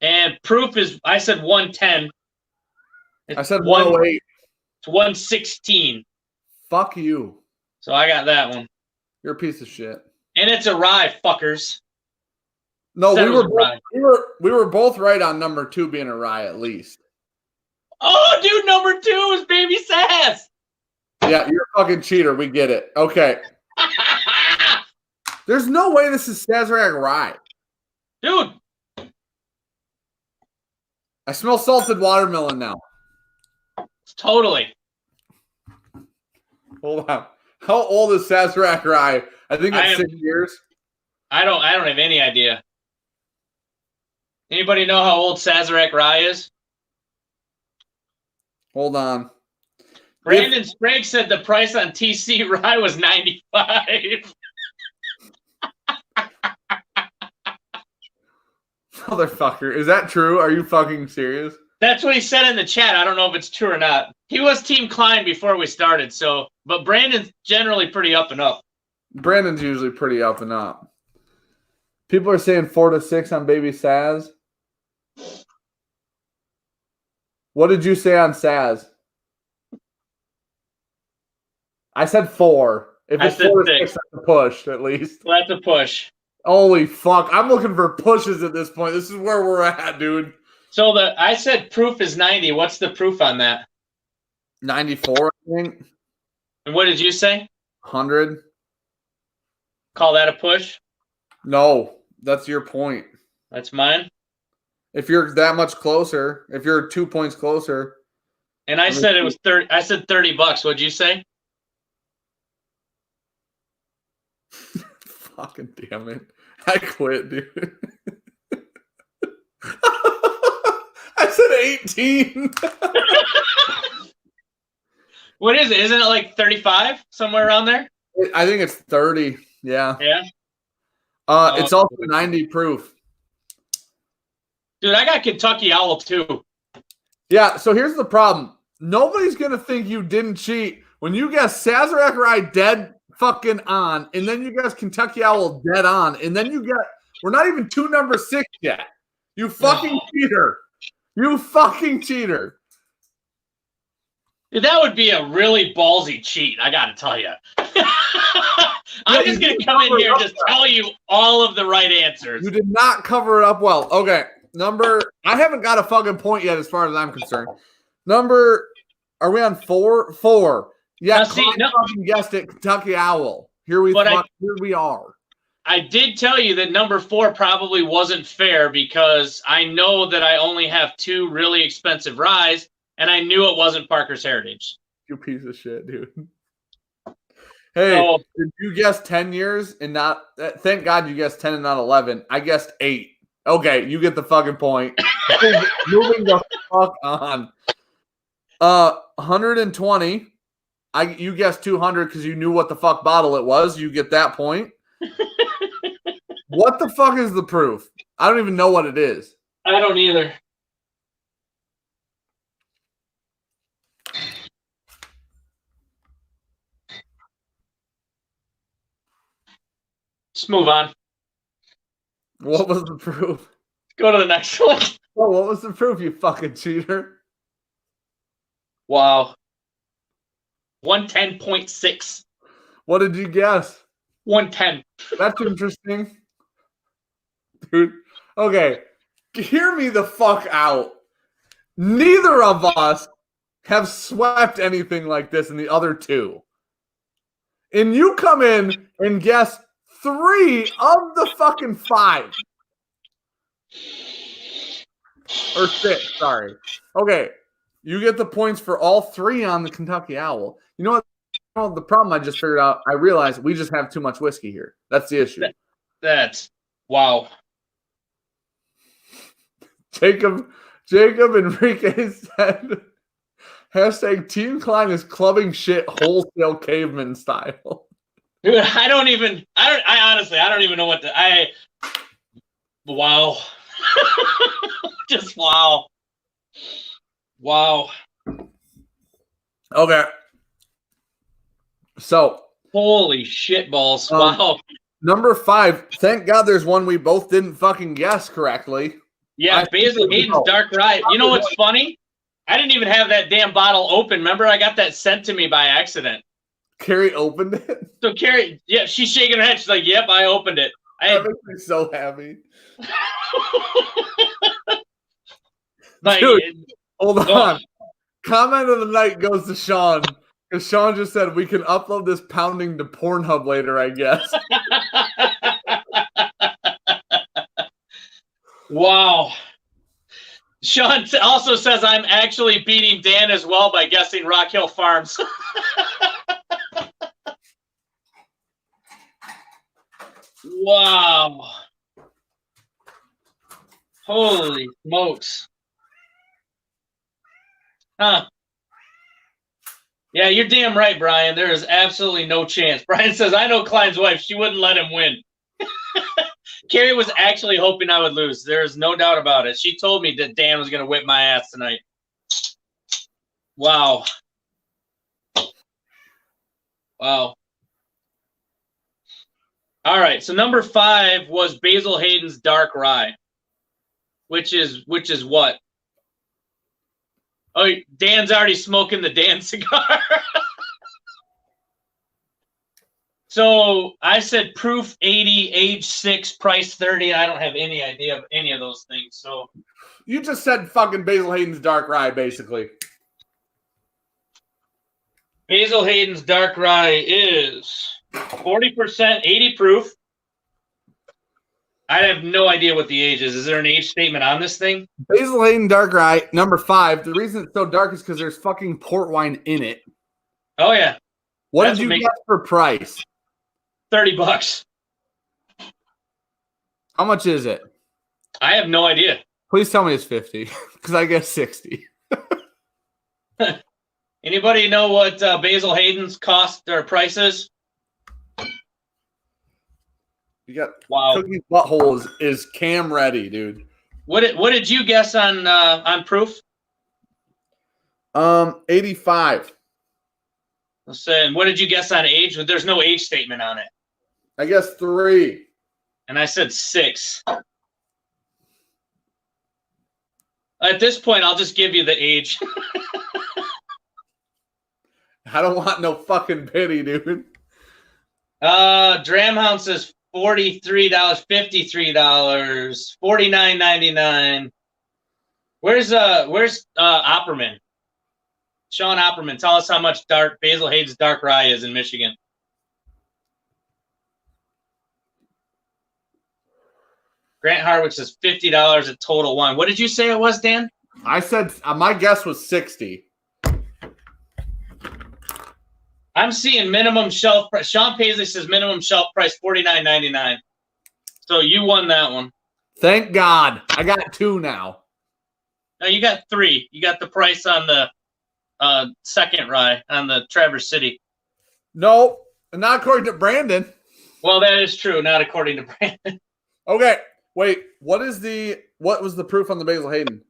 [SPEAKER 2] And proof is, I said 110.
[SPEAKER 1] I said 108.
[SPEAKER 2] It's 116.
[SPEAKER 1] Fuck you.
[SPEAKER 2] So I got that one.
[SPEAKER 1] You're a piece of shit.
[SPEAKER 2] And it's a rye, fuckers.
[SPEAKER 1] No,
[SPEAKER 2] Said
[SPEAKER 1] we were both right on number 2 being a rye at least.
[SPEAKER 2] Oh, dude, number 2 is Baby Sass.
[SPEAKER 1] Yeah, you're a fucking cheater. We get it. Okay. There's no way this is Sazerac rye.
[SPEAKER 2] Dude.
[SPEAKER 1] I smell salted watermelon now.
[SPEAKER 2] Totally.
[SPEAKER 1] Hold on. How old is Sazerac rye? I think it's 6 years. I
[SPEAKER 2] don't have any idea. Anybody know how old Sazerac rye is?
[SPEAKER 1] Hold on.
[SPEAKER 2] Brandon Sprague said the price on TC rye was 95.
[SPEAKER 1] Motherfucker. Is that true? Are you fucking serious?
[SPEAKER 2] That's what he said in the chat. I don't know if it's true or not. He was Team Klein before we started, but Brandon's generally pretty up and up.
[SPEAKER 1] Brandon's usually pretty up and up. People are saying 4 to 6 on Baby Saz. What did you say on Saz? I said 4. If it's 4 to 6, that's a push, at least.
[SPEAKER 2] Well, that's a push.
[SPEAKER 1] Holy fuck. I'm looking for pushes at this point. This is where we're at, dude.
[SPEAKER 2] So I said proof is 90. What's the proof on that?
[SPEAKER 1] 94, I think.
[SPEAKER 2] And what did you say?
[SPEAKER 1] 100.
[SPEAKER 2] Call that a push?
[SPEAKER 1] No, that's your point.
[SPEAKER 2] That's mine?
[SPEAKER 1] If you're that much closer, if you're 2 points closer.
[SPEAKER 2] And I said it was 30. I said $30. What'd you say?
[SPEAKER 1] Fucking damn it. I quit, dude. I said 18.
[SPEAKER 2] What is it? Isn't it like 35? Somewhere around there?
[SPEAKER 1] I think it's 30. Yeah.
[SPEAKER 2] Yeah.
[SPEAKER 1] It's also 90 proof.
[SPEAKER 2] Dude, I got Kentucky Owl too.
[SPEAKER 1] Yeah, so here's the problem. Nobody's going to think you didn't cheat when you guess Sazerac rye dead fucking on, and then you guess Kentucky Owl dead on, and then you get, we're not even to number 6 yet. You fucking cheater. You fucking cheater.
[SPEAKER 2] Dude, that would be a really ballsy cheat, I got to tell you. I'm just going to come in here and just tell you all of the right answers.
[SPEAKER 1] You did not cover it up well. Okay. I haven't got a fucking point yet as far as I'm concerned. Are we on 4? 4. Yeah, fucking guessed it, Kentucky Owl. Here we are.
[SPEAKER 2] I did tell you that number 4 probably wasn't fair because I know that I only have 2 really expensive ryes, and I knew it wasn't Parker's Heritage.
[SPEAKER 1] You piece of shit, dude. Hey, did you guess 10 years and not? Thank God you guessed 10 and not 11. I guessed 8. Okay, you get the fucking point. Moving the fuck on. 120. You guessed 200 because you knew what the fuck bottle it was. You get that point. What the fuck is the proof? I don't even know what it is.
[SPEAKER 2] I don't either. Let's move on.
[SPEAKER 1] What was the proof?
[SPEAKER 2] Go to the next one.
[SPEAKER 1] Oh, what was the proof, you fucking cheater?
[SPEAKER 2] Wow. 110.6.
[SPEAKER 1] What did you guess?
[SPEAKER 2] 110.
[SPEAKER 1] That's interesting. Dude. Okay. Hear me the fuck out. Neither of us have swept anything like this in the other two. And you come in and guess 3 of the fucking 5. Or 6, sorry. Okay. You get the points for all 3 on the Kentucky Owl. You know what? The problem I just figured out, I realized we just have too much whiskey here. That's the issue.
[SPEAKER 2] That's wow.
[SPEAKER 1] Jacob Enrique said, hashtag Team Klein is clubbing shit wholesale caveman style.
[SPEAKER 2] Dude, I honestly don't even know what to, wow. Just wow. Wow.
[SPEAKER 1] Okay. So.
[SPEAKER 2] Holy shit balls. Wow.
[SPEAKER 1] Number 5. Thank God there's one we both didn't fucking guess correctly.
[SPEAKER 2] Yeah, Basil Hayden's Dark Rye. You know what's funny? I didn't even have that damn bottle open. Remember, I got that sent to me by accident.
[SPEAKER 1] Kari opened it?
[SPEAKER 2] So Kari, yeah, she's shaking her head. She's like, yep, I opened it.
[SPEAKER 1] That makes me so happy.
[SPEAKER 2] Like,
[SPEAKER 1] dude, hold on. Comment of the night goes to Sean. Because Sean just said we can upload this pounding to Pornhub later, I guess.
[SPEAKER 2] Wow. Sean also says I'm actually beating Dan as well by guessing Rock Hill Farms. Wow. Holy smokes. Huh. Yeah, you're damn right, Brian. There is absolutely no chance. Brian says, I know Klein's wife. She wouldn't let him win. Kari was actually hoping I would lose. There is no doubt about it. She told me that Dan was going to whip my ass tonight. Wow. Wow. All right, so number 5 was Basil Hayden's Dark Rye, which is what? Oh, Dan's already smoking the Dan cigar. So I said proof 80, age 6, price 30. I don't have any idea of any of those things. So
[SPEAKER 1] you just said fucking Basil Hayden's Dark Rye, basically.
[SPEAKER 2] Basil Hayden's Dark Rye is 40%, 80 proof. I have no idea what the age is. Is there an age statement on this thing?
[SPEAKER 1] Basil Hayden Dark Rye, number 5. The reason it's so dark is because there's fucking port wine in it.
[SPEAKER 2] Oh, yeah.
[SPEAKER 1] What did you get for price?
[SPEAKER 2] $30.
[SPEAKER 1] How much is it?
[SPEAKER 2] I have no idea.
[SPEAKER 1] Please tell me it's 50, because I guess 60.
[SPEAKER 2] Anybody know what Basil Hayden's cost or price is?
[SPEAKER 1] You got
[SPEAKER 2] wow.
[SPEAKER 1] Cookie's butthole is cam ready, dude.
[SPEAKER 2] What did you guess on proof?
[SPEAKER 1] 85.
[SPEAKER 2] Let's say, and what did you guess on age? There's no age statement on it.
[SPEAKER 1] I guess 3.
[SPEAKER 2] And I said 6. At this point, I'll just give you the age.
[SPEAKER 1] I don't want no fucking pity, dude.
[SPEAKER 2] Dramhound says $43, $53, $49.99. Where's Opperman? Sean Opperman, tell us how much Basil Hayden's Dark Rye is in Michigan. Grant Harwich says $50 a total one. What did you say it was, Dan?
[SPEAKER 1] I said my guess was 60.
[SPEAKER 2] I'm seeing minimum shelf price. Sean Paisley says minimum shelf price $49.99. So you won that one.
[SPEAKER 1] Thank God. I got 2 now.
[SPEAKER 2] No, you got 3. You got the price on the second rye on the Traverse City.
[SPEAKER 1] No, not according to Brandon.
[SPEAKER 2] Well, that is true. Not according to Brandon.
[SPEAKER 1] Okay, wait. What was the proof on the Basil Hayden?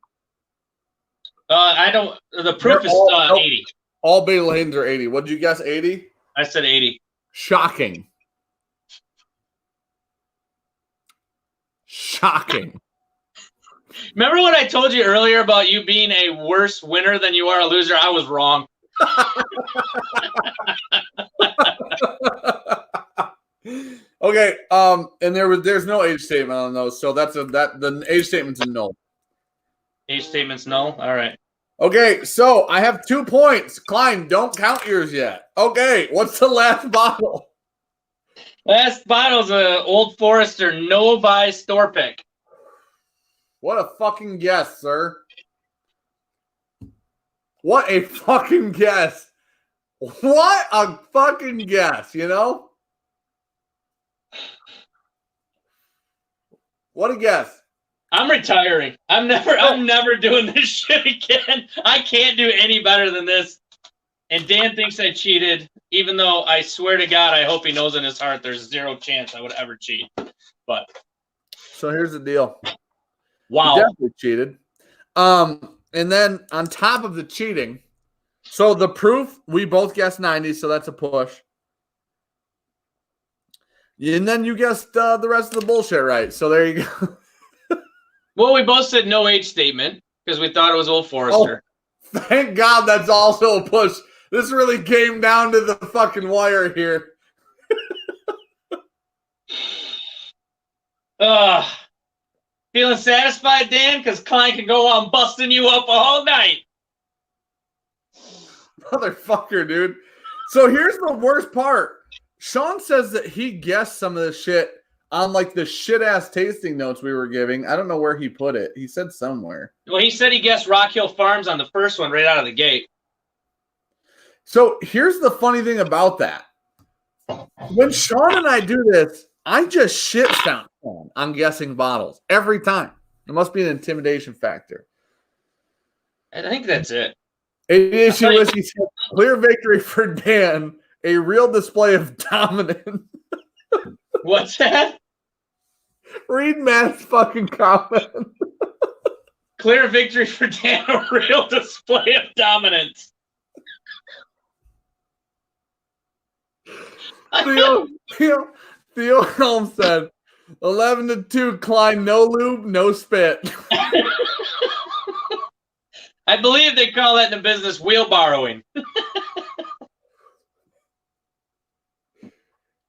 [SPEAKER 2] I don't. The proof is 80.
[SPEAKER 1] All Basil Haydens are 80. What did you guess? 80?
[SPEAKER 2] I said 80.
[SPEAKER 1] Shocking. shocking.
[SPEAKER 2] Remember what I told you earlier about you being a worse winner than you are a loser? I was wrong.
[SPEAKER 1] Okay, and there's no age statement on those, so the age statement's a no.
[SPEAKER 2] Age statements no. All right.
[SPEAKER 1] Okay, so I have 2 points. Klein, don't count yours yet. Okay, what's the last bottle?
[SPEAKER 2] Last bottle's a Old Forester Novi store pick.
[SPEAKER 1] What a fucking guess, sir. What a fucking guess. What a fucking guess, you know? What a guess.
[SPEAKER 2] I'm retiring. I'm never doing this shit again. I can't do any better than this. And Dan thinks I cheated, even though I swear to God, I hope he knows in his heart there's zero chance I would ever cheat. But
[SPEAKER 1] so here's the deal.
[SPEAKER 2] Wow.
[SPEAKER 1] You definitely cheated. And then on top of the cheating, so the proof, we both guessed 90, so that's a push. And then you guessed the rest of the bullshit right. So there you go.
[SPEAKER 2] Well, we both said no age statement because we thought it was Old Forester.
[SPEAKER 1] Oh, thank God that's also a push. This really came down to the fucking wire here.
[SPEAKER 2] Feeling satisfied, Dan? Because Klein can go on busting you up all night.
[SPEAKER 1] Motherfucker, dude. So here's the worst part. Sean says that he guessed some of the shit on like the shit-ass tasting notes we were giving. I don't know where he put it. He said somewhere.
[SPEAKER 2] Well, he said he guessed Rock Hill Farms on the first one right out of the gate.
[SPEAKER 1] So here's the funny thing about that. When Sean and I do this, I just shit stomp Sean on guessing bottles every time. It must be an intimidation factor.
[SPEAKER 2] I think that's it.
[SPEAKER 1] Issue is he said, clear victory for Dan. A real display of dominance.
[SPEAKER 2] What's that?
[SPEAKER 1] Read Matt's fucking comment.
[SPEAKER 2] Clear victory for Dan. A real display of dominance.
[SPEAKER 1] Theo Helm said, 11-2, Klein, no lube, no spit.
[SPEAKER 2] I believe they call that in the business wheelbarrowing.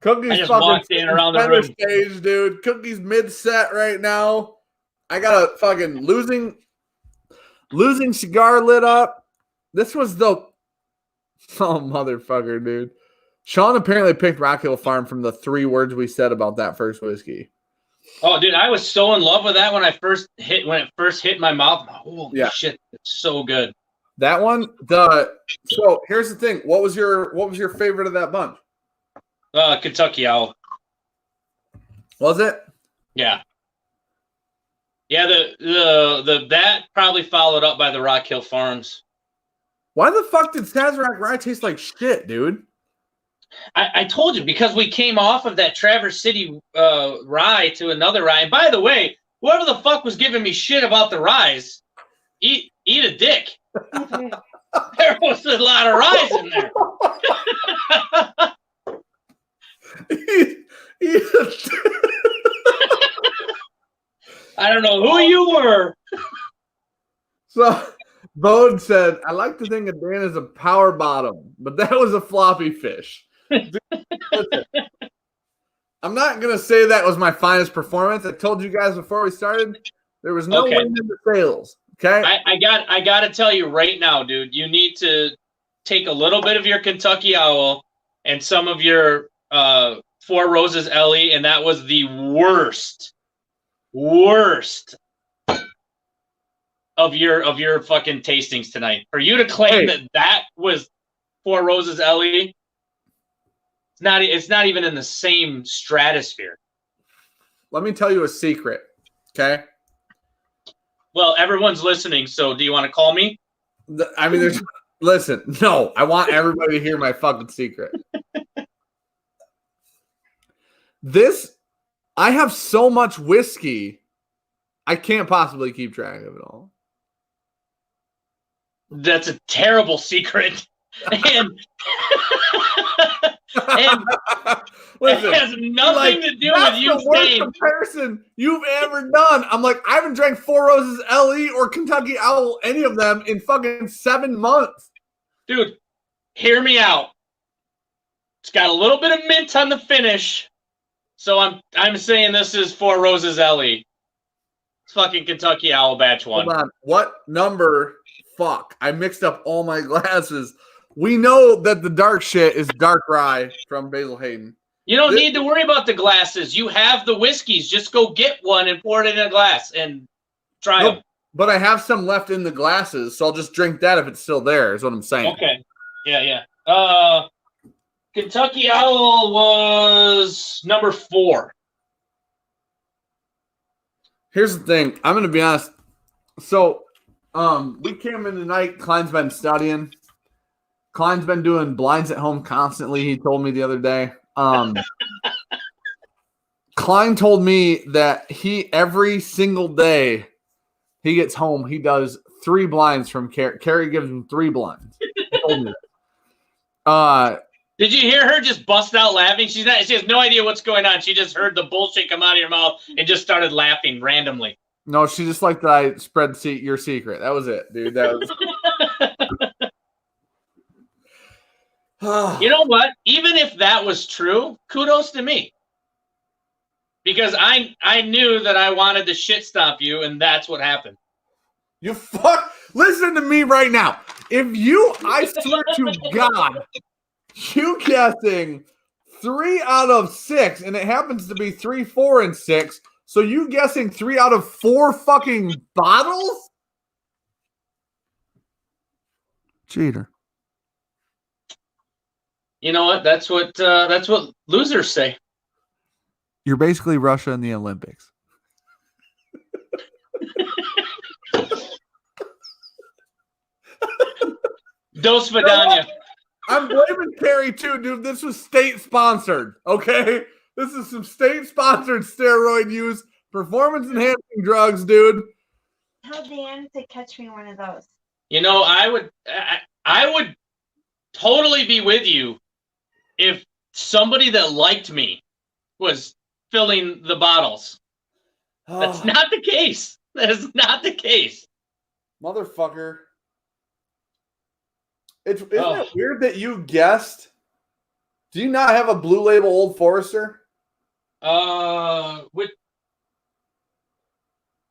[SPEAKER 1] Cookie's
[SPEAKER 2] I just
[SPEAKER 1] fucking
[SPEAKER 2] walked in around the room.
[SPEAKER 1] Stage, dude. Cookie's mid-set right now. I got a fucking losing cigar lit up. This was the motherfucker, dude. Sean apparently picked Rock Hill Farm from the 3 words we said about that first whiskey.
[SPEAKER 2] Oh, dude, I was so in love with that when it first hit my mouth. Holy shit, it's so good.
[SPEAKER 1] That one, so here's the thing. What was your favorite of that bunch?
[SPEAKER 2] Kentucky Owl.
[SPEAKER 1] Was it?
[SPEAKER 2] Yeah. Yeah, the that probably followed up by the Rock Hill Farms.
[SPEAKER 1] Why the fuck did Sazerac Rye taste like shit, dude?
[SPEAKER 2] I told you, because we came off of that Traverse City rye to another rye. And by the way, whoever the fuck was giving me shit about the ryes, eat a dick. There was a lot of ryes in there. I don't know who you were.
[SPEAKER 1] So Bode said, I like to think of Dan as a power bottom, but that was a floppy fish. Dude, listen, I'm not going to say that was my finest performance. I told you guys before we started, there was no wind in the sails. Okay.
[SPEAKER 2] I got to tell you right now, dude, you need to take a little bit of your Kentucky Owl and some of your Four Roses Ellie, and that was the worst of your fucking tastings tonight. For you to claim that was Four Roses Ellie, it's not even in the same stratosphere.
[SPEAKER 1] Let me tell you a secret, okay?
[SPEAKER 2] Well, everyone's listening, so do you want to call me?
[SPEAKER 1] Listen, no, I want everybody to hear my fucking secret. I have so much whiskey, I can't possibly keep track of it all.
[SPEAKER 2] That's a terrible secret. and and
[SPEAKER 1] Listen,
[SPEAKER 2] it has nothing to do with you
[SPEAKER 1] the worst
[SPEAKER 2] saying
[SPEAKER 1] comparison you've ever done. I'm like, I haven't drank Four Roses LE or Kentucky Owl, any of them, in fucking 7 months.
[SPEAKER 2] Dude, hear me out. It's got a little bit of mint on the finish, so I'm saying this is Four Roses LE. It's fucking Kentucky Owl Batch 1.
[SPEAKER 1] Hold on. What number? Fuck. I mixed up all my glasses. We know that the dark shit is dark rye from Basil Hayden.
[SPEAKER 2] You don't need to worry about the glasses. You have the whiskeys. Just go get one and pour it in a glass and try them.
[SPEAKER 1] But I have some left in the glasses, so I'll just drink that if it's still there, is what I'm saying.
[SPEAKER 2] Okay. Yeah. Kentucky Owl was number 4.
[SPEAKER 1] Here's the thing. I'm going to be honest. So, we came in tonight. Kline's been studying. Kline's been doing blinds at home constantly, he told me the other day. Kline told me that every single day he gets home, he does 3 blinds from Kari. Kari gives him 3 blinds. He told me that.
[SPEAKER 2] Did you hear her just bust out laughing? She has no idea what's going on. She just heard the bullshit come out of your mouth and just started laughing randomly.
[SPEAKER 1] No, she just liked that I spread your secret. That was it, dude. That was.
[SPEAKER 2] You know what? Even if that was true, kudos to me. Because I knew that I wanted to shit stomp you, and that's what happened.
[SPEAKER 1] You fuck. Listen to me right now. I swear to God, you guessing 3 out of 6, and it happens to be 3, 4, and 6. So you guessing 3 out of 4 fucking bottles? Cheater.
[SPEAKER 2] You know what? That's what losers say.
[SPEAKER 1] You're basically Russia in the Olympics.
[SPEAKER 2] Dos Vidania.
[SPEAKER 1] I'm blaming Kari too, dude. This was state sponsored. Okay, this is some state sponsored steroid use, performance enhancing drugs, dude.
[SPEAKER 3] Tell Dan to catch me one of those.
[SPEAKER 2] You know, I would totally be with you if somebody that liked me was filling the bottles. That's not the case. That is not the case.
[SPEAKER 1] Motherfucker. Isn't it weird that you guessed? Do you not have a Blue Label Old Forester?
[SPEAKER 2] I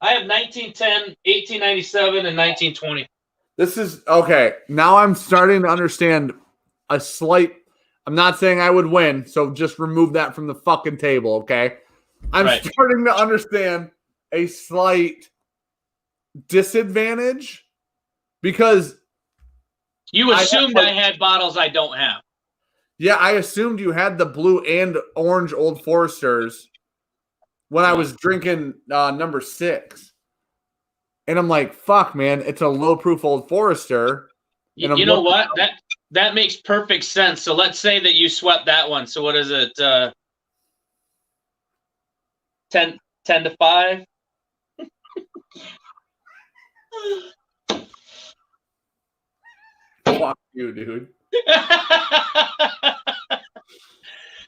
[SPEAKER 2] have 1910, 1897, and 1920.
[SPEAKER 1] This is okay. Now I'm starting to understand a slight. I'm not saying I would win, so just remove that from the fucking table, okay? I'm starting to understand a slight disadvantage because
[SPEAKER 2] you assumed I had bottles I don't have.
[SPEAKER 1] Yeah, I assumed you had the blue and orange Old Foresters when I was drinking number 6. And I'm like, fuck, man, it's a low-proof Old Forester.
[SPEAKER 2] You know what? That makes perfect sense. So let's say that you swept that one. So what is it? 10 to 5?
[SPEAKER 1] Fuck you, dude.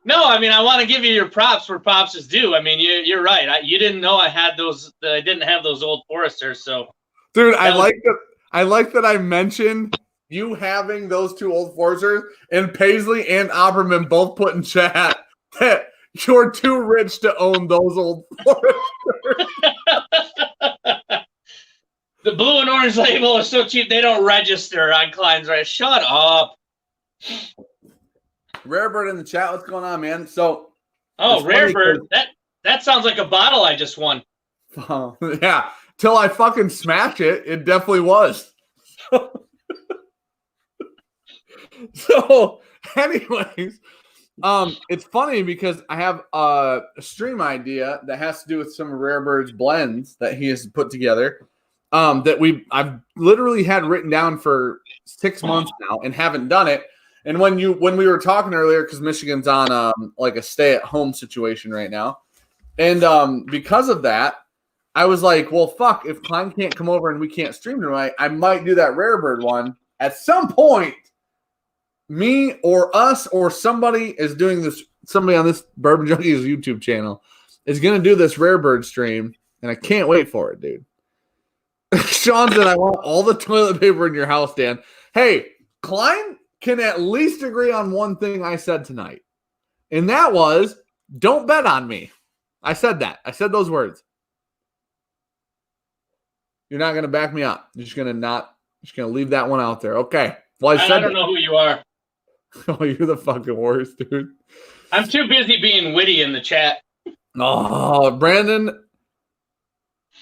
[SPEAKER 2] No, I mean, I want to give you your props where props is due. I mean, you're right. You didn't know I had those. I didn't have those Old Foresters. So,
[SPEAKER 1] dude, I like that I mentioned you having those 2 Old Foresters, and Paisley and Oberman both put in chat that you're too rich to own those Old Foresters.
[SPEAKER 2] The blue and orange label is so cheap they don't register on Kline's right. Shut up.
[SPEAKER 1] Rarebird in the chat, what's going on, man? So,
[SPEAKER 2] Rarebird, that sounds like a bottle I just won.
[SPEAKER 1] Yeah, till I fucking smash it, it definitely was. So, anyways, it's funny because I have a stream idea that has to do with some of Rarebird's blends that he has put together. That I've literally had written down for 6 months now and haven't done it. And when we were talking earlier, because Michigan's on like a stay-at-home situation right now, and because of that, I was like, well, fuck, if Kline can't come over and we can't stream tonight, I might do that Rarebird one at some point me or us or somebody is doing this, somebody on this Bourbon Junkies YouTube channel is going to do this rare bird stream, and I can't wait for it, dude. Sean said, I want all the toilet paper in your house, Dan. Hey, Klein can at least agree on one thing I said tonight, and that was, don't bet on me. I said that. I said those words. You're not going to back me up. You're just going to leave that one out there. Okay. Well,
[SPEAKER 2] I don't know who you are.
[SPEAKER 1] Oh, you're the fucking worst, dude.
[SPEAKER 2] I'm too busy being witty in the chat.
[SPEAKER 1] Oh, Brandon,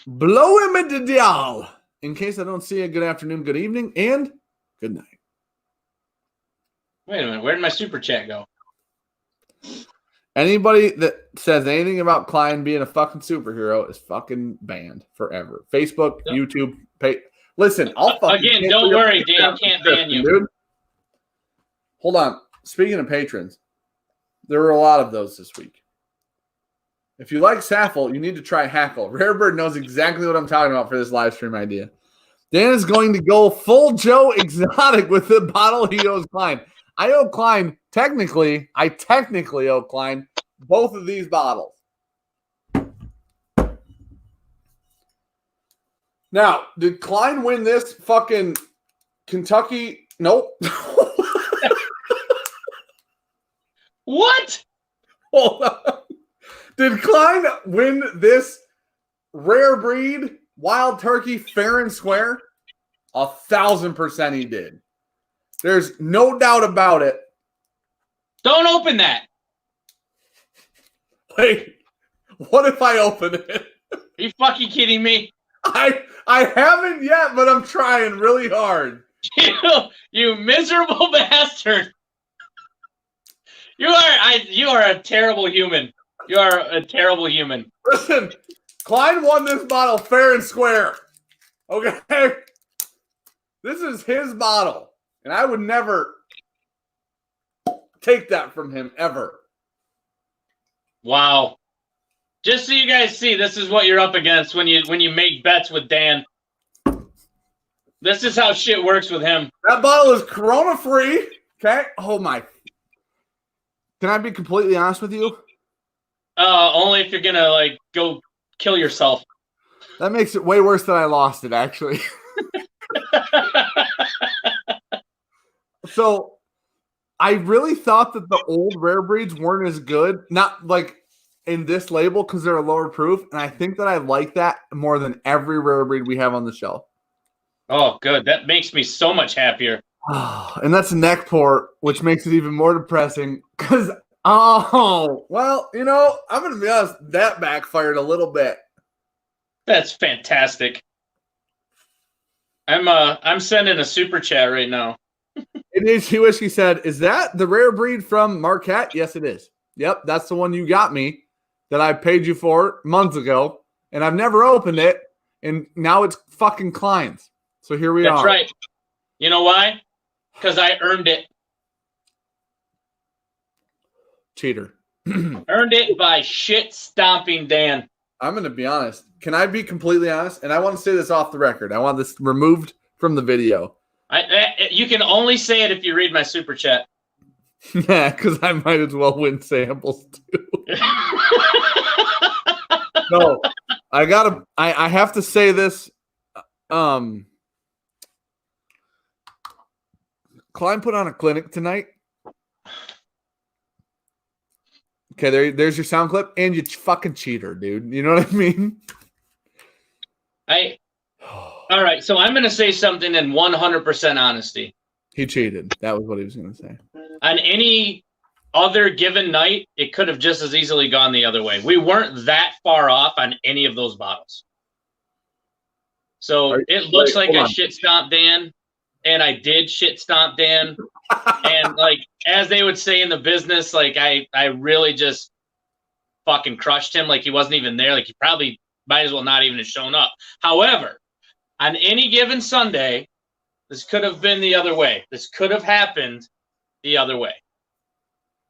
[SPEAKER 1] blow him into dial. In case I don't see you, good afternoon, good evening, and good night.
[SPEAKER 2] Wait a minute. Where did my super chat go?
[SPEAKER 1] Anybody that says anything about Klein being a fucking superhero is fucking banned forever. Facebook, YouTube, listen, I'll fucking
[SPEAKER 2] again. Don't worry, Dan can't ban you,
[SPEAKER 1] dude. Hold on. Speaking of patrons, there were a lot of those this week. If you like Saffel, you need to try Hackle. Rarebird knows exactly what I'm talking about for this live stream idea. Dan is going to go full Joe Exotic with the bottle he owes Klein. I owe Klein, I technically owe Klein both of these bottles. Now, did Klein win this fucking Kentucky? Nope.
[SPEAKER 2] What?
[SPEAKER 1] Hold on. Did Klein win this rare breed wild turkey fair and square? 1,000% he did. There's no doubt about it.
[SPEAKER 2] Don't open that.
[SPEAKER 1] Wait, what if I open it?
[SPEAKER 2] Are you fucking kidding me?
[SPEAKER 1] I haven't yet, but I'm trying really hard.
[SPEAKER 2] You miserable bastard. You are a terrible human. You are a terrible human.
[SPEAKER 1] Listen, Klein won this bottle fair and square. Okay? This is his bottle. And I would never take that from him, ever.
[SPEAKER 2] Wow. Just so you guys see, this is what you're up against when you make bets with Dan. This is how shit works with him.
[SPEAKER 1] That bottle is Corona free. Okay? Oh my. Can I be completely honest with you?
[SPEAKER 2] Only if you're gonna go kill yourself.
[SPEAKER 1] That makes it way worse than I lost it, actually. So I really thought that the old rare breeds weren't as good, not like in this label because they're a lower proof. And I think that I like that more than every rare breed we have on the shelf.
[SPEAKER 2] Oh, good. That makes me so much happier.
[SPEAKER 1] And that's a neck port, which makes it even more depressing because, I'm going to be honest, that backfired a little bit.
[SPEAKER 2] That's fantastic. I'm sending a super chat right now.
[SPEAKER 1] It is. He Whiskey said, is that the rare breed from Marquette? Yes, it is. Yep, that's the one you got me that I paid you for months ago, and I've never opened it, and now it's fucking Klein's. So here we are.
[SPEAKER 2] That's right. You know why? Because I earned it.
[SPEAKER 1] Cheater.
[SPEAKER 2] Earned it by shit stomping Dan.
[SPEAKER 1] I'm going to be honest. Can I be completely honest? And I want to say this off the record. I want this removed from the video.
[SPEAKER 2] You can only say it if you read my super chat.
[SPEAKER 1] Yeah, because I might as well win samples too. No, I have to say this. Klein put on a clinic tonight. Okay, there's your sound clip, and you fucking cheater, dude. You know what I mean?
[SPEAKER 2] All right, so I'm going to say something in 100% honesty.
[SPEAKER 1] He cheated. That was what he was going to say.
[SPEAKER 2] On any other given night, it could have just as easily gone the other way. We weren't that far off on any of those bottles. So it looks like I shit stomped Dan, and I did shit stomp Dan. And as they would say in the business, I really just fucking crushed him. He wasn't even there. He probably might as well not even have shown up. However, on any given Sunday, this could have been the other way. This could have happened the other way.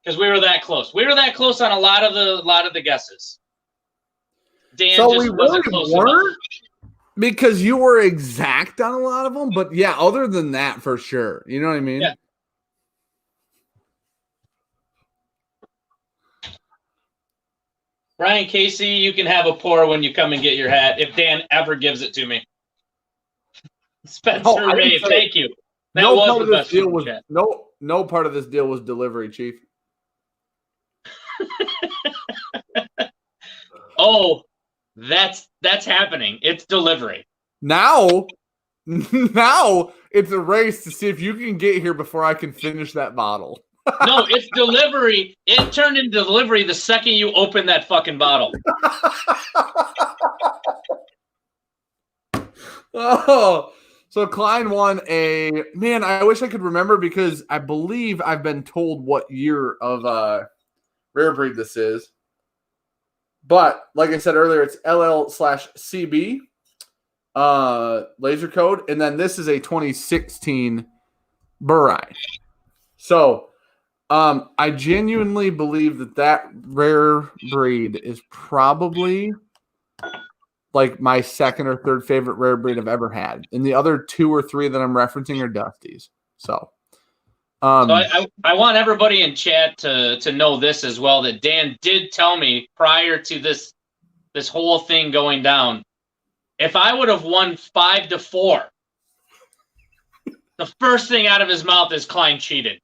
[SPEAKER 2] Because we were that close. We were that close on a lot of the guesses. Dan
[SPEAKER 1] so
[SPEAKER 2] just wasn't close enough.
[SPEAKER 1] Because you were exact on a lot of them, but yeah, other than that, for sure. You know what I mean?
[SPEAKER 2] Yeah. Ryan Casey, you can have a pour when you come and get your hat, if Dan ever gives it to me. Spencer
[SPEAKER 1] I didn't
[SPEAKER 2] Ray,
[SPEAKER 1] say-
[SPEAKER 2] thank you. That
[SPEAKER 1] no
[SPEAKER 2] was
[SPEAKER 1] part
[SPEAKER 2] the
[SPEAKER 1] of this
[SPEAKER 2] best
[SPEAKER 1] deal
[SPEAKER 2] super
[SPEAKER 1] was
[SPEAKER 2] chat.
[SPEAKER 1] no part of this deal was delivery, Chief.
[SPEAKER 2] Oh, that's happening. It's delivery.
[SPEAKER 1] Now it's a race to see if you can get here before I can finish that bottle.
[SPEAKER 2] No, it's delivery. It turned into delivery the second you open that fucking bottle.
[SPEAKER 1] Oh, so Klein won a man. I wish I could remember because I believe I've been told what year of rare breed this is. But like I said earlier, it's LL/CB laser code, and then this is a 2016 Burai. So I genuinely believe that rare breed is probably like my second or third favorite rare breed I've ever had. And the other 2 or 3 that I'm referencing are Dusties. So
[SPEAKER 2] I want everybody in chat to know this as well, that Dan did tell me prior to this whole thing going down, if I would have won 5-4, the first thing out of his mouth is Klein cheated.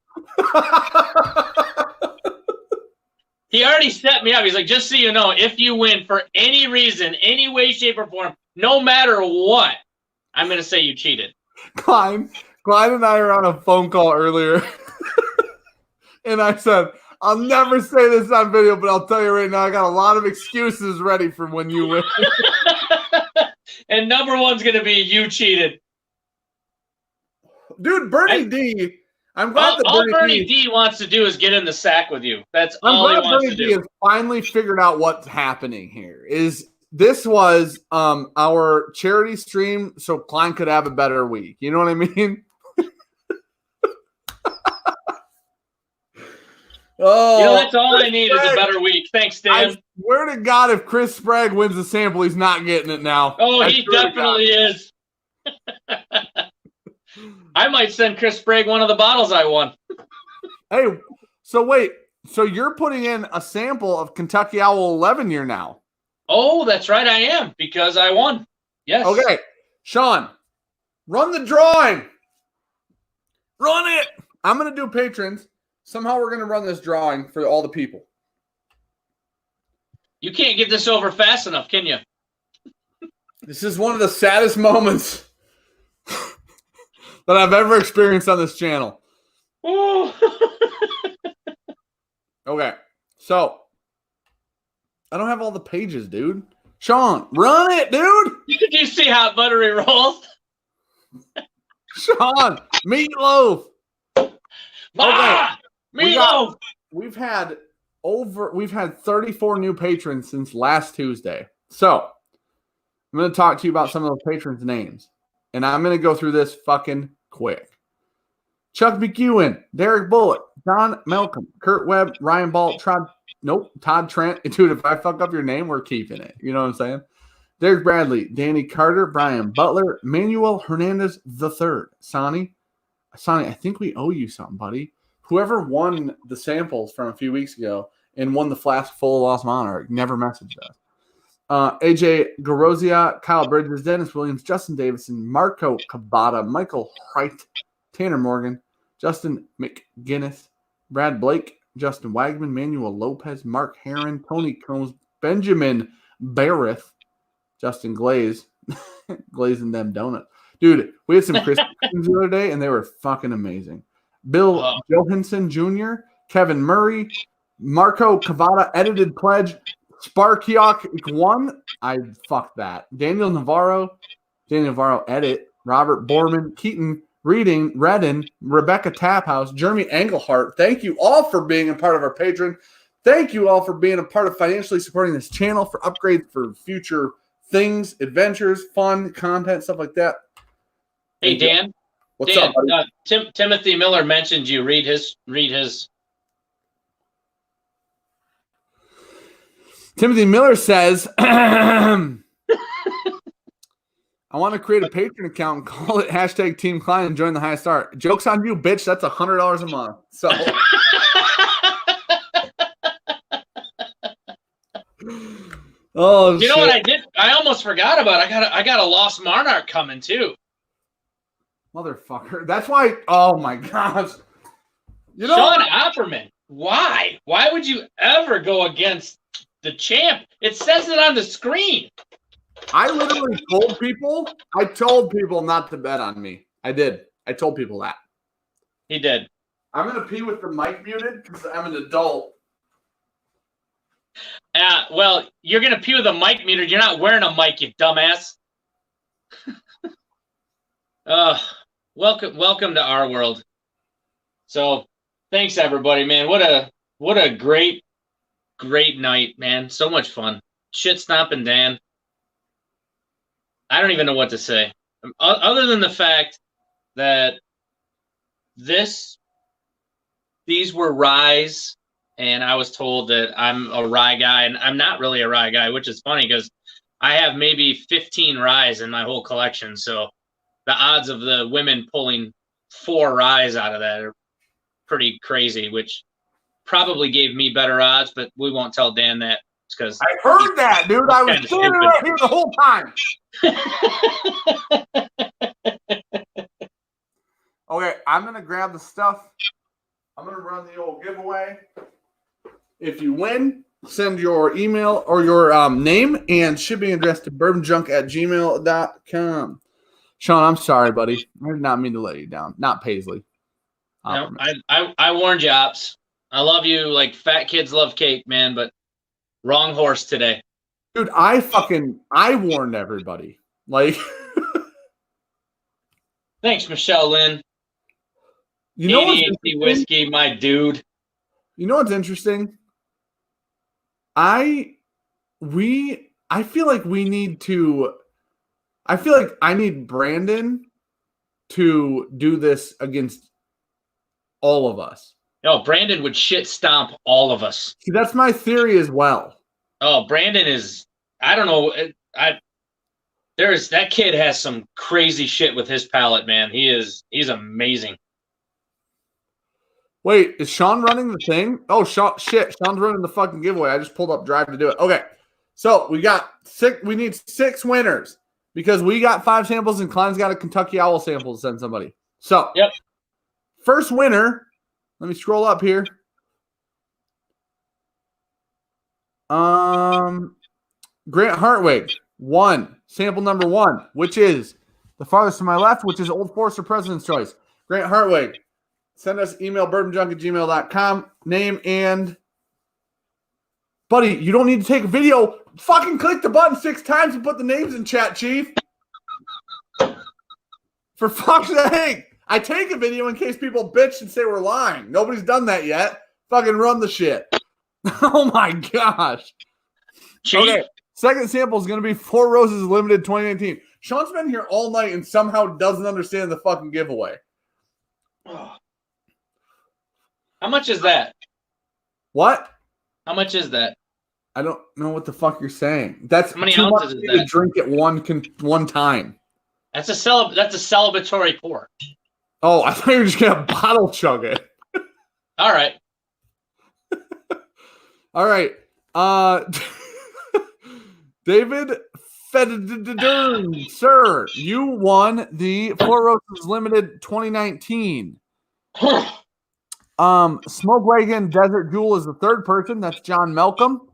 [SPEAKER 2] He already set me up. He's like, just so you know, if you win for any reason, any way, shape, or form, no matter what, I'm going to say you cheated.
[SPEAKER 1] Klein and I were on a phone call earlier. And I said, I'll never say this on video, but I'll tell you right now, I got a lot of excuses ready for when you win.
[SPEAKER 2] And number one's going to be you cheated.
[SPEAKER 1] Dude, Bernie D. I'm glad that
[SPEAKER 2] all
[SPEAKER 1] Bernie
[SPEAKER 2] Bernie D wants to do is get in the sack with you. That's
[SPEAKER 1] I'm
[SPEAKER 2] all he
[SPEAKER 1] glad
[SPEAKER 2] wants
[SPEAKER 1] Bernie
[SPEAKER 2] to
[SPEAKER 1] D
[SPEAKER 2] do.
[SPEAKER 1] has finally figured out what's happening here. This was our charity stream so Klein could have a better week. You know what I mean? Oh,
[SPEAKER 2] That's all I need is a better week. Thanks, Dan.
[SPEAKER 1] I swear to God, if Chris Sprague wins the sample, he's not getting it now.
[SPEAKER 2] Oh, he definitely is. I might send Chris Sprague one of the bottles I won.
[SPEAKER 1] Hey, so wait. So you're putting in a sample of Kentucky Owl 11 year now?
[SPEAKER 2] Oh, that's right, I am, because I won. Yes.
[SPEAKER 1] Okay. Sean, run the drawing. Run it. I'm going to do patrons. Somehow we're going to run this drawing for all the people.
[SPEAKER 2] You can't get this over fast enough, can you?
[SPEAKER 1] This is one of the saddest moments that I've ever experienced on this channel.
[SPEAKER 2] Oh.
[SPEAKER 1] Okay. So, I don't have all the pages, dude. Sean, run it, dude.
[SPEAKER 2] Did you see how buttery rolls?
[SPEAKER 1] Sean, meatloaf.
[SPEAKER 2] Ah, meatloaf.
[SPEAKER 1] We've had 34 new patrons since last Tuesday. So, I'm going to talk to you about some of those patrons' names. And I'm going to go through this fucking quick. Chuck McEwen, Derek Bullock, Don Malcolm, Kurt Webb, Ryan Ball, Todd Trent. Dude, if I fuck up your name, we're keeping it. You know what I'm saying? Derek Bradley, Danny Carter, Brian Butler, Manuel Hernandez III. Sonny, I think we owe you something, buddy. Whoever won the samples from a few weeks ago and won the flask full of Lost Monarch never messaged us. AJ Garozia, Kyle Bridges, Dennis Williams, Justin Davison, Marco Cavada, Michael Wright, Tanner Morgan, Justin McGinnis, Brad Blake, Justin Wagman, Manuel Lopez, Mark Heron, Tony Combs, Benjamin Barrett, Justin Glaze, glazing them donuts. Dude, we had some Christmas the other day, and they were fucking amazing. Bill Johansson Jr., Kevin Murray, Marco Cavada, edited pledge, Sparkyok 1. I fucked that. Daniel Navarro, edit, Robert Borman, Keaton, Reading, Redden, Rebecca Taphouse, Jeremy Englehart. Thank you all for being a part of our Patreon. Thank you all for being a part of financially supporting this channel for upgrades for future things, adventures, fun, content, stuff like that.
[SPEAKER 2] Hey, Dan.
[SPEAKER 1] What's up, buddy?
[SPEAKER 2] Timothy Miller mentioned you. Read his.
[SPEAKER 1] Timothy Miller says, I want to create a Patreon account and call it hashtag Team Klein and join the highest start. Joke's on you, bitch. That's $100 a month. So Oh,
[SPEAKER 2] you know what I did? I almost forgot about. I got a Lost Monarch coming too.
[SPEAKER 1] Motherfucker. That's why. Oh my gosh. You know,
[SPEAKER 2] Sean Opperman. Why? Why would you ever go against the champ? It says it on the screen.
[SPEAKER 1] I literally told people not to bet on me. I did. I told people that.
[SPEAKER 2] He did.
[SPEAKER 1] I'm going to pee with the mic muted because I'm an adult.
[SPEAKER 2] Well, you're going to pee with a mic muted. You're not wearing a mic, you dumbass. Welcome to our world. So, thanks everybody, man. What a great night, man. So much fun. Shit stomping Dan. I don't even know what to say. Other than the fact that these were ryes, and I was told that I'm a rye guy, and I'm not really a rye guy, which is funny because I have maybe 15 ryes in my whole collection. So the odds of the women pulling 4 ryes out of that are pretty crazy, which probably gave me better odds, but we won't tell Dan that because
[SPEAKER 1] I heard that, dude. I was standing right here the whole time. Okay, I'm going to grab the stuff. I'm going to run the old giveaway. If you win, send your email or your name and shipping address to bourbonjunk@gmail.com. Sean, I'm sorry, buddy. I did not mean to let you down. Not Paisley.
[SPEAKER 2] No, I warned you, Ops. I love you like fat kids love cake, man, but wrong horse today.
[SPEAKER 1] Dude, I warned everybody. Like,
[SPEAKER 2] thanks, Michelle Lynn.
[SPEAKER 1] You know
[SPEAKER 2] ADHD whiskey, my dude.
[SPEAKER 1] You know what's interesting? I feel like I need Brandon to do this against all of us.
[SPEAKER 2] No, Brandon would shit stomp all of us.
[SPEAKER 1] See, that's my theory as well.
[SPEAKER 2] Oh, Brandon is, I don't know. That kid has some crazy shit with his palate, man. He's amazing.
[SPEAKER 1] Wait, is Sean running the thing? Oh, Sean's running the fucking giveaway. I just pulled up Drive to do it. Okay, so we need 6 winners because we got 5 samples and Kline's got a Kentucky Owl sample to send somebody. So,
[SPEAKER 2] yep.
[SPEAKER 1] First winner, let me scroll up here. Grant Hartwig won sample number 1, which is the farthest to my left, which is Old Forester President's Choice. Grant Hartwig. Send us email bourbonjunk@gmail.com, name and buddy, you don't need to take a video. Fucking click the button 6 times and put the names in chat, Chief. For fuck's sake. I take a video in case people bitch and say we're lying. Nobody's done that yet. Fucking run the shit. Oh my gosh.
[SPEAKER 2] Chief.
[SPEAKER 1] Okay. Second sample is going to be 4 Roses Limited 2019. Sean's been here all night and somehow doesn't understand the fucking giveaway.
[SPEAKER 2] Oh. How much is that?
[SPEAKER 1] What?
[SPEAKER 2] How much is that?
[SPEAKER 1] I don't know what the fuck you're saying. That's
[SPEAKER 2] how many
[SPEAKER 1] too
[SPEAKER 2] ounces
[SPEAKER 1] much
[SPEAKER 2] is
[SPEAKER 1] to
[SPEAKER 2] that?
[SPEAKER 1] drink at one time.
[SPEAKER 2] That's a celebratory pour.
[SPEAKER 1] Oh, I thought you were just gonna bottle chug it.
[SPEAKER 2] All right.
[SPEAKER 1] All right. David Federn, sir, you won the 4 Roses Limited 2019. Smoke Wagon Desert Jewel is the 3rd person. That's John Malcolm.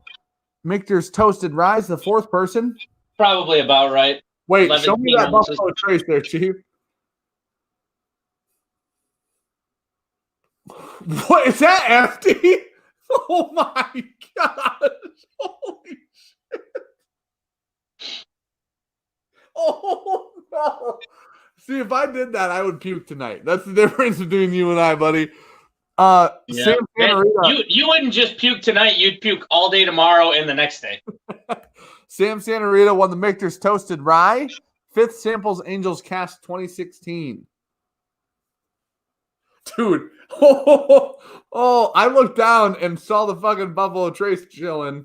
[SPEAKER 1] Michter's Toasted Rise, the 4th person.
[SPEAKER 2] Probably about right.
[SPEAKER 1] Wait, show me that
[SPEAKER 2] ounces.
[SPEAKER 1] Buffalo Trace there, Chief. What is that empty? Oh my gosh. Holy shit. Oh no. See, if I did that, I would puke tonight. That's the difference between you and I, buddy.
[SPEAKER 2] Yeah.
[SPEAKER 1] Sam Santarita.
[SPEAKER 2] You wouldn't just puke tonight, you'd puke all day tomorrow and the next day.
[SPEAKER 1] Sam Santarita won the Michter's Toasted Rye. 5th Samples Angels Cast 2016. Dude. Oh, I looked down and saw the fucking Buffalo Trace chilling.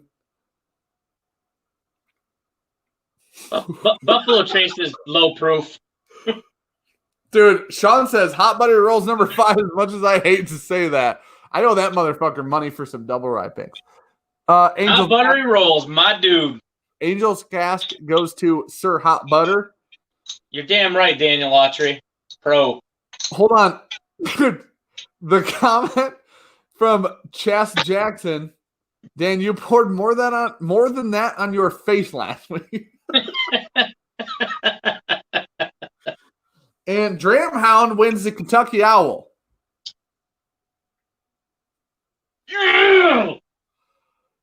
[SPEAKER 2] Buffalo Trace is low proof.
[SPEAKER 1] Dude, Sean says hot buttery rolls number 5 as much as I hate to say that. I know that motherfucker money for some double rye picks.
[SPEAKER 2] Hot buttery rolls, my dude.
[SPEAKER 1] Angel's Cask goes to Sir Hot Butter.
[SPEAKER 2] You're damn right, Daniel Autry. Pro.
[SPEAKER 1] Hold on. The comment from Chas Jackson. Dan, you poured more than that on your face last week. And Dramhound wins the Kentucky Owl.
[SPEAKER 2] Yeah!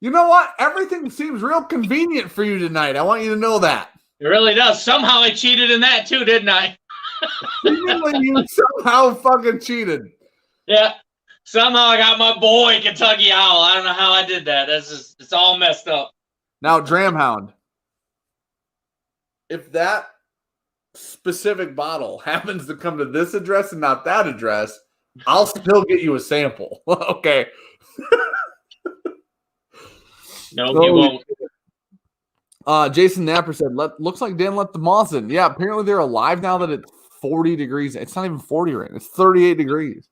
[SPEAKER 1] You know what? Everything seems real convenient for you tonight. I want you to know that.
[SPEAKER 2] It really does. Somehow I cheated in that too, didn't I?
[SPEAKER 1] Seemingly you somehow fucking cheated.
[SPEAKER 2] Yeah. Somehow I got my boy Kentucky Owl. I don't know how I did that. It's all messed up.
[SPEAKER 1] Now, Dramhound, if that specific bottle happens to come to this address and not that address, I'll still get you a sample. Okay.
[SPEAKER 2] No, you won't.
[SPEAKER 1] Jason Napper said, looks like Dan let the moths in. Yeah, apparently they're alive now that it's 40 degrees. It's not even 40 right now. It's 38 degrees.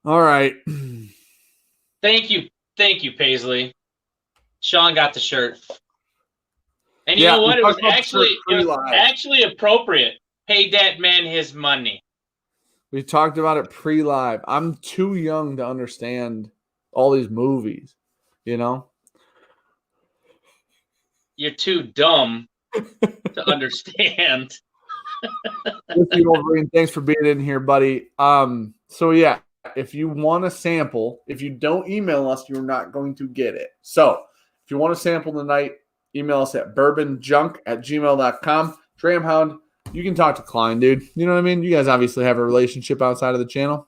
[SPEAKER 1] All right.
[SPEAKER 2] Thank you, Paisley. Sean got the shirt. And you know what? It was actually appropriate. Pay that man his money.
[SPEAKER 1] We talked about it pre-live. I'm too young to understand all these movies, you know?
[SPEAKER 2] You're too dumb to understand.
[SPEAKER 1] Wolverine, thanks for being in here, buddy. So yeah, if you want a sample, if you don't email us, you're not going to get it. So if you want a sample tonight, email us at bourbonjunk@gmail.com. Dramhound, you can talk to Klein, dude. You know what I mean? You guys obviously have a relationship outside of the channel.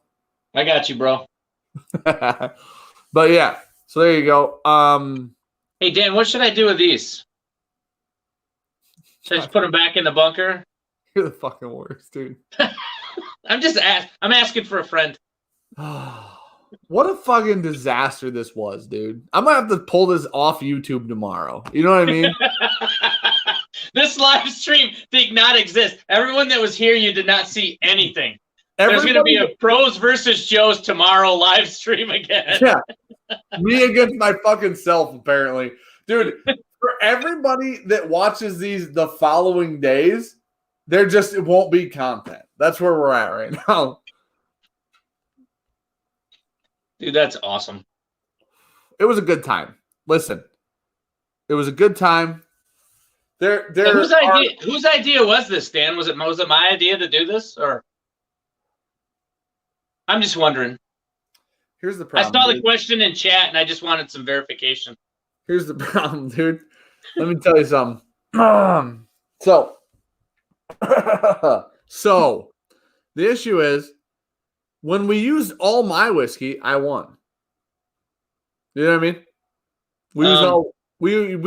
[SPEAKER 2] I got you, bro.
[SPEAKER 1] But yeah, so there you go.
[SPEAKER 2] Hey, Dan, what should I do with these? Should I just put them back in the bunker?
[SPEAKER 1] You're the fucking worst, dude.
[SPEAKER 2] I'm asking for a friend.
[SPEAKER 1] What a fucking disaster this was, dude. I'm going to have to pull this off YouTube tomorrow. You know what I mean?
[SPEAKER 2] This live stream did not exist. Everyone that was here, you did not see anything. There's going to be a pros versus Joes tomorrow live stream again.
[SPEAKER 1] Yeah. Me against my fucking self, apparently. Dude, for everybody that watches these the following days, it won't be content. That's where we're at right now.
[SPEAKER 2] Dude, that's awesome.
[SPEAKER 1] It was a good time. Listen, it was a good time.
[SPEAKER 2] Whose idea was this, Dan? Was it my idea to do this, or? I'm just wondering.
[SPEAKER 1] Here's the problem.
[SPEAKER 2] I saw the question in chat, and I just wanted some verification.
[SPEAKER 1] Here's the problem, dude. Let me tell you something. So the issue is when we used all my whiskey, I won. You know what I mean? We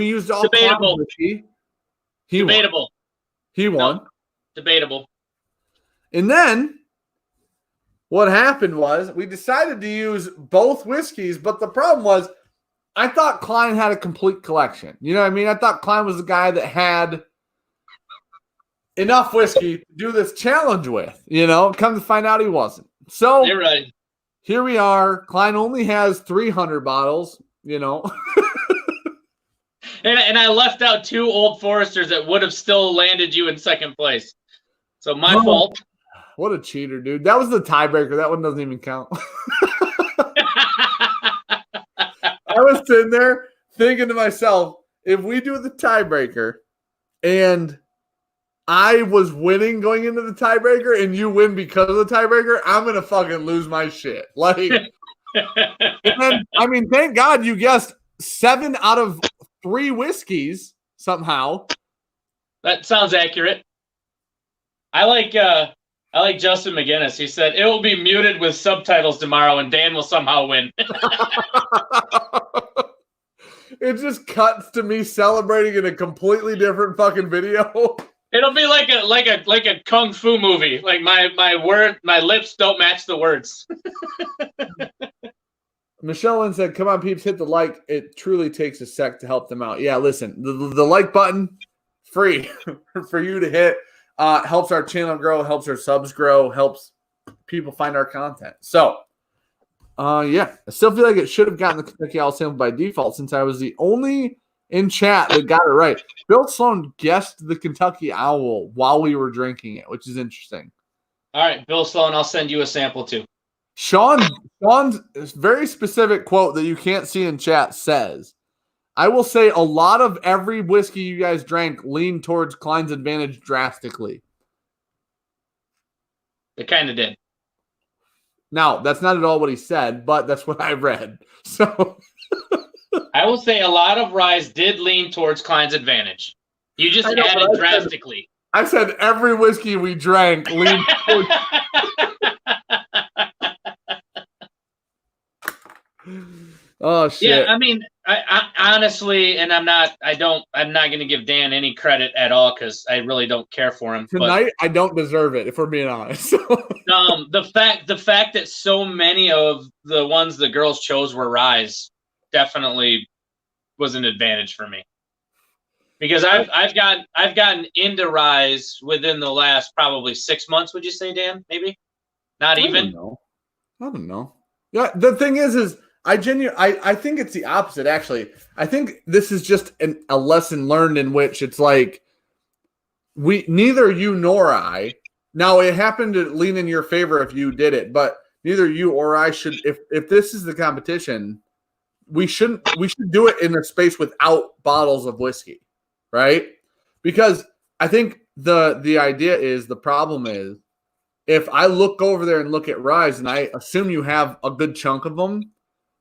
[SPEAKER 1] used all
[SPEAKER 2] debatable
[SPEAKER 1] whiskey.
[SPEAKER 2] Debatable.
[SPEAKER 1] He won.
[SPEAKER 2] No, debatable.
[SPEAKER 1] And then what happened was we decided to use both whiskeys, but the problem was I thought Klein had a complete collection. You know what I mean? I thought Klein was the guy that had enough whiskey to do this challenge with. You know, come to find out he wasn't. So
[SPEAKER 2] you're right.
[SPEAKER 1] Here we are. Klein only has 300 bottles, you know.
[SPEAKER 2] And I left out 2 Old Foresters that would have still landed you in second place. So my fault.
[SPEAKER 1] What a cheater, dude. That was the tiebreaker. That one doesn't even count. I was sitting there thinking to myself, if we do the tiebreaker and I was winning going into the tiebreaker and you win because of the tiebreaker, I'm going to fucking lose my shit. Like, and then, I mean, thank God you guessed 7 out of 3 whiskeys somehow.
[SPEAKER 2] That sounds accurate. I like Justin McGinnis. He said it will be muted with subtitles tomorrow, and Dan will somehow win.
[SPEAKER 1] It just cuts to me celebrating in a completely different fucking video.
[SPEAKER 2] It'll be like a kung fu movie. Like my lips don't match the words.
[SPEAKER 1] Michelle Lynn said, "Come on, peeps, hit the like. It truly takes a sec to help them out." Yeah, listen, the like button, free for you to hit. Helps our channel grow, helps our subs grow, helps people find our content. So, yeah, I still feel like it should have gotten the Kentucky Owl sample by default since I was the only in chat that got it right. Bill Sloan guessed the Kentucky Owl while we were drinking it, which is interesting.
[SPEAKER 2] All right, Bill Sloan, I'll send you a sample too.
[SPEAKER 1] Sean's very specific quote that you can't see in chat says, I will say a lot of every whiskey you guys drank leaned towards Kline's advantage drastically.
[SPEAKER 2] It kind of did.
[SPEAKER 1] Now, that's not at all what he said, but that's what I read. So
[SPEAKER 2] I will say a lot of Rye's did lean towards Kline's advantage. You just added drastically.
[SPEAKER 1] I said every whiskey we drank leaned towards. Oh shit!
[SPEAKER 2] Yeah, I mean, I honestly, and I'm not going to give Dan any credit at all because I really don't care for him.
[SPEAKER 1] Tonight, I don't deserve it, if we're being honest.
[SPEAKER 2] The fact that so many of the ones the girls chose were Ryes definitely was an advantage for me because I've gotten into Ryes within the last probably 6 months. Would you say, Dan? Maybe not even.
[SPEAKER 1] I don't know. Yeah, the thing is I think it's the opposite, actually. I think this is just a lesson learned in which it's like neither you nor I. Now, it happened to lean in your favor if you did it, but neither you or I should. If this is the competition, we should do it in a space without bottles of whiskey, right? Because I think the idea is the problem is if I look over there and look at Ryes and I assume you have a good chunk of them.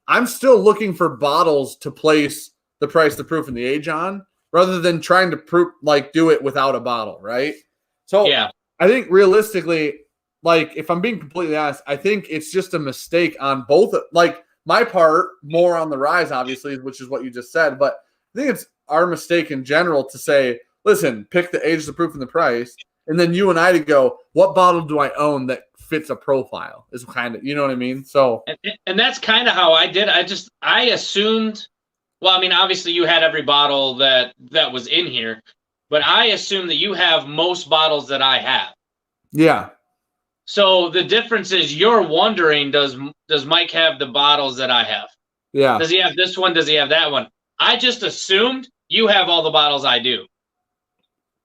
[SPEAKER 1] I'm still looking for bottles to place the price, the proof, and the age on, rather than trying to do it without a bottle, right? So yeah. I think realistically, like if I'm being completely honest, I think it's just a mistake on both. Like my part, more on the Ryes, obviously, which is what you just said, but I think it's our mistake in general to say, listen, pick the age, the proof, and the price, and then you and I to go, what bottle do I own that fits a profile is kind of, you know what I mean? So,
[SPEAKER 2] and that's kind of how I did. I assumed, well, I mean, obviously you had every bottle that was in here, but I assume that you have most bottles that I have.
[SPEAKER 1] Yeah.
[SPEAKER 2] So the difference is you're wondering, does Mike have the bottles that I have?
[SPEAKER 1] Yeah.
[SPEAKER 2] Does he have this one? Does he have that one? I just assumed you have all the bottles I do.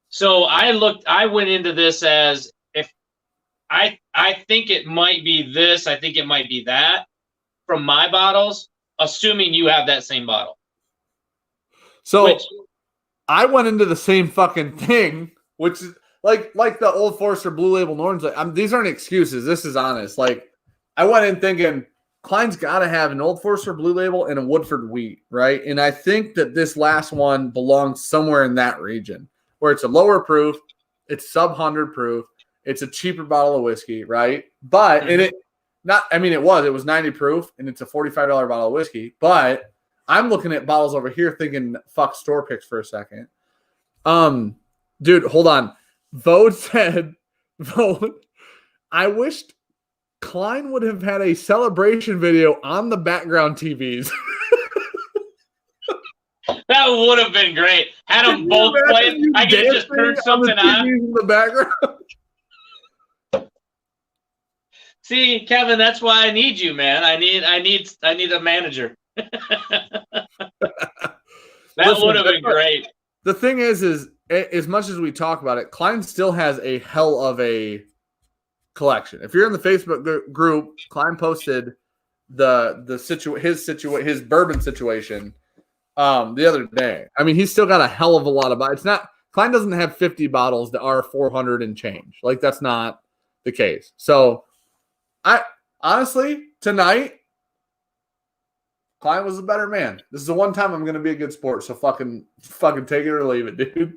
[SPEAKER 2] So I went into this as I think it might be this. I think it might be that from my bottles, assuming you have that same bottle.
[SPEAKER 1] So I went into the same fucking thing, which is like the Old Forester Blue Label Norns. These aren't excuses. This is honest. Like I went in thinking Kline's got to have an Old Forester Blue Label and a Woodford Wheat, right? And I think that this last one belongs somewhere in that region where it's a lower proof, it's sub 100 proof. It's a cheaper bottle of whiskey, right? But it was 90 proof and it's a $45 bottle of whiskey. But I'm looking at bottles over here thinking, fuck store picks for a second. Dude, hold on. Vode said, I wished Kline would have had a celebration video on the background TVs.
[SPEAKER 2] That would have been great. Had them both playing. I could just turn something on
[SPEAKER 1] in the background.
[SPEAKER 2] See, Kevin, that's why I need you, man. I need a manager. That would have been great.
[SPEAKER 1] The thing is as much as we talk about it, Kline still has a hell of a collection. If you're in the Facebook group, Kline posted his bourbon situation the other day. I mean, he's still got a hell of a lot of bottles. Kline doesn't have 50 bottles that are 400 and change. Like that's not the case. So I honestly tonight, Kline was a better man. This is the one time I'm going to be a good sport. So fucking take it or leave it, dude.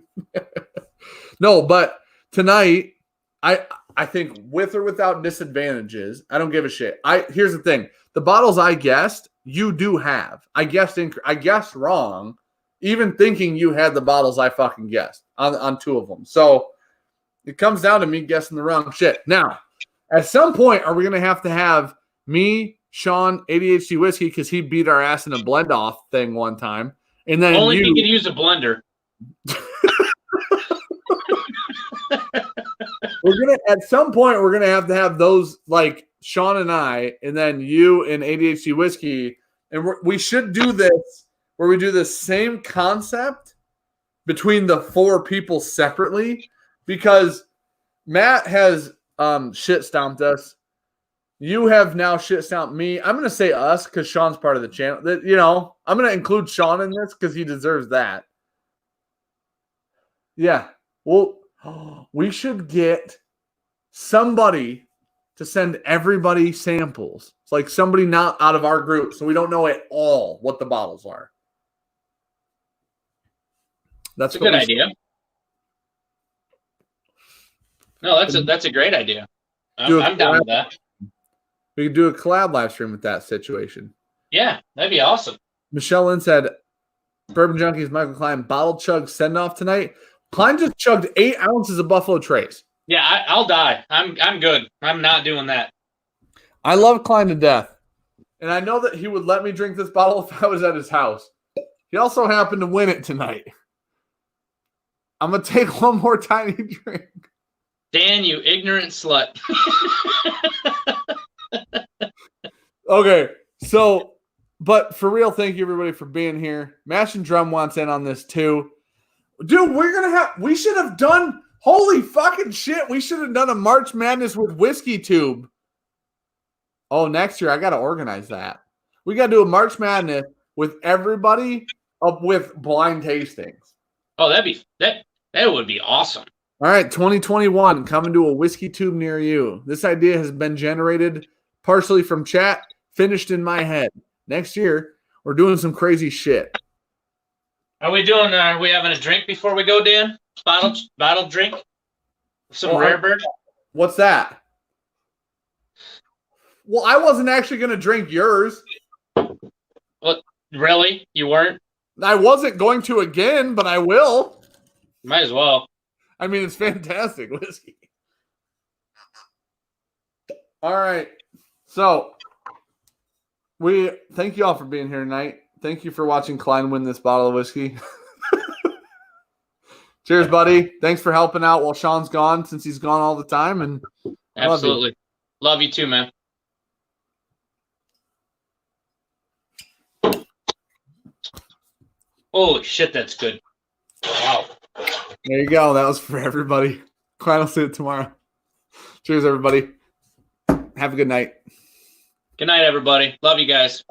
[SPEAKER 1] No, but tonight, I think with or without disadvantages, I don't give a shit. Here's the thing: the bottles I guessed, you do have. I guessed wrong, even thinking you had the bottles I fucking guessed on two of them. So it comes down to me guessing the wrong shit. Now, at some point, are we going to have me, Sean, ADHD Whiskey, because he beat our ass in a blend-off thing one time, and then
[SPEAKER 2] only if you could use a blender.
[SPEAKER 1] At some point, we're gonna have those like Sean and I, and then you and ADHD Whiskey, and we should do this where we do the same concept between the 4 people separately, because Matt has shit stomped us. You have now shit stomped me. I'm going to say us because Sean's part of the channel. I'm going to include Sean in this because he deserves that. Yeah. Well, we should get somebody to send everybody samples. It's like somebody not out of our group, so we don't know at all what the bottles are. That's
[SPEAKER 2] a good idea. No, that's a great idea. I'm down with that.
[SPEAKER 1] We could do a collab live stream with that situation.
[SPEAKER 2] Yeah, that'd be awesome.
[SPEAKER 1] Michelle Lynn said, Bourbon Junkies, Michael Klein, bottle chug send-off tonight. Klein just chugged 8 ounces of Buffalo Trace.
[SPEAKER 2] Yeah, I'll die. I'm good. I'm not doing that.
[SPEAKER 1] I love Klein to death. And I know that he would let me drink this bottle if I was at his house. He also happened to win it tonight. I'm going to take one more tiny drink.
[SPEAKER 2] Dan, you ignorant slut.
[SPEAKER 1] Okay, so, but for real, thank you everybody for being here. Mash and Drum wants in on this too. Dude, we should have done, holy fucking shit, we should have done a March Madness with Whiskey Tube. Oh, next year, I got to organize that. We got to do a March Madness with everybody up with blind tastings.
[SPEAKER 2] Oh, that would be awesome.
[SPEAKER 1] All right, 2021, coming to a Whiskey Tube near you. This idea has been generated partially from chat, finished in my head. Next year, we're doing some crazy shit.
[SPEAKER 2] Are we having a drink before we go, Dan? Bottle drink? Some Rare Bird?
[SPEAKER 1] What's that? Well, I wasn't actually going to drink yours.
[SPEAKER 2] What? Really? You weren't?
[SPEAKER 1] I wasn't going to again, but I will.
[SPEAKER 2] Might as well.
[SPEAKER 1] I mean, it's fantastic whiskey. All right. So, we thank you all for being here tonight. Thank you for watching Klein win this bottle of whiskey. Cheers, buddy. Thanks for helping out while Sean's gone, since he's gone all the time. And
[SPEAKER 2] absolutely. Love you too, man. Holy shit, that's good. Wow.
[SPEAKER 1] There you go. That was for everybody. Klein will see it tomorrow. Cheers, everybody. Have a good night.
[SPEAKER 2] Good night, everybody. Love you guys.